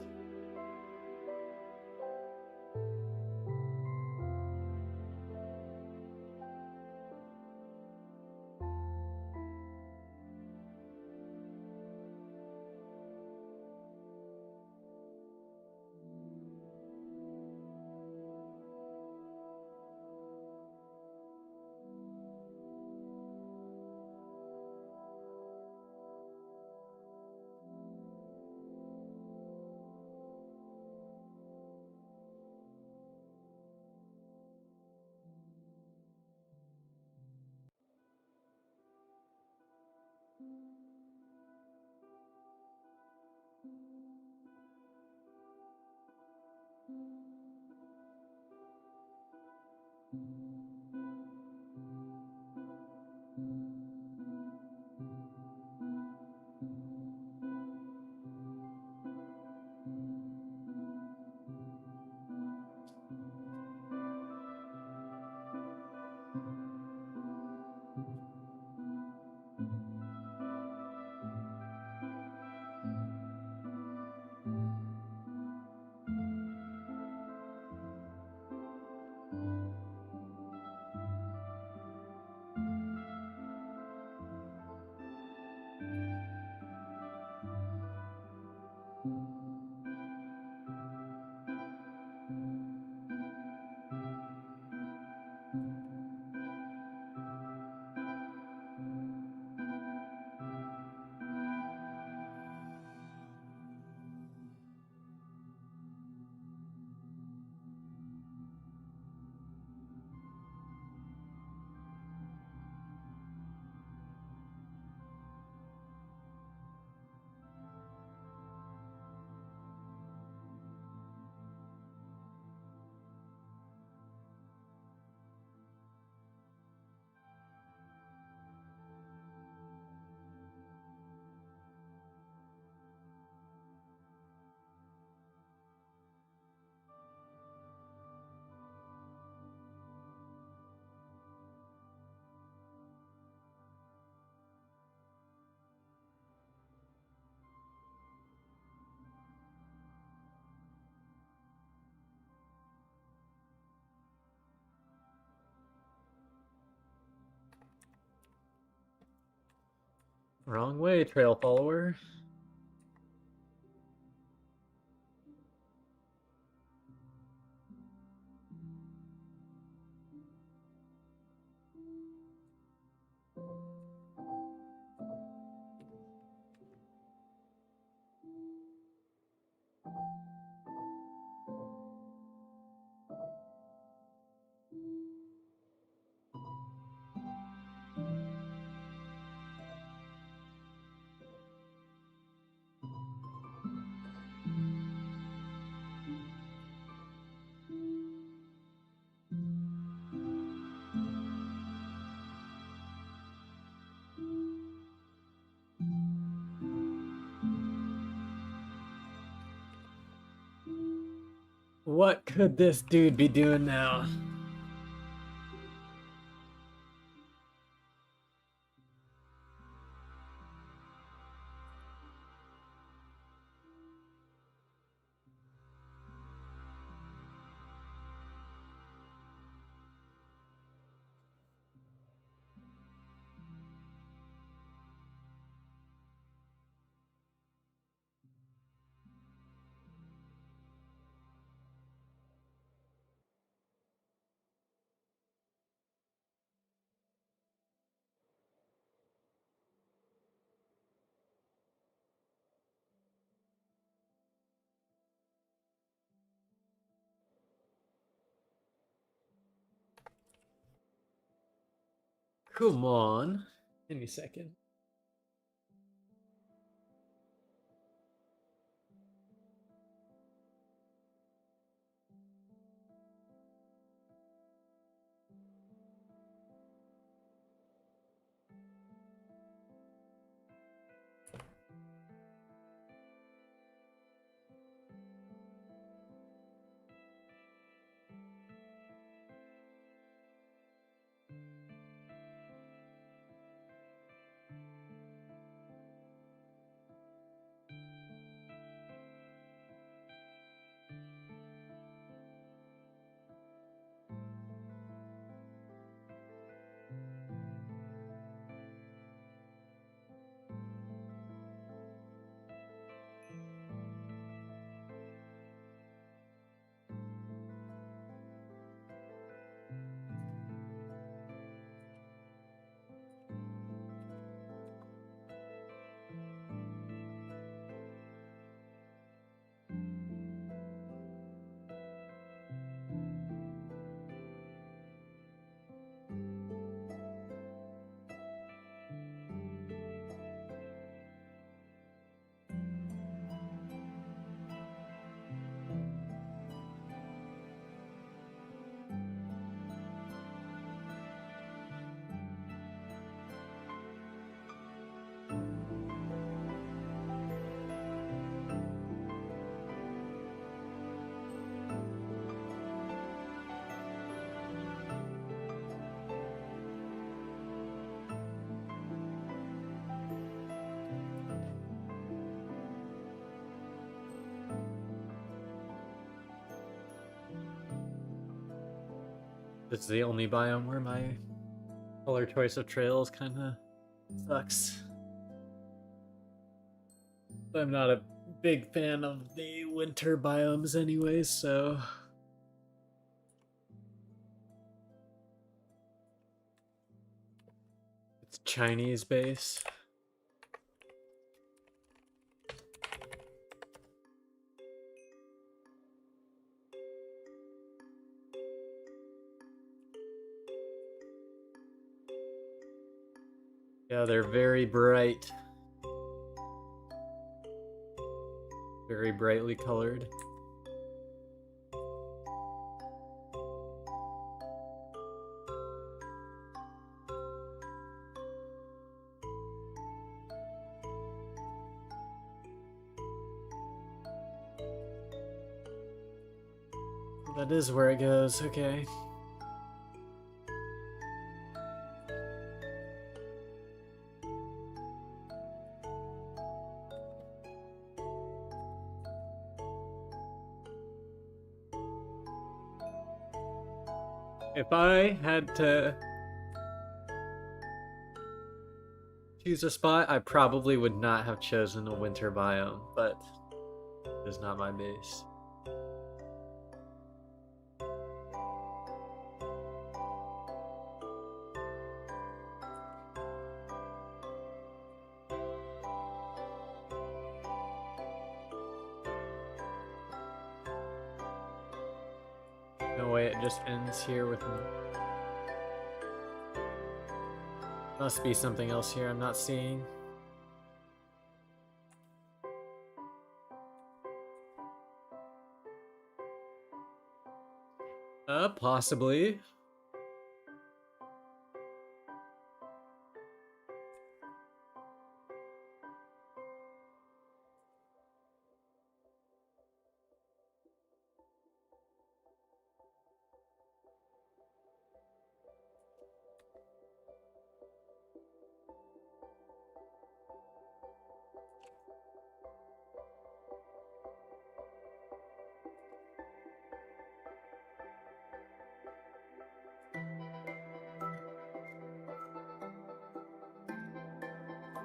Speaker 1: Wrong way, trail follower. What could this dude be doing now? Come on. Give me a second. This is the only biome where my color choice of trails kind of sucks. I'm not a big fan of the winter biomes anyways, so it's Chinese base. Yeah, they're very bright. Very brightly colored. That is where it goes, okay. If I had to choose a spot, I probably would not have chosen a winter biome, but it is not my base. No way, it just ends here with me. Must be something else here I'm not seeing. Possibly.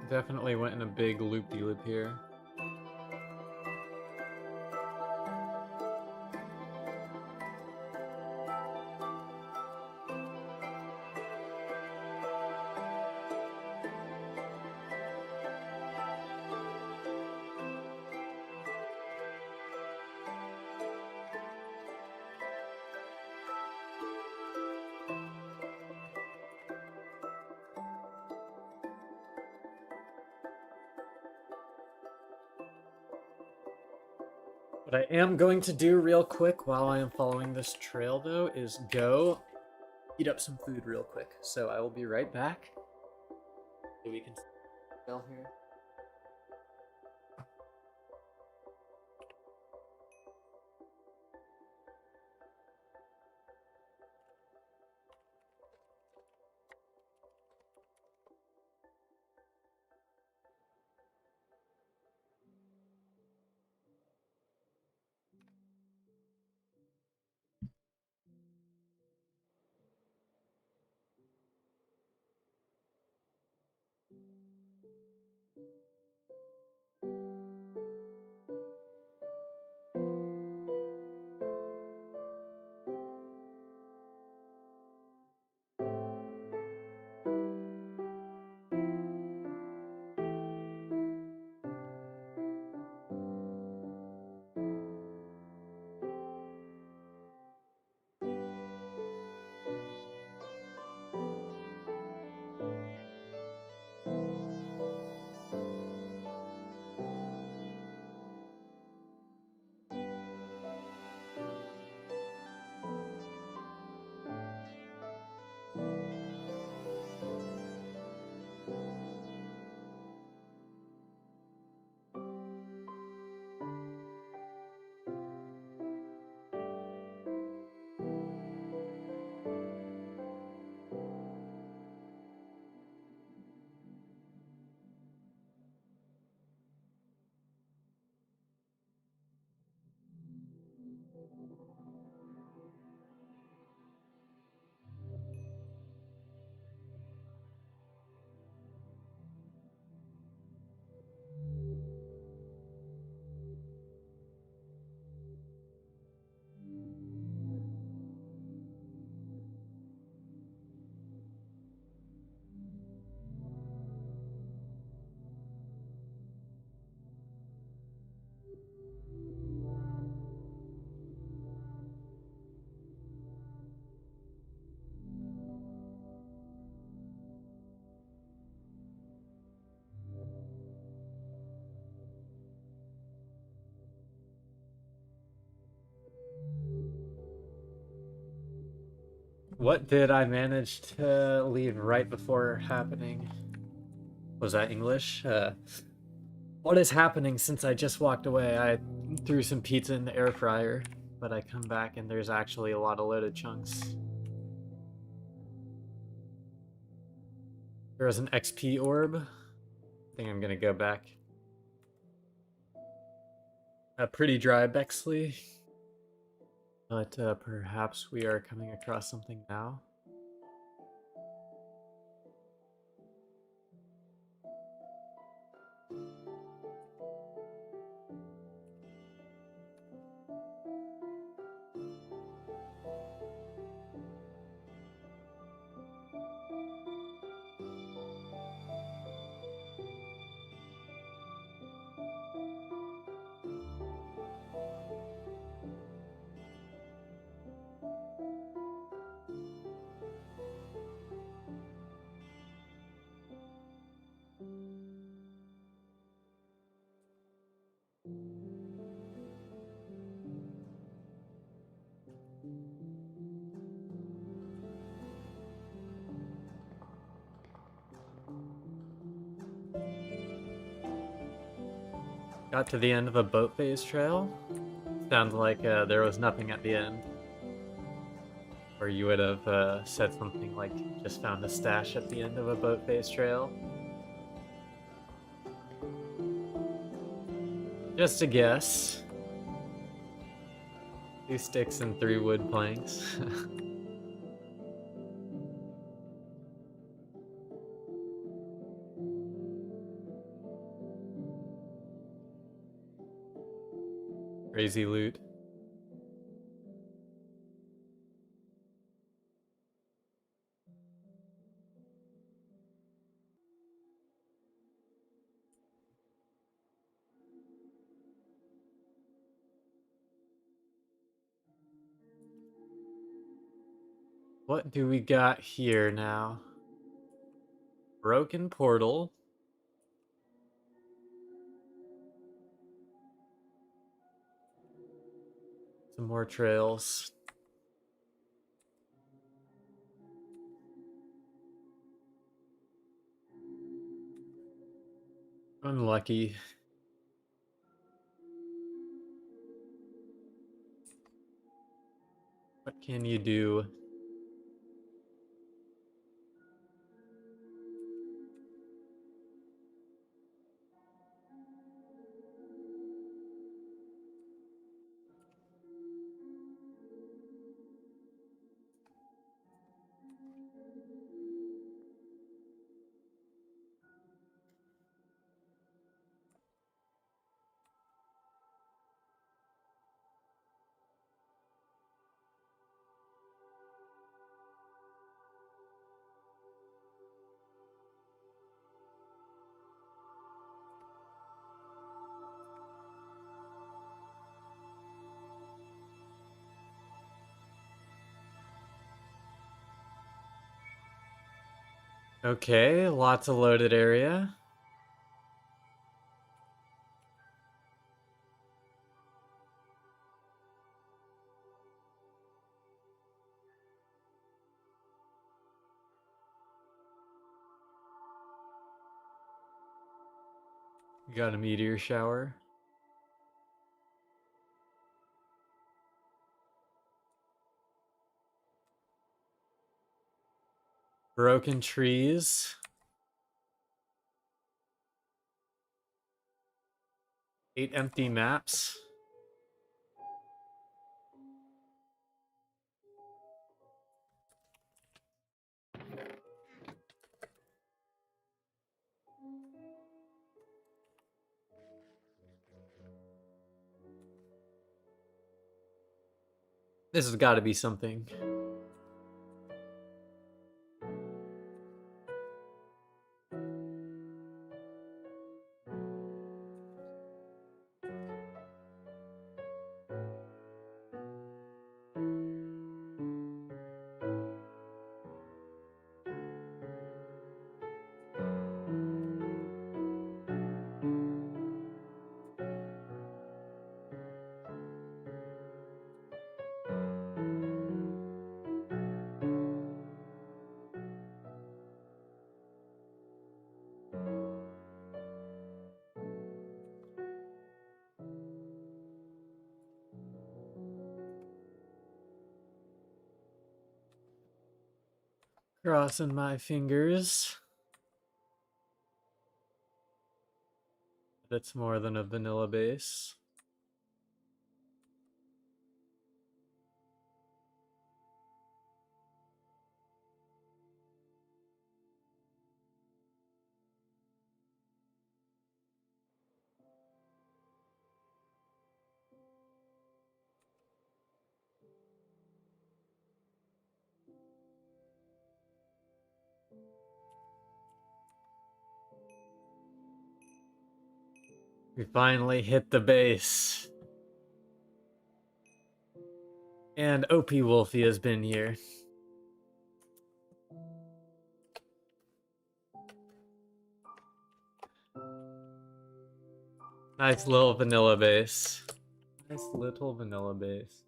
Speaker 1: Definitely went in a big loop-de-loop here. What I am going to do real quick while I am following this trail, though, is go eat up some food real quick. So I will be right back. Maybe we can trail here. What did I manage to leave right before happening? Was that English? What is happening since I just walked away? I threw some pizza in the air fryer, but I come back and there's actually a lot of loaded chunks. There was an XP orb. I think I'm gonna go back. A pretty dry Bexley. But perhaps we are coming across something now. Got to the end of a boat phase trail. Sounds like there was nothing at the end. Or you would have said something like, just found a stash at the end of a boat phase trail. Just a guess. 2 sticks and 3 wood planks. Crazy loot. What do we got here now? Broken portal. Some more trails. Unlucky. What can you do? Okay, lots of loaded area. Got a meteor shower. Broken trees. 8 empty maps. This has got to be something. Crossing my fingers. That's more than a vanilla base. We finally hit the base. And OP Wolfie has been here. Nice little vanilla base. Nice little vanilla base.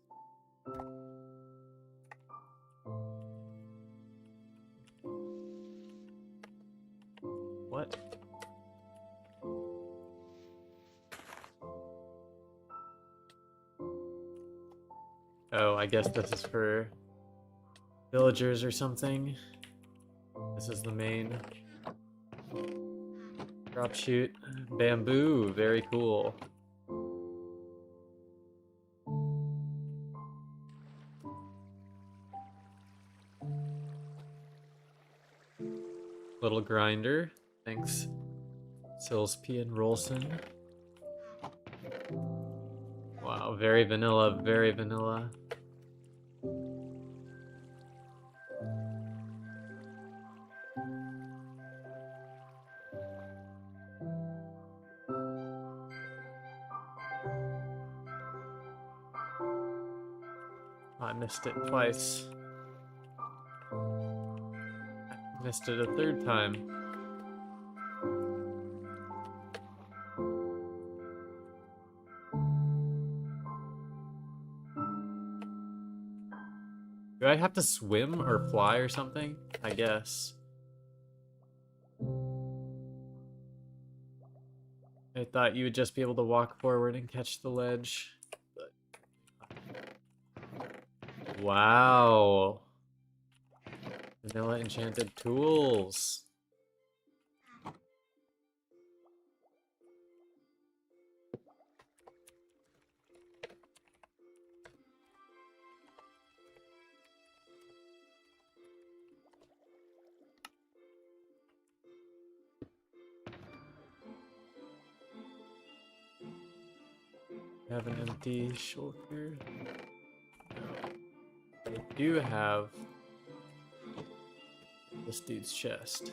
Speaker 1: What? Oh, I guess this is for villagers or something. This is the main drop shoot. Bamboo, very cool. Little grinder. Thanks, Silsp and Rolson. Wow, very vanilla, very vanilla. I missed it twice. I missed it a third time. Do I have to swim or fly or something? I guess. I thought you would just be able to walk forward and catch the ledge. But... Wow. Vanilla enchanted tools. Have an empty shulker. I do have this dude's chest.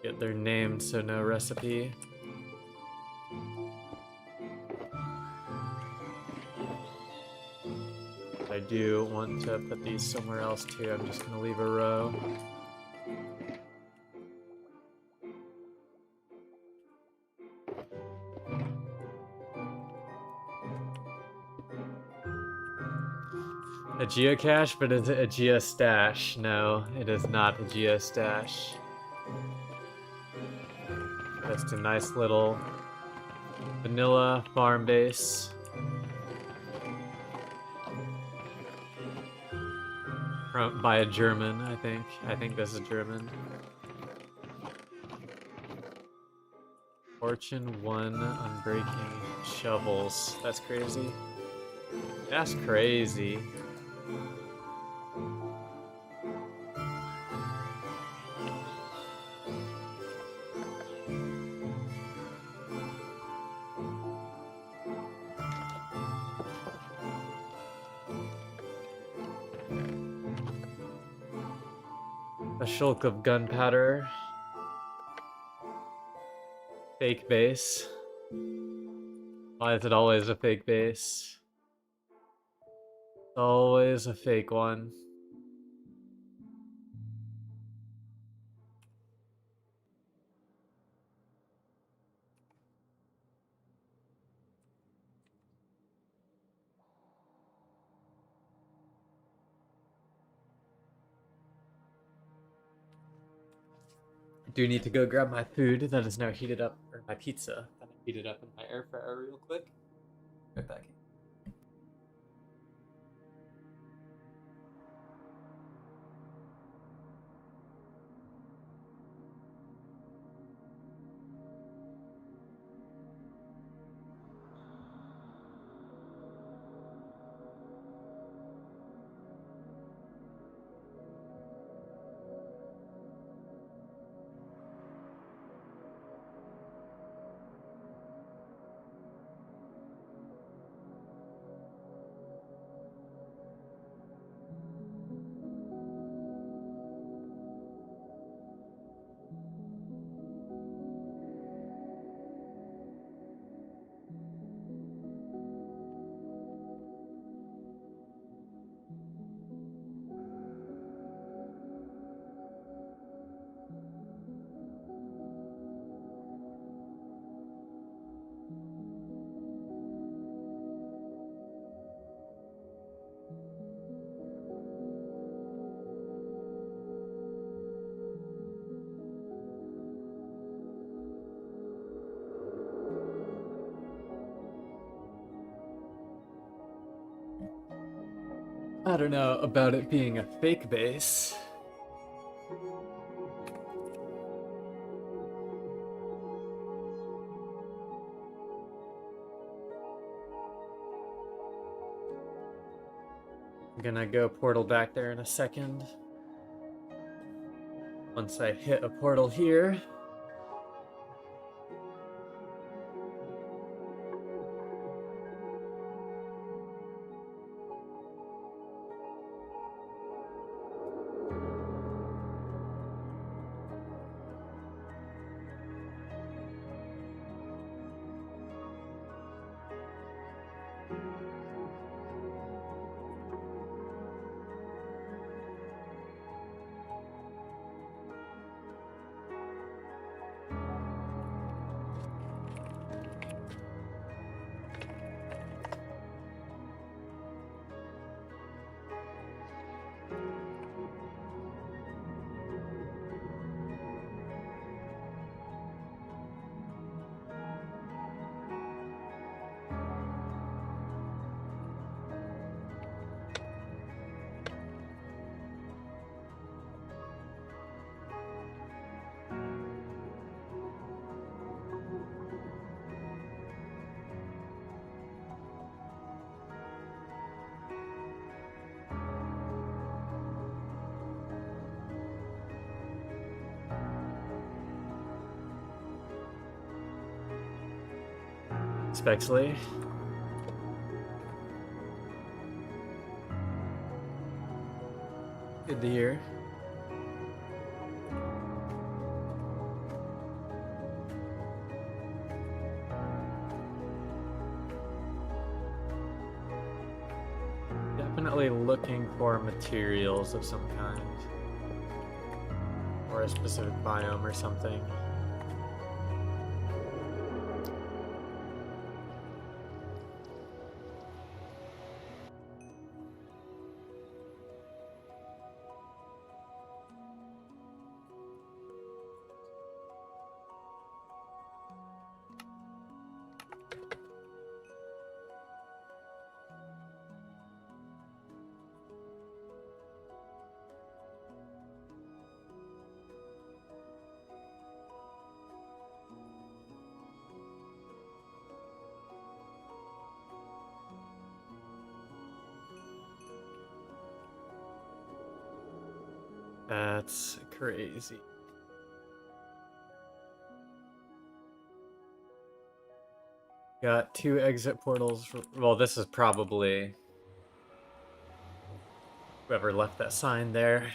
Speaker 1: Get their named, so no recipe. I do want to put these somewhere else too. I'm just gonna leave a row. A geocache, but is it a geostash? No, it is not a geostash. Just a nice little vanilla farm base. By a German, I think. I think this is German. Fortune 1 unbreaking shovels. That's crazy. That's crazy. A shulk of gunpowder. Fake base. Why is it always a fake base? Always a fake one. I do need to go grab my food that is now heated up, or my pizza that I heated up in my air fryer real quick. Right back. I don't know about it being a fake base. I'm gonna go portal back there in a second. Once I hit a portal here. Spexley. Good to hear. Definitely looking for materials of some kind. Or a specific biome or something. That's crazy. Got 2 exit portals. Well, this is probably whoever left that sign there.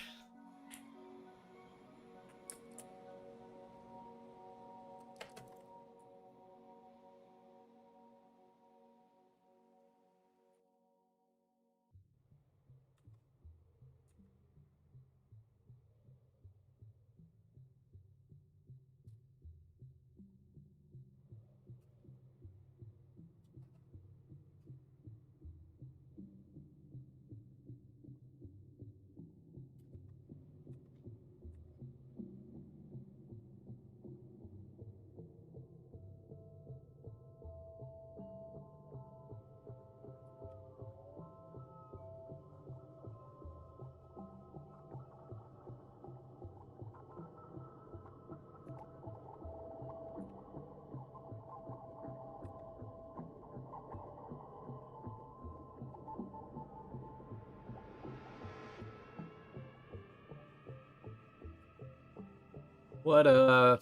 Speaker 1: What a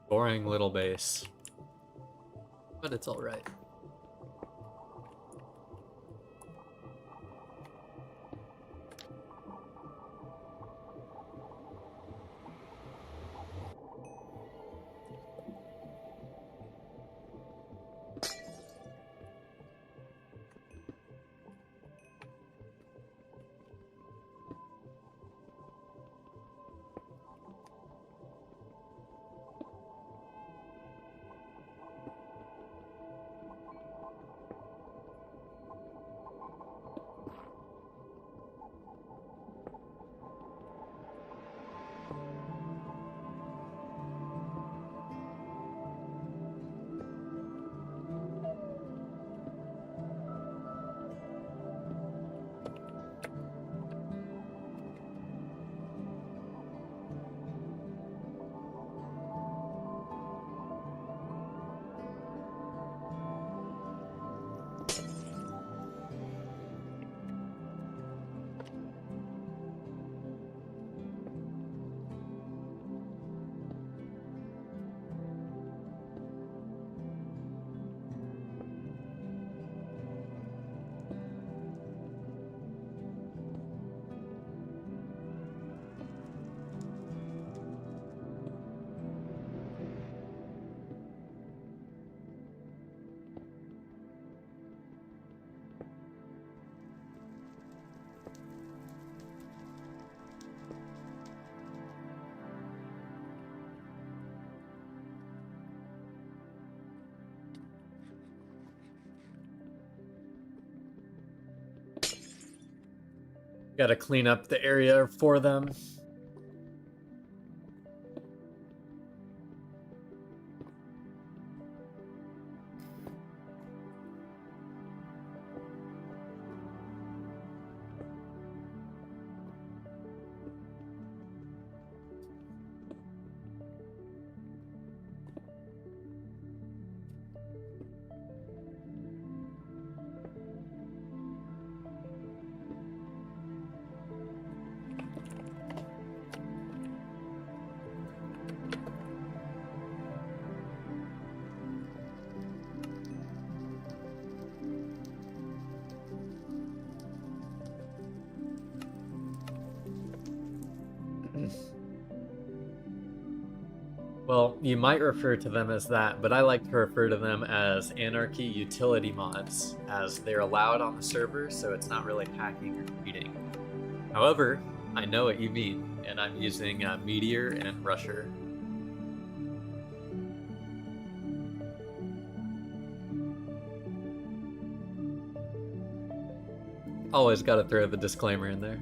Speaker 1: boring little base. But it's alright. Gotta clean up the area for them. Well, you might refer to them as that, but I like to refer to them as anarchy utility mods, as they're allowed on the server, so it's not really hacking or cheating. However, I know what you mean, and I'm using Meteor and Rusher. Always gotta throw the disclaimer in there.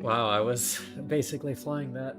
Speaker 1: Wow, I was basically flying that.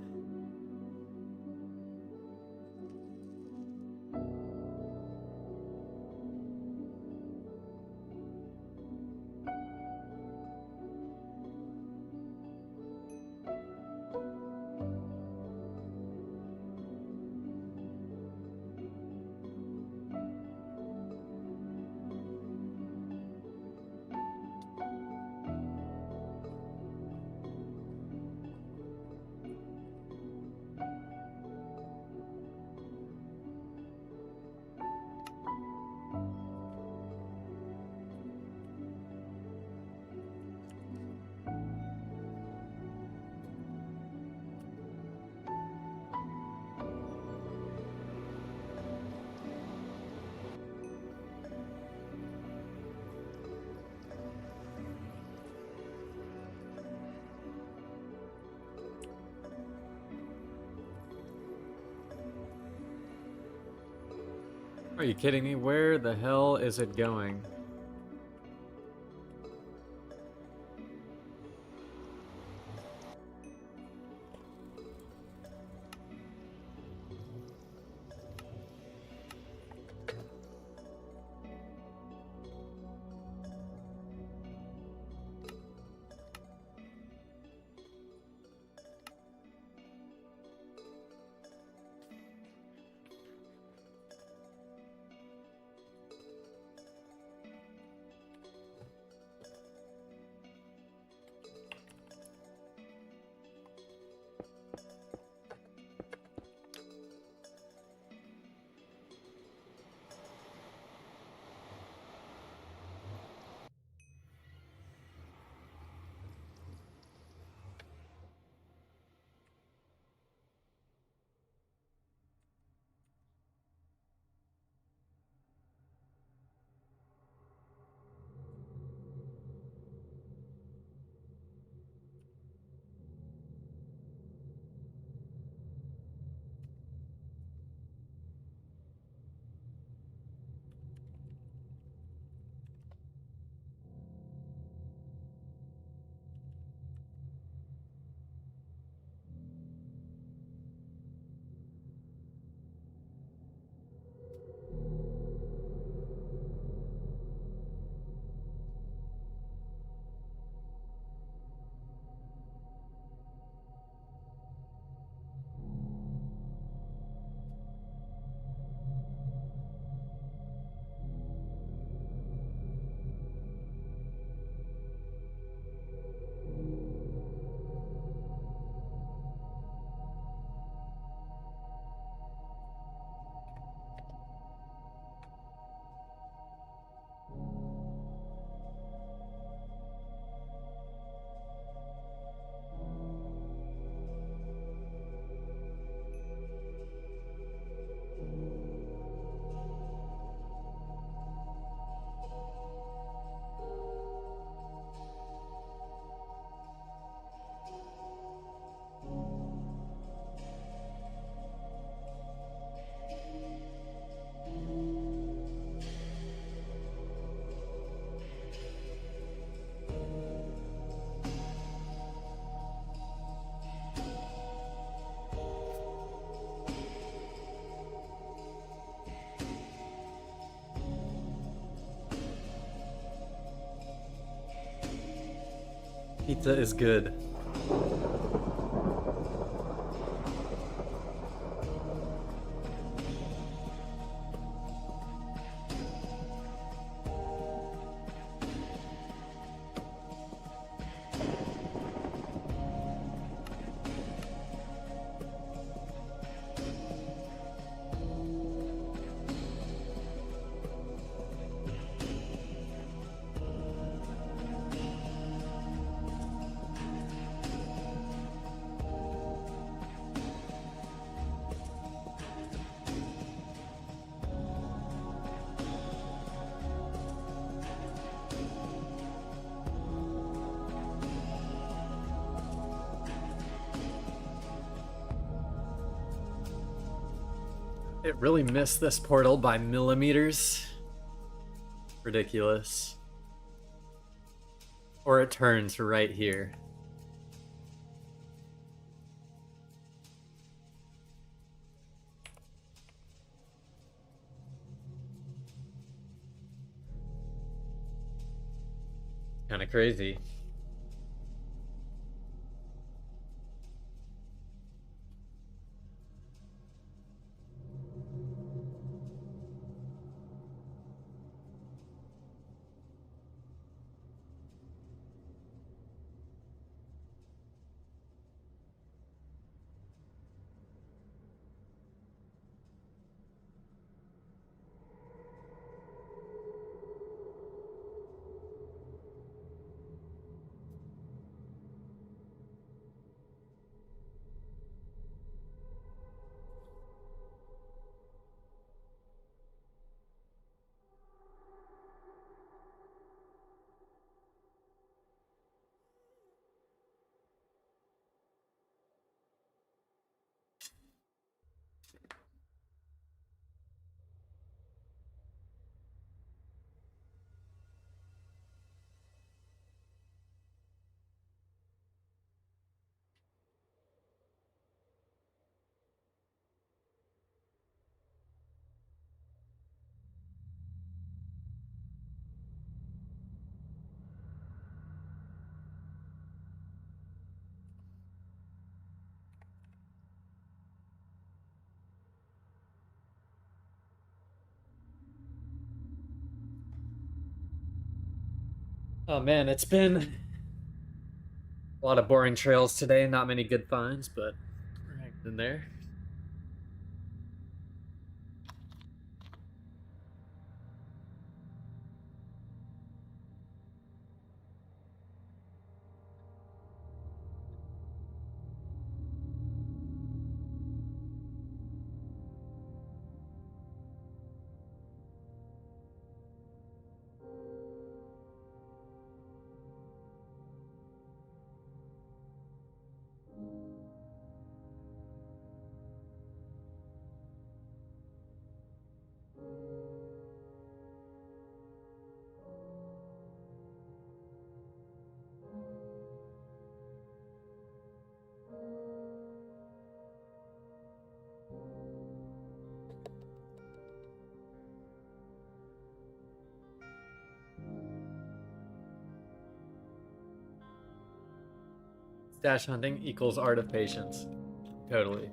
Speaker 1: Are you kidding me? Where the hell is it going? Pizza is good. It really missed this portal by millimeters. Ridiculous. Or it turns right here. Kind of crazy. Oh man, it's been a lot of boring trails today. Not many good finds, but we're hanging in there. Stash hunting equals art of patience. Totally.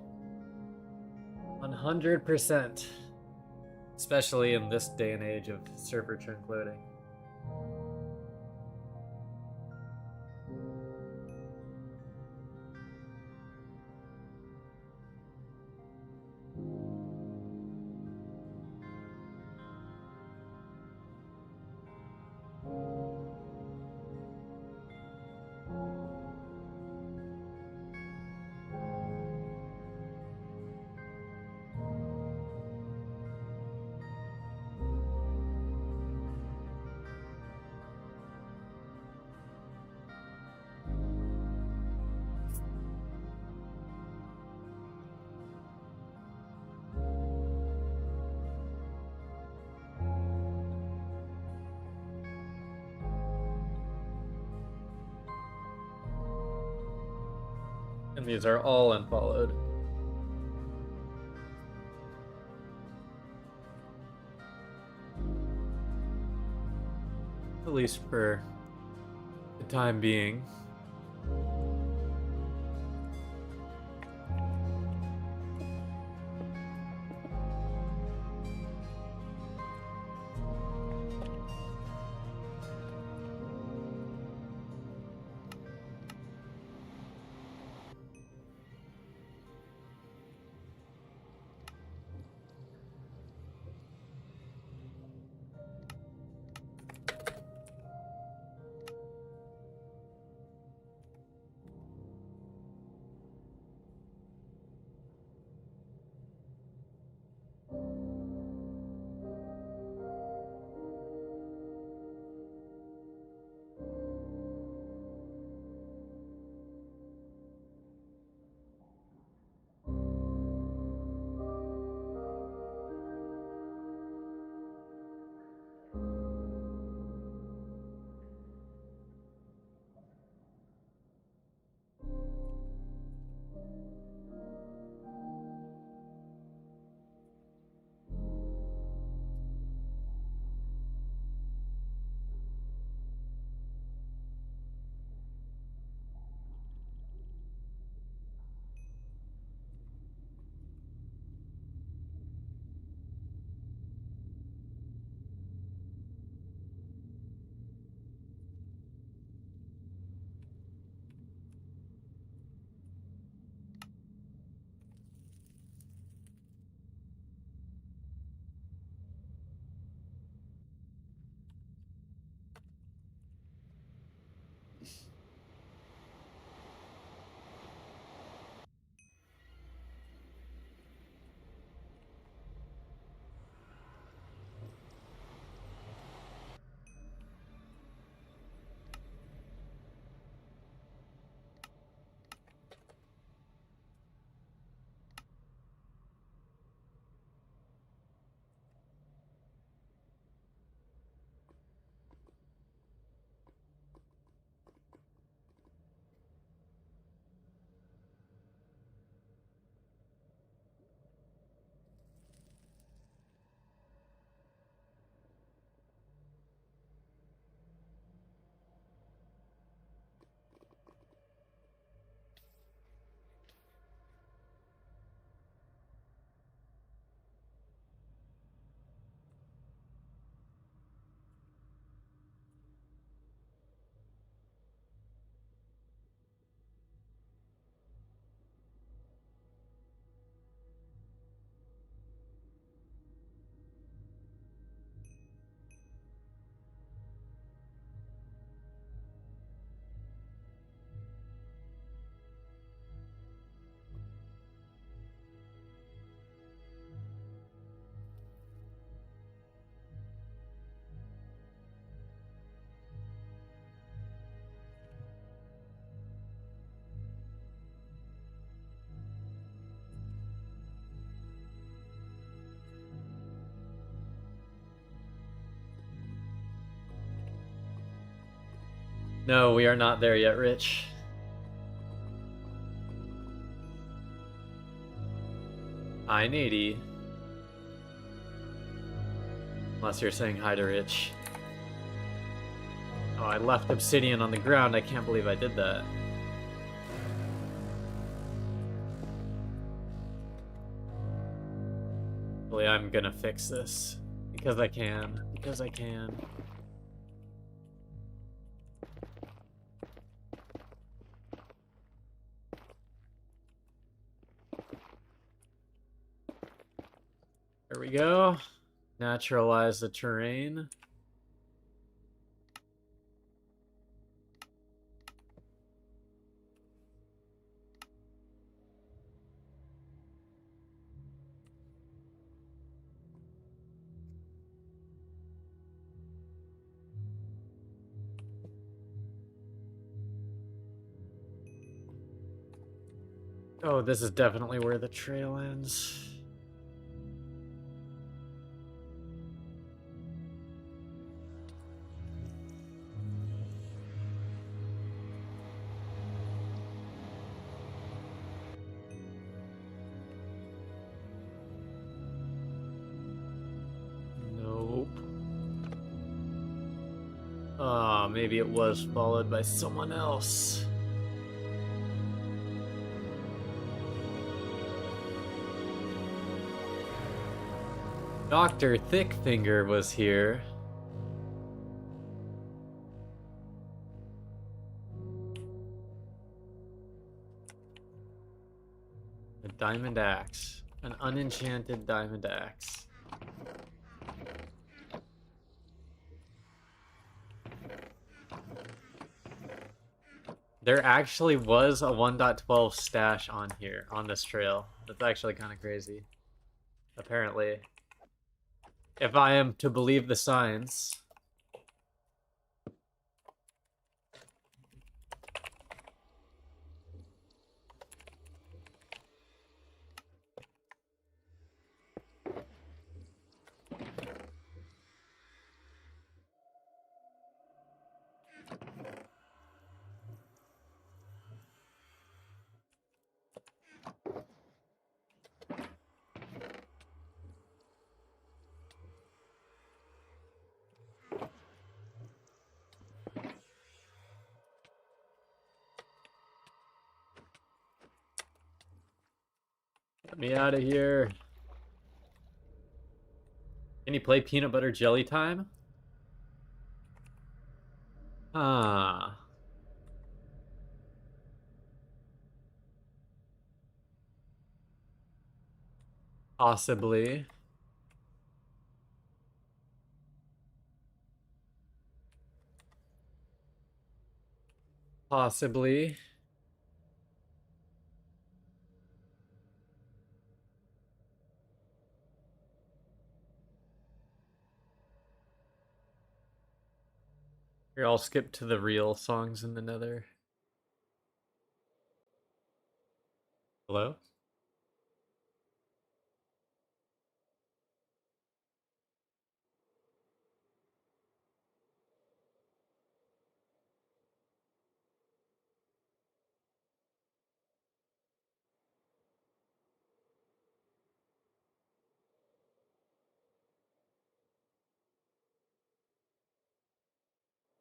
Speaker 1: 100%. Especially in this day and age of server trunk loading. And these are all unfollowed. At least for the time being. No, we are not there yet, Rich. I-80. Unless you're saying hi to Rich. Oh, I left obsidian on the ground. I can't believe I did that. Hopefully I'm gonna fix this. Because I can. Because I can. There we go. Naturalize the terrain. Oh, this is definitely where the trail ends. Nope. Ah, maybe it was followed by someone else. Dr. Thickfinger was here. A diamond axe. An unenchanted diamond axe. There actually was a 1.12 stash on here, on this trail. That's actually kind of crazy. Apparently. If I am to believe the signs. Get me out of here. Can you play Peanut Butter Jelly Time? Ah. Possibly. Possibly. Here, I'll skip to the real songs in the Nether. Hello?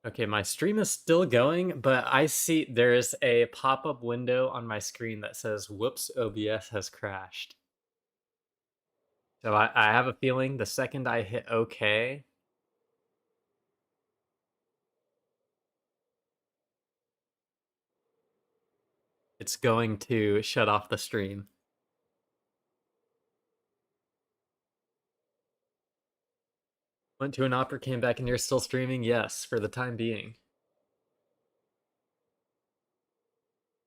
Speaker 1: Okay, my stream is still going, but I see there's a pop-up window on my screen that says, whoops, OBS has crashed. So I have a feeling the second I hit OK, it's going to shut off the stream. Went to an opera, came back, and you're still streaming? Yes, for the time being.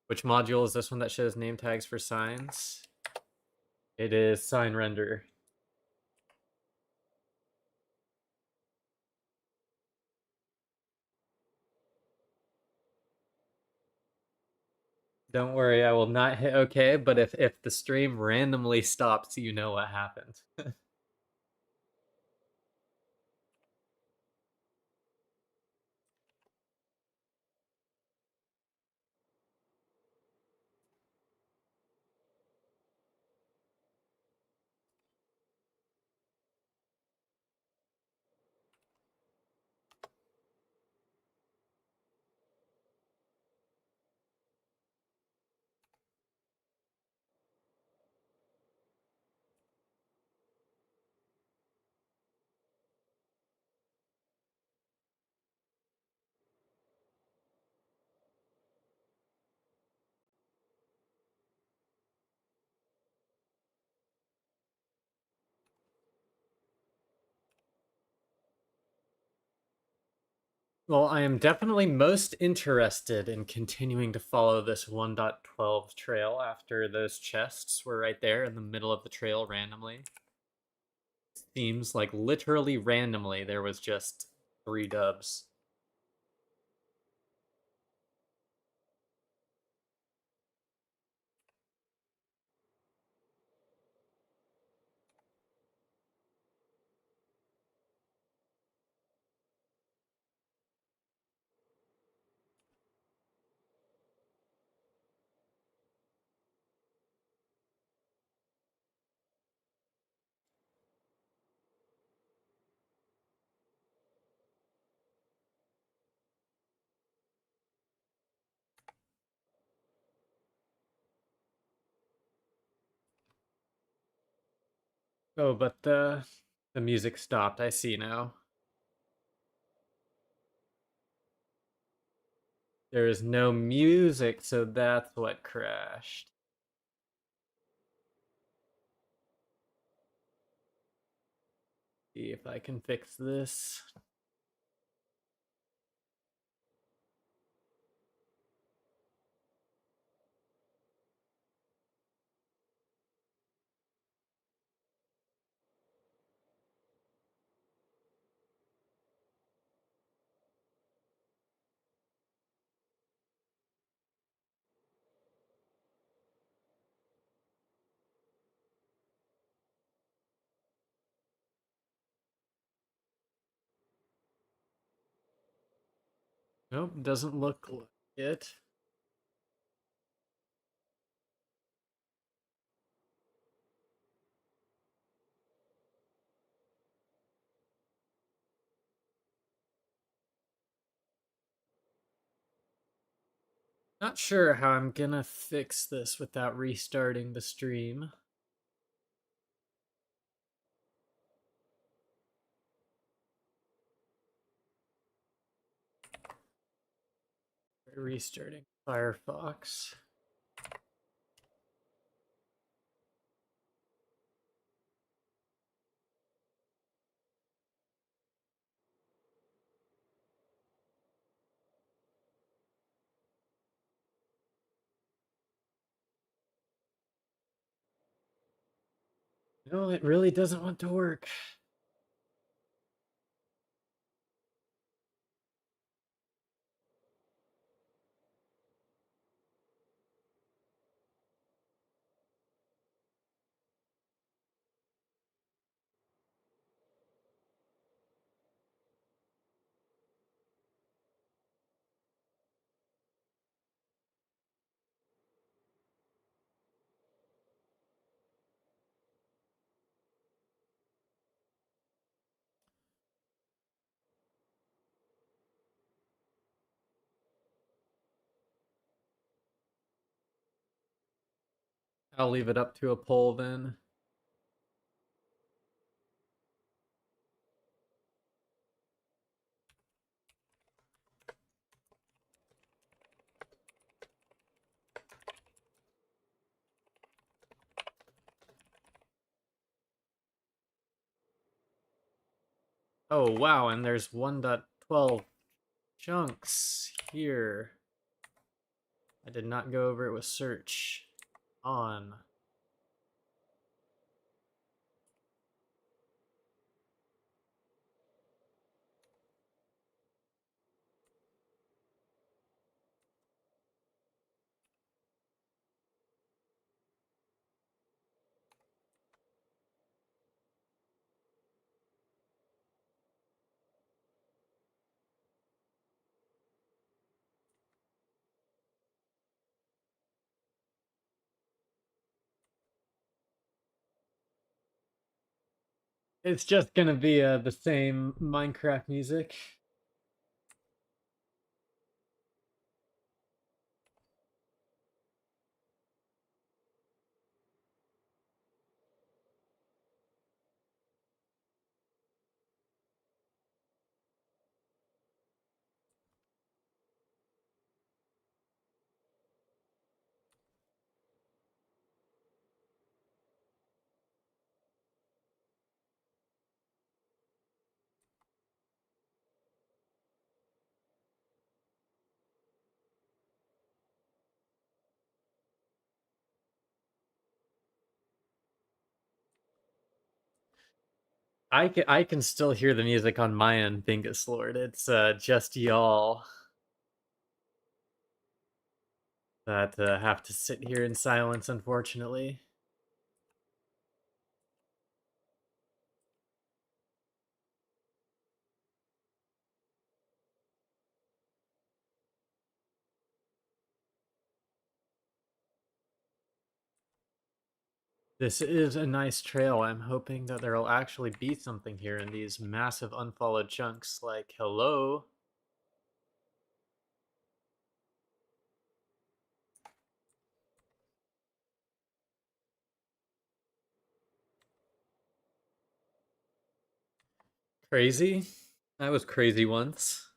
Speaker 1: Which module is this one that shows name tags for signs? It is sign render. Don't worry, I will not hit OK, but if the stream randomly stops, you know what happened. Well, I am definitely most interested in continuing to follow this 1.12 trail after those chests were right there in the middle of the trail randomly. Seems like literally randomly there was just 3 dubs. Oh, but the music stopped. I see now. There is no music, so that's what crashed. See if I can fix this. Nope, doesn't look like it. Not sure how I'm gonna fix this without restarting the stream. Restarting Firefox. No, it really doesn't want to work. I'll leave it up to a poll then. Oh, wow, and there's 1.12 chunks here. I did not go over it with search on. It's just gonna be the same Minecraft music. I can still hear the music on my end, Bingus Lord. It's just y'all that have to sit here in silence, unfortunately. This is a nice trail. I'm hoping that there'll actually be something here in these massive unfollowed chunks. Like, hello? Crazy? I was crazy once.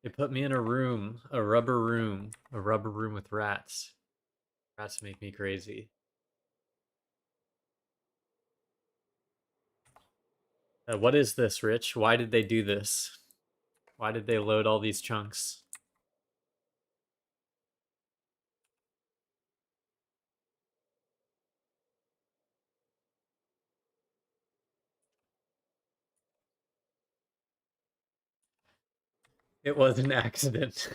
Speaker 1: They put me in a room, a rubber room with rats. Rats make me crazy. What is this, Rich? Why did they do this? Why did they load all these chunks? It was an accident.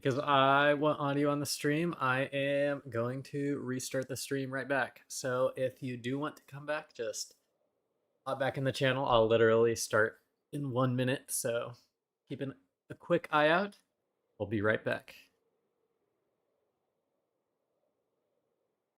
Speaker 1: Because I want audio on the stream, I am going to restart the stream right back. So if you do want to come back, just hop back in the channel. I'll literally start in 1 minute. So keep a quick eye out. We'll be right back.